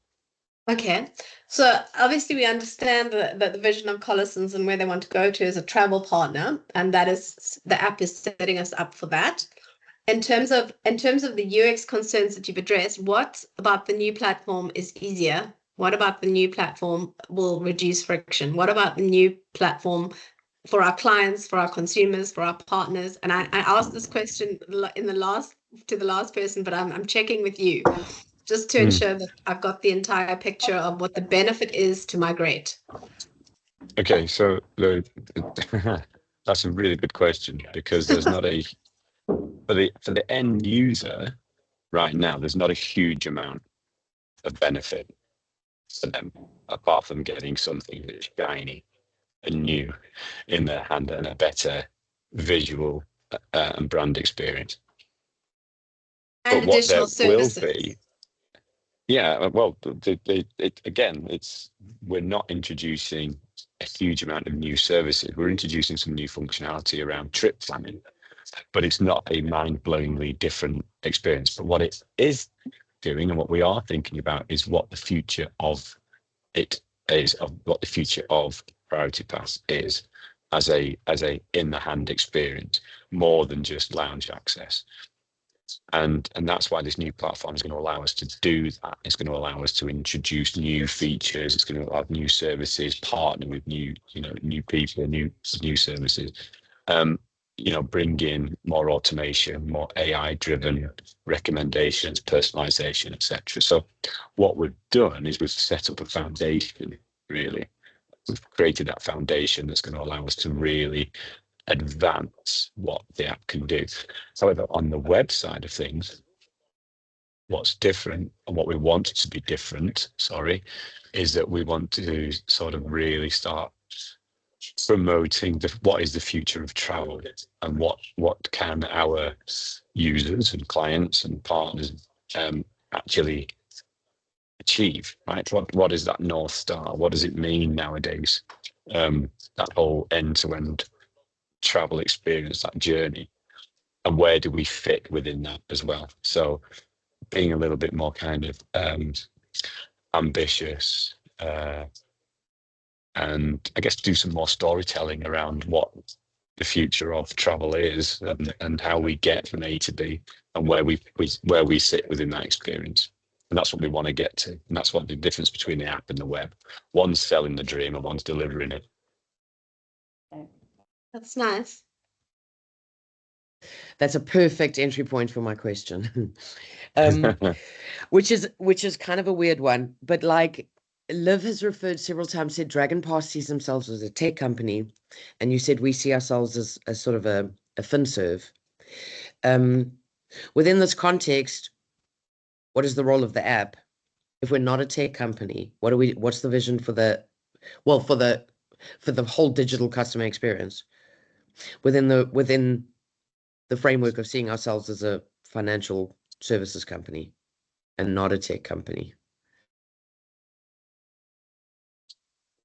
Okay, so obviously we understand that the vision of Collinson's and where they want to go to is a travel partner, and that is the app is setting us up for that. In terms of the UX concerns that you've addressed, what about the new platform is easier? What about the new platform will reduce friction? What about the new platform for our clients, for our consumers, for our partners? And I asked this question to the last person, but I'm checking with you just to ensure that I've got the entire picture of what the benefit is to migrate. Okay, so that's a really good question, because there's not a for the end user right now, there's not a huge amount of benefit for them apart from getting something that's shiny and new in their hand and a better visual and brand experience. And but what additional there will services. be, Yeah, well, again, we're not introducing a huge amount of new services. We're introducing some new functionality around trip planning, but it's not a mind-blowingly different experience. But what it is doing, and what we are thinking about, is what the future of it is, of what the future of Priority Pass is, as a in the hand experience, more than just lounge access. And that's why this new platform is going to allow us to do that. It's going to allow us to introduce new features. It's going to allow new services, partner with new people, new services. Bring in more automation, more AI-driven recommendations, personalization, etc. So what we've done is we've set up a foundation, really. We've created that foundation that's going to allow us to really advance what the app can do. However, on the web side of things, what's different, and what we want to be different, is that we want to sort of really start promoting what is the future of travel, and what can our users and clients and partners actually achieve, right? What is that North Star? What does it mean nowadays? That whole end-to-end travel experience, that journey, and where do we fit within that as well? So being a little bit more kind of ambitious, and I guess do some more storytelling around what the future of travel is, and how we get from A to B, and where we sit within that experience. And that's what we want to get to. And that's what the difference between the app and the web. One's selling the dream and one's delivering it. That's nice. That's a perfect entry point for my question. Which is kind of a weird one, but like Liv has referred several times, said Dragon Pass sees themselves as a tech company, and you said we see ourselves as sort of a FinServe. Within this context, what is the role of the app? If we're not a tech company, what's the vision for the whole digital customer experience within the framework of seeing ourselves as a financial services company and not a tech company?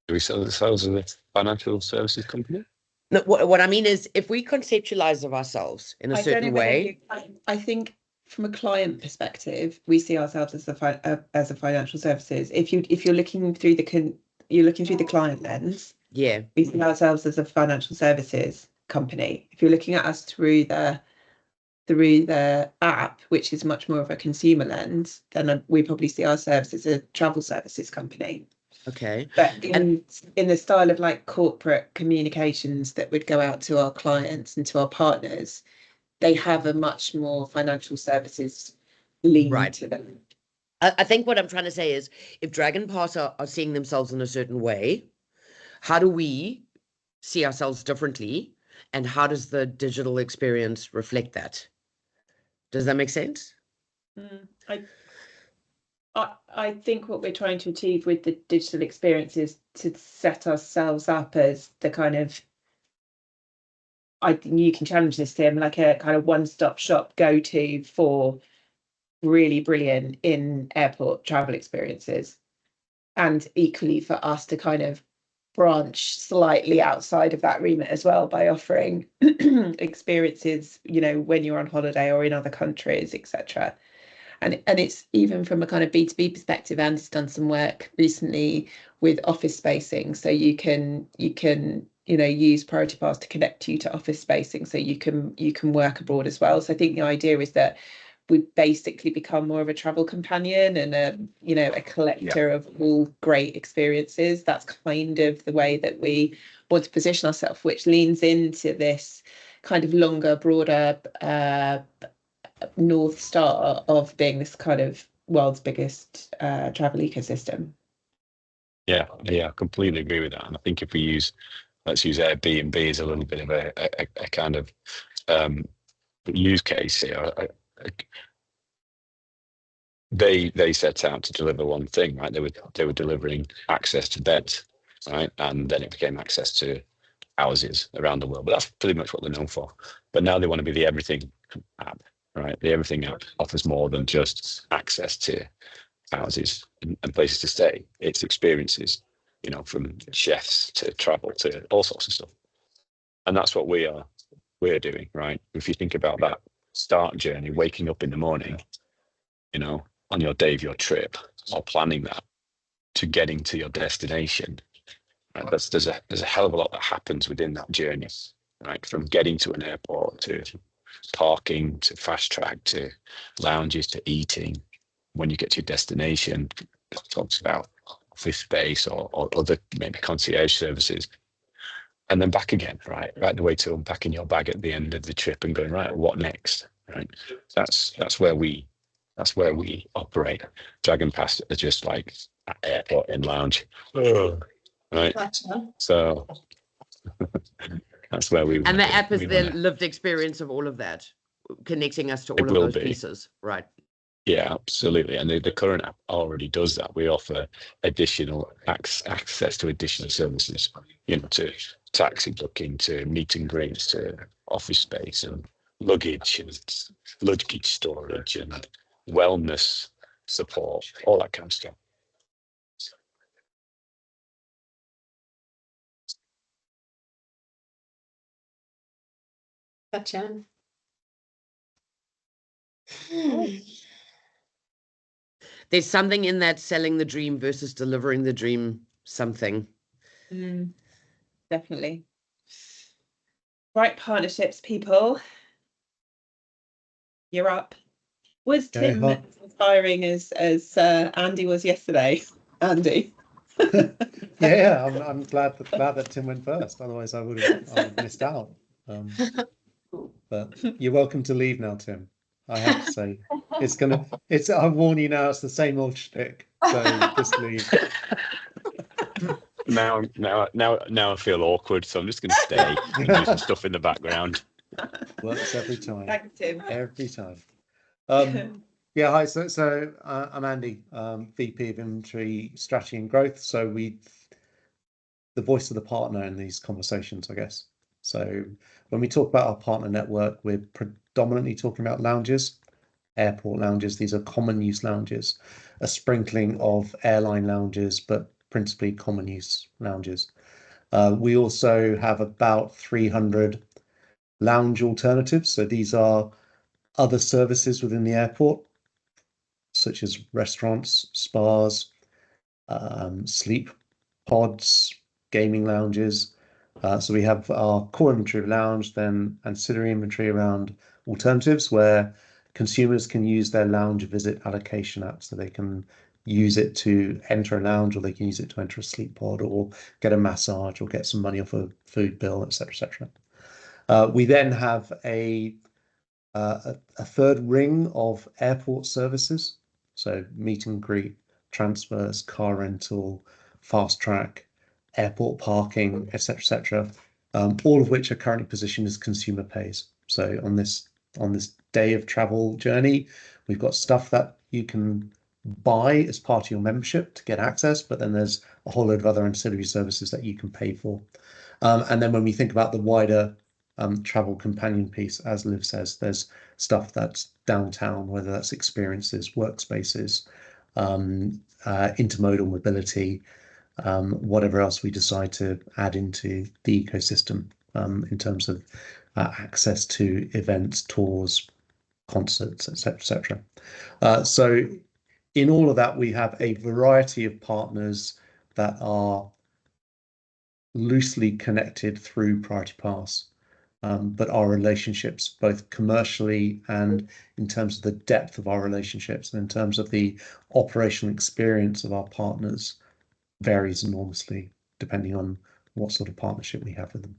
Do we sell ourselves as a financial services company? No, what I mean is, if we conceptualize of ourselves in a certain way, I think from a client perspective, we see ourselves as a financial services. If you're looking through the client lens, yeah, we see ourselves as a financial services company. If you're looking at us through the app, which is much more of a consumer lens, then we probably see ourselves as a travel services company. Okay. But in the style of like corporate communications that would go out to our clients and to our partners, they have a much more financial services lean to them. I think what I'm trying to say is, if Dragon Pass are seeing themselves in a certain way, how do we see ourselves differently? And how does the digital experience reflect that? Does that make sense? I think what we're trying to achieve with the digital experience is to set ourselves up as the kind of, I think you can challenge this, Tim, like a kind of one-stop shop go-to for really brilliant in-airport travel experiences. And equally for us to kind of branch slightly outside of that remit as well by offering experiences, when you're on holiday or in other countries, etc. And it's even from a kind of B2B perspective, Andy's done some work recently with office spacing. So you can use Priority Pass to connect you to office spacing, so you can work abroad as well. So I think the idea is that we basically become more of a travel companion and a collector of all great experiences. That's kind of the way that we want to position ourselves, which leans into this kind of longer, broader North Star of being this kind of world's biggest travel ecosystem. Yeah, I completely agree with that. And I think if let's use Airbnb as a little bit of a kind of use case here. They set out to deliver one thing, right? They were delivering access to beds, right? And then it became access to houses around the world. But that's pretty much what they're known for. But now they want to be the everything app, right? The everything app offers more than just access to houses and places to stay. It's experiences, you know, from chefs to travel to all sorts of stuff. And that's what we're doing, right? If you think about that start journey, waking up in the morning, you know, on your day of your trip, or planning that to getting to your destination, right? There's a hell of a lot that happens within that journey, right? From getting to an airport to parking to fast track to lounges to eating. When you get to your destination, it talks about office space or other maybe concierge services, and then back again, right the way to unpacking your bag at the end of the trip and going, right, what next, right? That's where we operate. Dragon Pass are just like airport and lounge, right? Gotcha. So that's where we. And the app is we the wanna- lived experience of all of that, connecting us to It all of will those be. pieces, right? Yeah, absolutely. And the current app already does that. We offer additional access to additional services, you know, to taxi booking, to meet and greets, to office space and luggage storage and wellness support, all that kind of stuff. Gotcha. There's something in that selling the dream versus delivering the dream, something. Definitely. Right, partnerships, people. You're up. Was Okay, Tim hi. as inspiring as Andy was yesterday? Andy. Yeah, I'm glad that Tim went first. Otherwise, I would have missed out. But you're welcome to leave now, Tim. I have to say, I warn you now, it's the same old shtick. So just leave. Now I feel awkward, so I'm just going to stay and do some stuff in the background. Works every time. Thanks, Tim. Every time. Yeah, hi. So I'm Andy, VP of Inventory Strategy and Growth. So the voice of the partner in these conversations, I guess. So when we talk about our partner network, we're predominantly talking about lounges, airport lounges. These are common use lounges, a sprinkling of airline lounges, but principally common use lounges. We also have about 300 lounge alternatives. So these are other services within the airport, such as restaurants, spas, sleep pods, gaming lounges. So we have our core inventory of lounge, then ancillary inventory around alternatives where consumers can use their lounge visit allocation app. So they can use it to enter a lounge, or they can use it to enter a sleep pod, or get a massage, or get some money off a food bill, etc., etc. We then have a third ring of airport services. So meet and greet, transfers, car rental, fast track, airport parking, etc., etc. All of which are currently positioned as consumer pays. So on this day of travel journey, we've got stuff that you can buy as part of your membership to get access, but then there's a whole load of other ancillary services that you can pay for. And then when we think about the wider travel companion piece, as Liv says, there's stuff that's downtown, whether that's experiences, workspaces, intermodal mobility, whatever else we decide to add into the ecosystem in terms of access to events, tours, concerts, etc., etc. So in all of that, we have a variety of partners that are loosely connected through Priority Pass, but our relationships, both commercially and in terms of the depth of our relationships and in terms of the operational experience of our partners, varies enormously depending on what sort of partnership we have with them.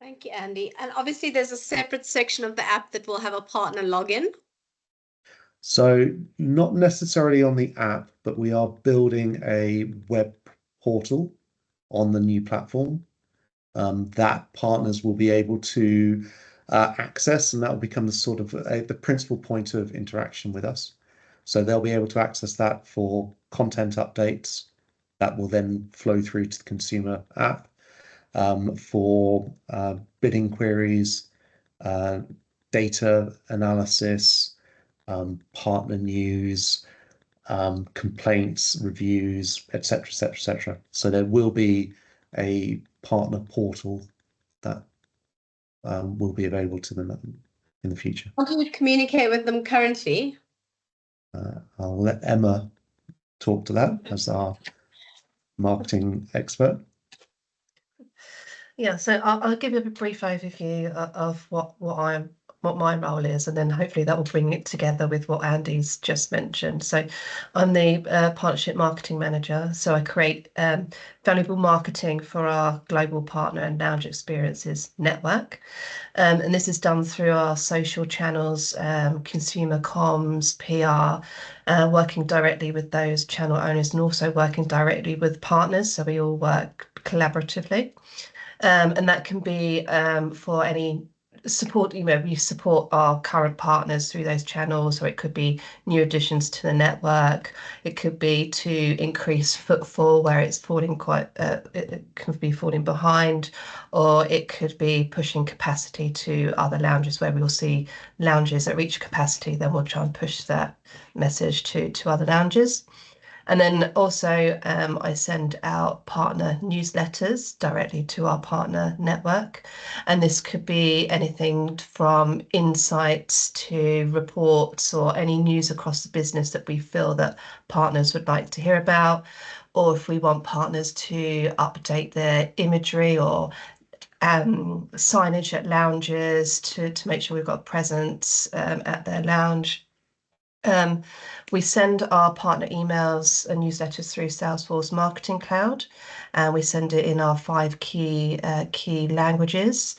Thank you, Andy. And obviously there's a separate section of the app that will have a partner login. So not necessarily on the app, but we are building a web portal on the new platform that partners will be able to access, and that will become the sort of the principal point of interaction with us. So they'll be able to access that for content updates that will then flow through to the consumer app, for bidding queries, data analysis, partner news, complaints, reviews, etc., etc., etc. So there will be a partner portal that will be available to them in the future. How do you communicate with them currently? I'll let Emma talk to that as our marketing expert. Yeah, so I'll give you a brief overview of what my role is, and then hopefully that will bring it together with what Andy's just mentioned. So I'm the partnership marketing manager. So I create valuable marketing for our global partner and lounge experiences network. And this is done through our social channels, consumer comms, PR, working directly with those channel owners and also working directly with partners. So we all work collaboratively. And that can be for any support, we support our current partners through those channels, or it could be new additions to the network. It could be to increase footfall where it's falling it could be falling behind, or it could be pushing capacity to other lounges where we'll see lounges that reach capacity, then we'll try and push that message to other lounges. And then also I send out partner newsletters directly to our partner network. And this could be anything from insights to reports or any news across the business that we feel that partners would like to hear about. Or if we want partners to update their imagery or signage at lounges to make sure we've got a presence at their lounge. We send our partner emails and newsletters through Salesforce Marketing Cloud, and we send it in our 5 key languages.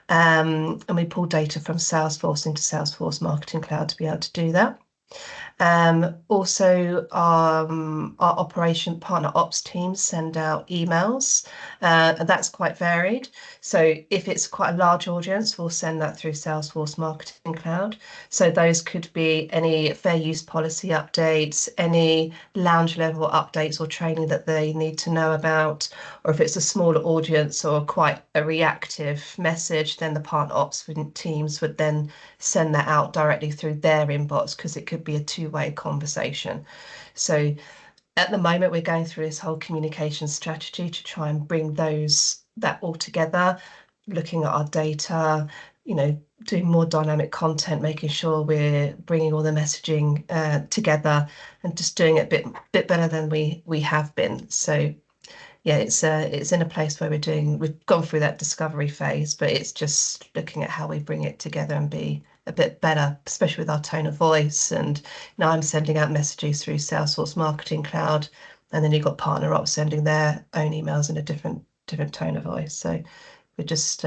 And we pull data from Salesforce into Salesforce Marketing Cloud to be able to do that. Also, our operation partner ops teams send out emails, and that's quite varied. So if it's quite a large audience, we'll send that through Salesforce Marketing Cloud. So those could be any fair use policy updates, any lounge level updates or training that they need to know about, or if it's a smaller audience or quite a reactive message, then the partner ops teams would then send that out directly through their inbox, because it could be a two-way conversation. So at the moment, we're going through this whole communication strategy to try and bring that all together, looking at our data, doing more dynamic content, making sure we're bringing all the messaging together and just doing it a bit better than we have been. So yeah, it's in a place where we've gone through that discovery phase, but it's just looking at how we bring it together and be a bit better, especially with our tone of voice. And now I'm sending out messages through Salesforce Marketing Cloud, and then you've got partner ops sending their own emails in a different tone of voice. So we're just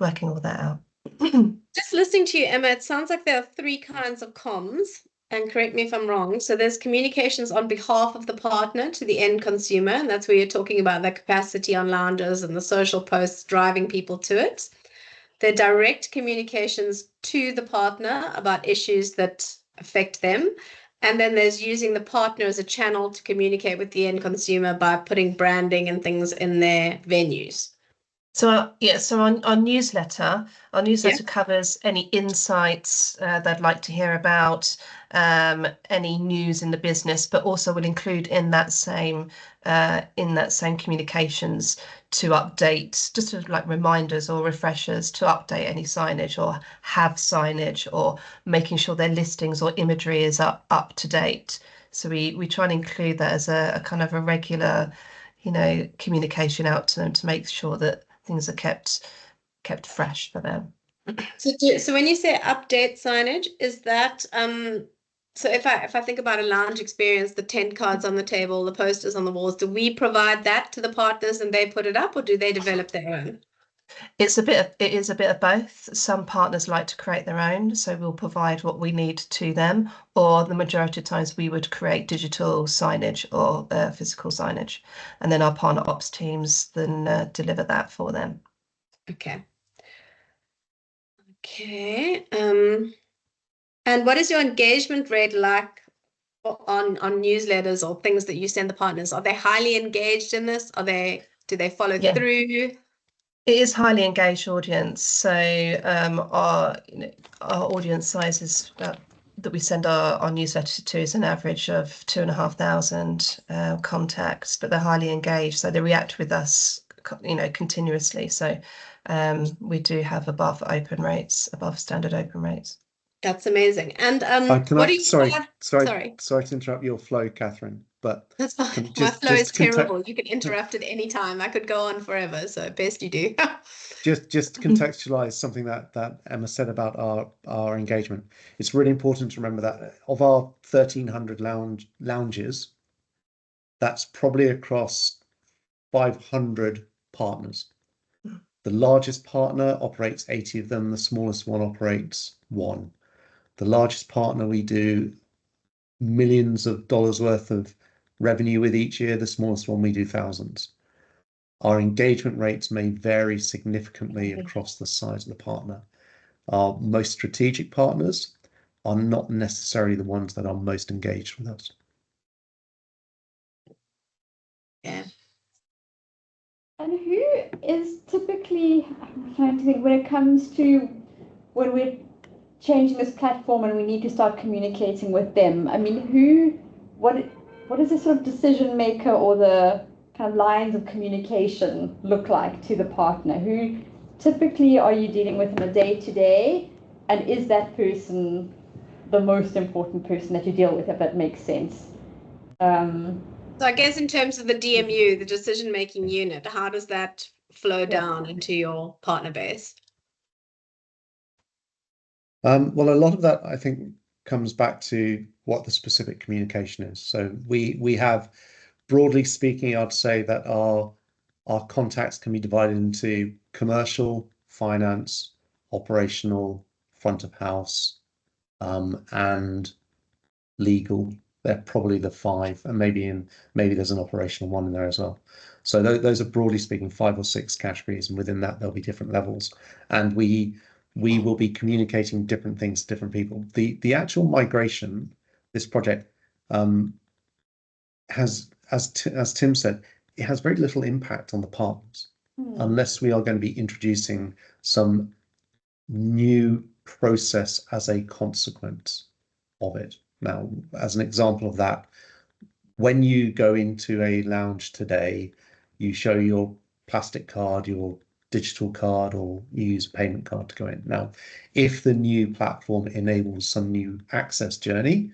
working all that out. Just listening to you, Emma, it sounds like there are 3 kinds of comms. And correct me if I'm wrong. So there's communications on behalf of the partner to the end consumer, and that's where you're talking about the capacity on lounges and the social posts driving people to it. They're direct communications to the partner about issues that affect them. And then there's using the partner as a channel to communicate with the end consumer by putting branding and things in their venues. So our newsletter covers any insights they'd like to hear about, any news in the business, but also will include in that same communications to update, just sort of like reminders or refreshers to update any signage or have signage, or making sure their listings or imagery is up to date. So we try and include that as a kind of a regular, communication out to them to make sure that things are kept fresh for them. So when you say update signage, is that so if I think about a lounge experience, the tent cards on the table, the posters on the walls, do we provide that to the partners and they put it up, or do they develop their own? It is a bit of both. Some partners like to create their own, so we'll provide what we need to them, or the majority of times we would create digital signage or physical signage, and then our partner ops teams then deliver that for them. Okay. And what is your engagement rate like on newsletters or things that you send the partners? Are they highly engaged in this? Do they follow through? It is highly engaged audience. So our audience size is about that we send our newsletter to is an average of 2,500 contacts, but they're highly engaged, so they react with us, continuously. So we do have above standard open rates. That's amazing. And what do you have? Sorry to interrupt your flow, Catherine, but that's fine. My flow is terrible. You can interrupt at any time. I could go on forever, so best you do. just to contextualize something that Emma said about our engagement. It's really important to remember that of our 1,300 lounges, that's probably across 500 partners. The largest partner operates 80 of them. The smallest one operates 1. The largest partner, we do millions of dollars worth of revenue with each year. The smallest one, we do thousands. Our engagement rates may vary significantly across the size of the partner. Our most strategic partners are not necessarily the ones that are most engaged with us. Yeah. And who is typically, I'm trying to think, when it comes to when we're changing this platform and we need to start communicating with them, I mean, what is the sort of decision maker or the kind of lines of communication look like to the partner? Who typically are you dealing with on a day-to-day, and is that person the most important person that you deal with, if that makes sense? So I guess in terms of the DMU, the decision-making unit, how does that flow down into your partner base? Well, a lot of that, I think, comes back to what the specific communication is. So we have, broadly speaking, I'd say that our contacts can be divided into commercial, finance, operational, front of house, and legal. They're probably the 5, and maybe there's an operational one in there as well. So those are, broadly speaking, 5 or 6 categories, and within that there'll be different levels, and we will be communicating different things to different people. The actual migration, this project, has, as Tim said, it has very little impact on the partners, unless we are going to be introducing some new process as a consequence of it. Now, as an example of that, when you go into a lounge today, you show your plastic card, your digital card, or you use a payment card to go in. Now, if the new platform enables some new access journey,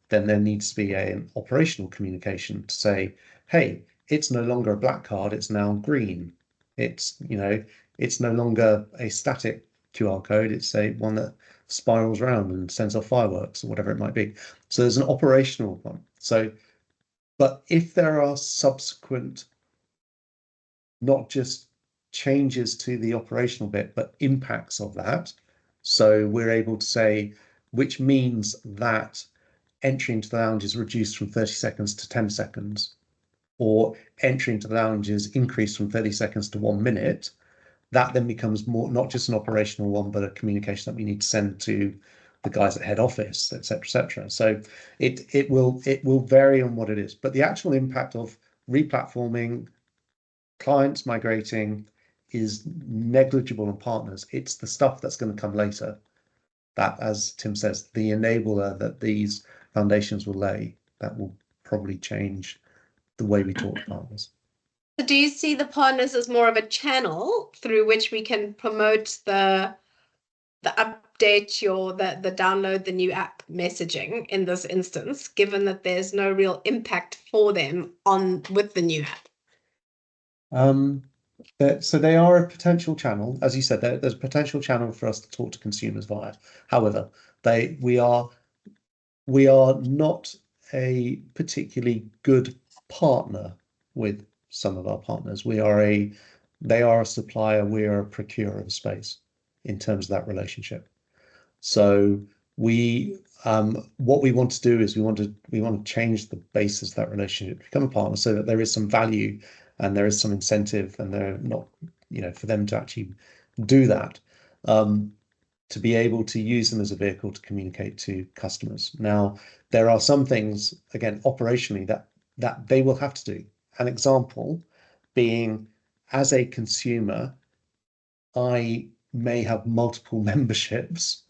then there needs to be an operational communication to say, hey, it's no longer a black card, it's now green. It's no longer a static QR code, it's one that spirals around and sends off fireworks or whatever it might be. So there's an operational one. So, but if there are subsequent, not just changes to the operational bit, but impacts of that, so we're able to say, which means that entry into the lounge is reduced from 30 seconds to 10 seconds, or entry into the lounge is increased from 30 seconds to 1 minute, that then becomes more, not just an operational one, but a communication that we need to send to the guys at head office, etc., etc. So it will vary on what it is, but the actual impact of replatforming, clients migrating, is negligible on partners. It's the stuff that's going to come later that, as Tim says, the enabler that these foundations will lay, that will probably change the way we talk to partners. So do you see the partners as more of a channel through which we can promote the update, the download the new app messaging in this instance, given that there's no real impact for them with the new app? So they are a potential channel, as you said. There's a potential channel for us to talk to consumers via. However, we are not a particularly good partner with some of our partners. They are a supplier, we are a procurer of space in terms of that relationship. So what we want to do is we want to change the basis of that relationship, become a partner, so that there is some value and there is some incentive, and they're not, for them to actually do that, to be able to use them as a vehicle to communicate to customers. Now, there are some things, again, operationally, that they will have to do. An example being, as a consumer, I may have multiple memberships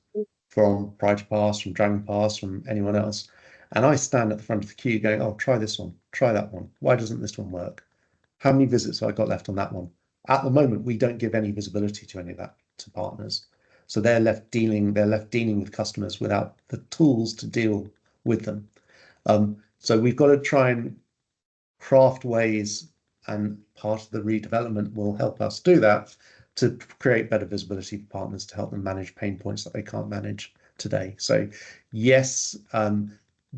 from Priority Pass, from Dragon Pass, from anyone else. And I stand at the front of the queue going, oh, try this one, try that one. Why doesn't this one work? How many visits have I got left on that one? At the moment, we don't give any visibility to any of that to partners. So they're left dealing with customers without the tools to deal with them. So we've got to try and craft ways, and part of the redevelopment will help us do that, to create better visibility for partners to help them manage pain points that they can't manage today. So yes,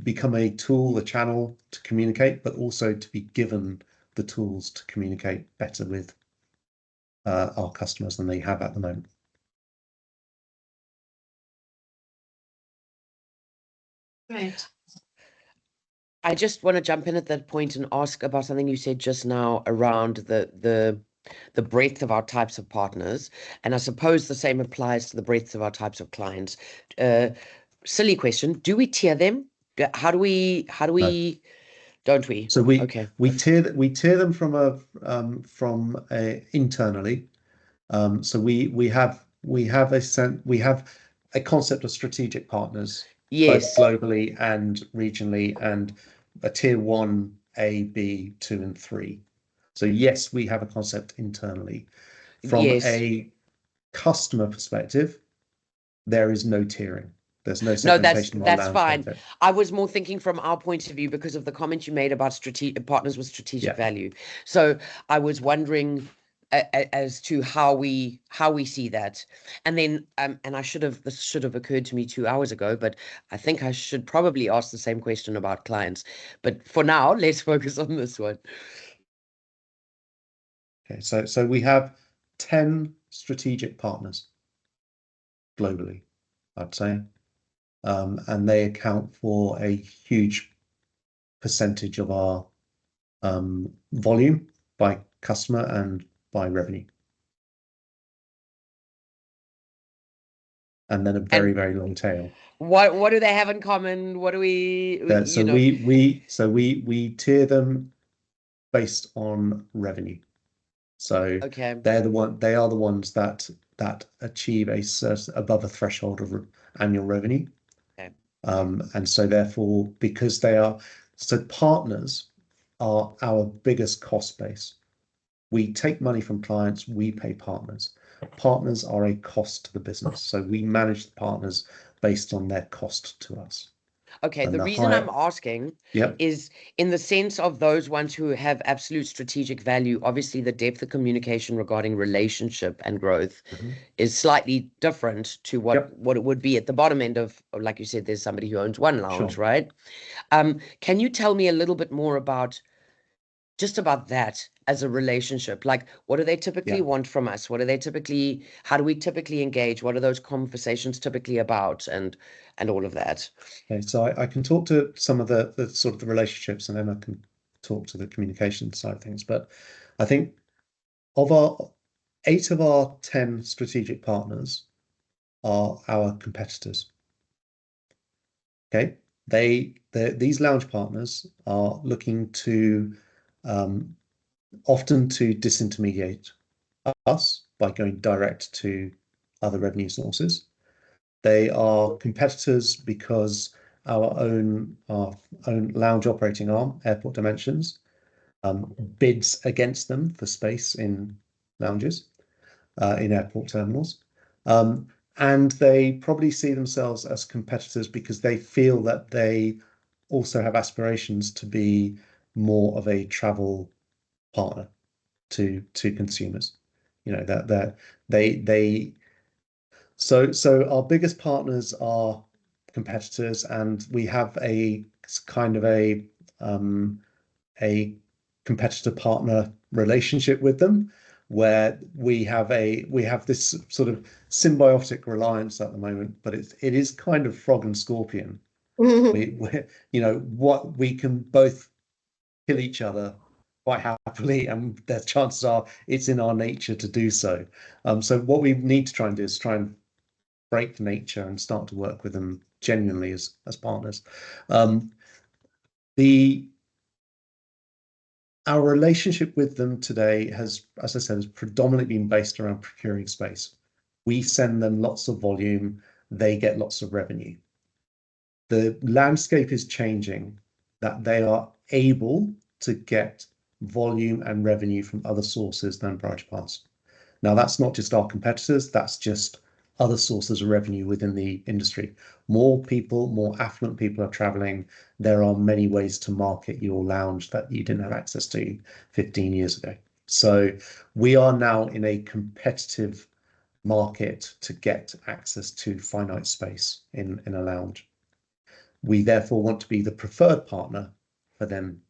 become a tool, a channel to communicate, but also to be given the tools to communicate better with our customers than they have at the moment. Right. I just want to jump in at that point and ask about something you said just now around the breadth of our types of partners, and I suppose the same applies to the breadth of our types of clients. Silly question: do we tier them? How do we? No. Don't we? So we okay. we tier them from a internally. So we have a concept of strategic partners, yes, both globally and regionally, and a tier 1, A, B, 2, and 3. So yes, we have a concept internally. From yes. a customer perspective, there is no tiering. There's no No, segmentation. that's fine. I was more thinking from our point of view because of the comment you made about partners with strategic value. So I was wondering as to how we see that, and then and this should have occurred to me 2 hours ago, but I think I should probably ask the same question about clients. But for now, let's focus on this one. Okay, so we have 10 strategic partners globally, I'd say. And they account for a huge percentage of our volume by customer and by revenue. And then a very, very long tail. What do they have in common? What do we? So we tier them based on revenue. So okay, they are the ones that achieve a certain above a threshold of annual revenue. Okay. And so therefore, because partners are our biggest cost base. We take money from clients, we pay partners. Partners are a cost to the business. So we manage the partners based on their cost to us. Okay, the reason I'm asking is in the sense of those ones who have absolute strategic value. Obviously, the depth of communication regarding relationship and growth is slightly different to what it would be at the bottom end of, like you said, there's somebody who owns one lounge, right? Can you tell me a little bit more about that as a relationship? Like, what do they typically want from us? How do we typically engage? What are those conversations typically about, and all of that? Okay, so I can talk to some of the sort of the relationships, and then I can talk to the communication side of things. But I think of 8 of our 10 strategic partners are our competitors. Okay, these lounge partners are looking to often to disintermediate us by going direct to other revenue sources. They are competitors because our own lounge operating arm, Airport Dimensions, bids against them for space in lounges, in airport terminals. And they probably see themselves as competitors because they feel that they also have aspirations to be more of a travel partner to consumers. You know, that so our biggest partners are competitors, and we have a kind of a competitor partner relationship with them, where we have this sort of symbiotic reliance at the moment, but it is kind of frog and scorpion. We what we can both kill each other quite happily, and the chances are it's in our nature to do so. So what we need to try and do is try and break nature and start to work with them genuinely as partners. Our relationship with them today has, as I said, predominantly been based around procuring space. We send them lots of volume. they get lots of revenue. The landscape is changing, that they are able to get volume and revenue from other sources than Priority Pass. Now, that's not just our competitors, that's just other sources of revenue within the industry. More people, more affluent people are traveling. There are many ways to market your lounge that you didn't have access to 15 years ago. So we are now in a competitive market to get access to finite space in a lounge. We therefore want to be the preferred partner for them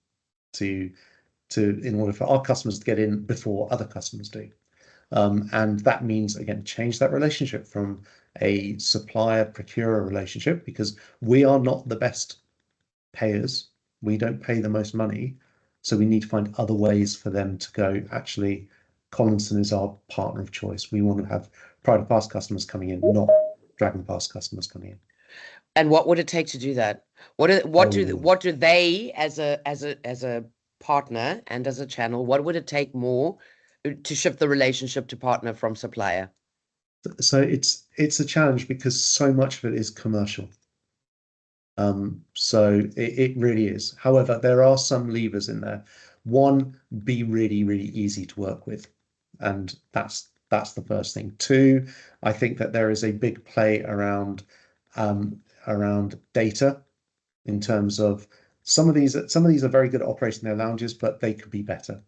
in order for our customers to get in before other customers do. And that means, again, change that relationship from a supplier-procurer relationship, because we are not the best payers. We don't pay the most money. So we need to find other ways for them to go, actually, Collinson is our partner of choice. We want to have Priority Pass customers coming in, not Dragon Pass customers coming in. And what would it take to do that? What do they, as a partner and as a channel, what would it take more to shift the relationship to partner from supplier? So it's a challenge because so much of it is commercial. So it really is. However, there are some levers in there. One, be really, really easy to work with, and that's the first thing. Two, I think that there is a big play around data, in terms of some of these are very good at operating their lounges, but they could be better.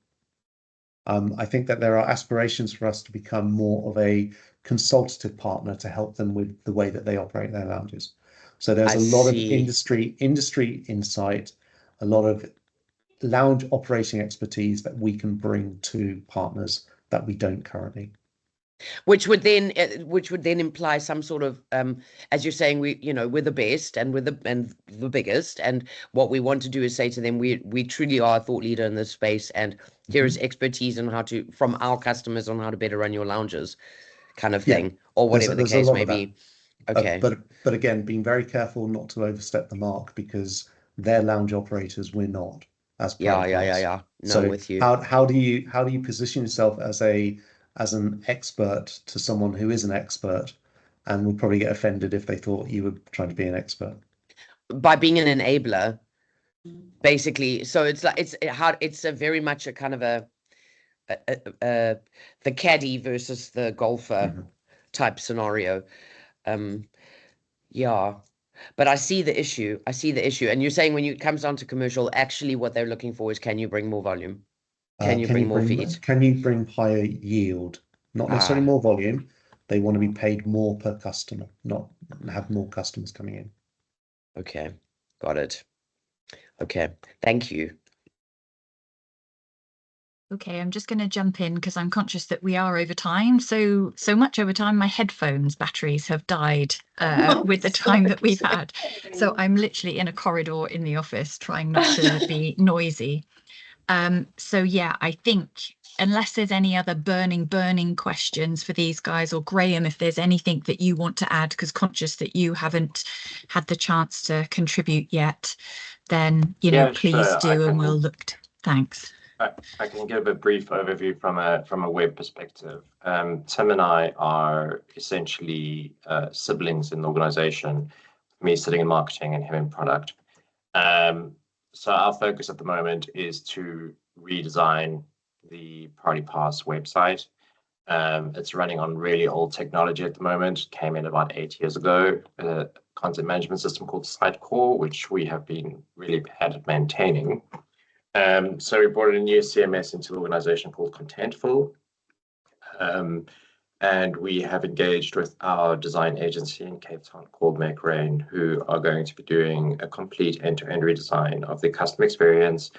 I think that there are aspirations for us to become more of a consultative partner to help them with the way that they operate their lounges. So there's a lot of industry insight, a lot of lounge operating expertise that we can bring to partners that we don't currently. Which would then imply some sort of, as you're saying, we're the best and we're the biggest, and what we want to do is say to them, we truly are a thought leader in this space, and here is expertise on how to, from our customers, on how to better run your lounges, kind of thing, or whatever the case may be. Okay. But again, being very careful not to overstep the mark, because they're lounge operators, we're not. As yeah. No, I'm with you. How do you position yourself as an expert to someone who is an expert, and would probably get offended if they thought you were trying to be an expert? By being an enabler, basically. So it's like it's a very much a kind of the caddy versus the golfer type scenario. Yeah, but I see the issue. And you're saying when it comes down to commercial, actually what they're looking for is, can you bring more volume? Can you bring more feet? Can you bring higher yield? Not necessarily more volume. They want to be paid more per customer, not have more customers coming in. Okay, got it. Okay, thank you. Okay, I'm just going to jump in because I'm conscious that we are over time. So much over time, my headphones batteries have died with the time that we've had. So I'm literally in a corridor in the office trying not to be noisy. So yeah, I think unless there's any other burning questions for these guys, or Graham, if there's anything that you want to add, because conscious that you haven't had the chance to contribute yet, then please do, and we'll look. Thanks. I can give a brief overview from a web perspective. Tim and I are essentially siblings in the organization, me sitting in marketing and him in product. So our focus at the moment is to redesign the Priority Pass website. It's running on really old technology at the moment. It came in about 8 years ago, a content management system called Sitecore, which we have been really bad at maintaining. So we brought in a new CMS into the organization called Contentful. And we have engaged with our design agency in Cape Town called Make Rain, who are going to be doing a complete end-to-end redesign of the customer experience,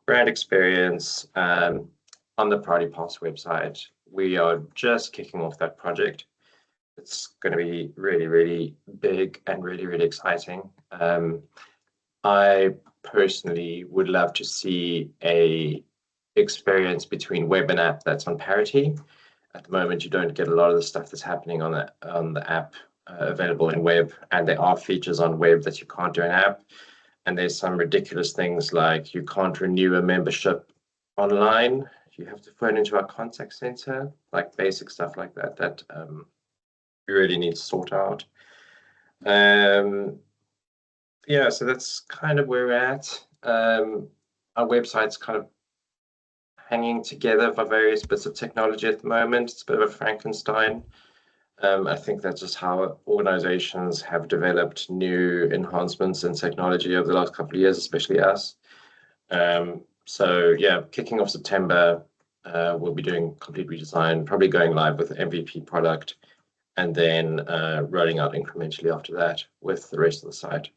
brand experience on the Priority Pass website. We are just kicking off that project. It's going to be really, really big and really, really exciting. I personally would love to see a experience between web and app that's on parity. At the moment, you don't get a lot of the stuff that's happening on the app available in web, and there are features on web that you can't do in app. And there's some ridiculous things like you can't renew a membership online. You have to phone into our contact center, like basic stuff like that we really need to sort out. Yeah, so that's kind of where we're at. Our website's kind of hanging together by various bits of technology at the moment. It's a bit of a Frankenstein. I think that's just how organizations have developed new enhancements in technology over the last couple of years, especially us. So yeah, kicking off September, we'll be doing complete redesign, probably going live with the MVP product, and then rolling out incrementally after that with the rest of the site.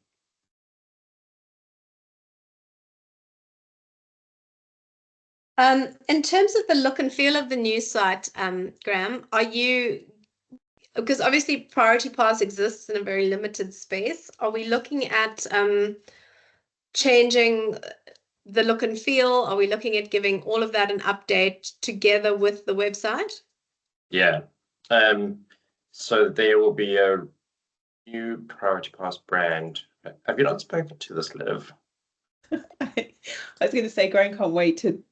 In terms of the look and feel of the new site, Graham, are you, because obviously Priority Pass exists in a very limited space, are we looking at changing the look and feel? Are we looking at giving all of that an update together with the website? Yeah. So there will be a new Priority Pass brand. Have you not spoken to this, Liv? I was going to say, Graham can't wait to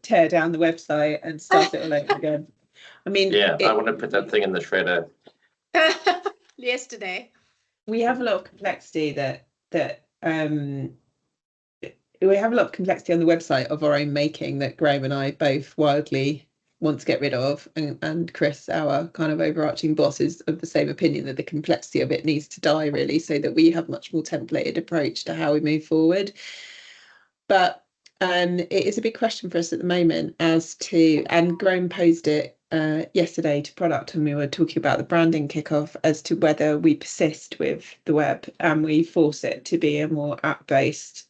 tear down the website and start it all over again. I mean, yeah, I want to put that thing in the shredder. Yesterday. We have a lot of complexity we have a lot of complexity on the website of our own making that Graham and I both wildly want to get rid of, and Chris, our kind of overarching boss, is of the same opinion that the complexity of it needs to die, really, so that we have much more templated approach to how we move forward. But it is a big question for us at the moment as to, and Graham posed it yesterday to product, and we were talking about the branding kickoff, as to whether we persist with the web and we force it to be a more app-based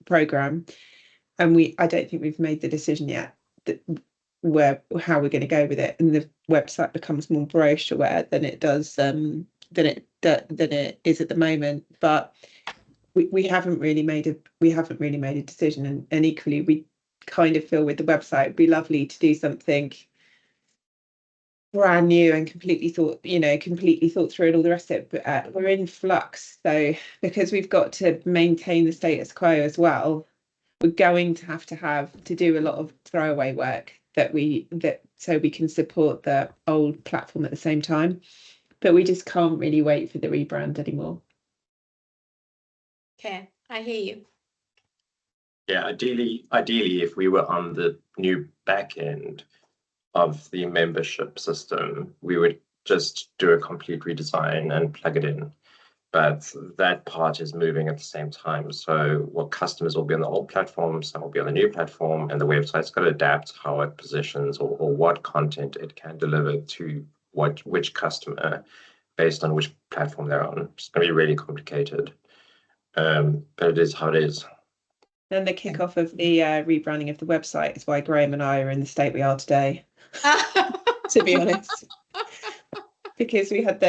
program. And I don't think we've made the decision yet that how we're going to go with it, and the website becomes more brochure aware than it does than it is at the moment. But we haven't really made a decision, and equally we kind of feel with the website it'd be lovely to do something brand new and completely thought through and all the rest of it, but we're in flux. So because we've got to maintain the status quo as well, we're going to have to do a lot of throwaway work so we can support the old platform at the same time. But we just can't really wait for the rebrand anymore. Okay, I hear you. Yeah, ideally, if we were on the new back end of the membership system, we would just do a complete redesign and plug it in. But that part is moving at the same time. So what customers will be on the old platform, some will be on the new platform, and the website's got to adapt how it positions or what content it can deliver to which customer based on which platform they're on. It's going to be really complicated. But it is how it is. Then the kickoff of the rebranding of the website is why Graham and I are in the state we are today, to be honest. Because we have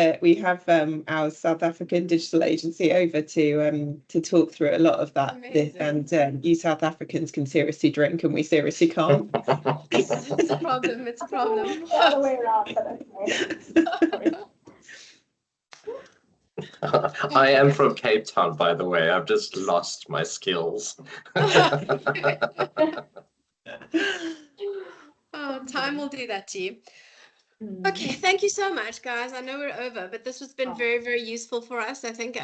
our South African digital agency over to talk through a lot of that. And you South Africans can seriously drink and we seriously can't. It's a problem. It's a problem. The other way around, but okay. I am from Cape Town, by the way. I've just lost my skills. Oh, time will do that to you. Okay, thank you so much, guys. I know we're over, but this has been very, very useful for us. I think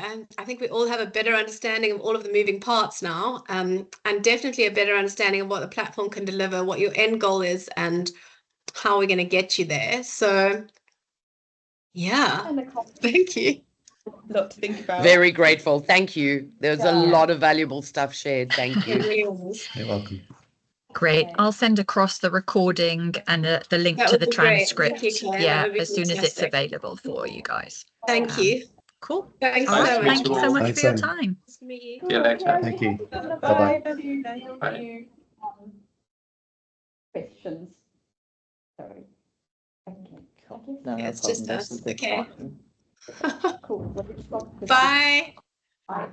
we all have a better understanding of all of the moving parts now, and definitely a better understanding of what the platform can deliver, what your end goal is, and how we're going to get you there. So, yeah, thank you. A lot to think about. Very grateful. Thank you. There's a lot of valuable stuff shared. Thank you. You're welcome. Great. I'll send across the recording and the link That to would the be great. transcript. Thank you, Claire. Yeah, That would be as soon as it's fantastic. available for you guys. Thank you. Cool. Thanks All so right. much. Thank you so much Thanks, for your Em. time. Nice to meet you. See you later. Thank you. Bye. Bye-bye. Questions. Sorry. Okay. No, Yeah, it's problem. just This us. is the Okay. question. Cool. Well, let's stop this. Bye. Bye.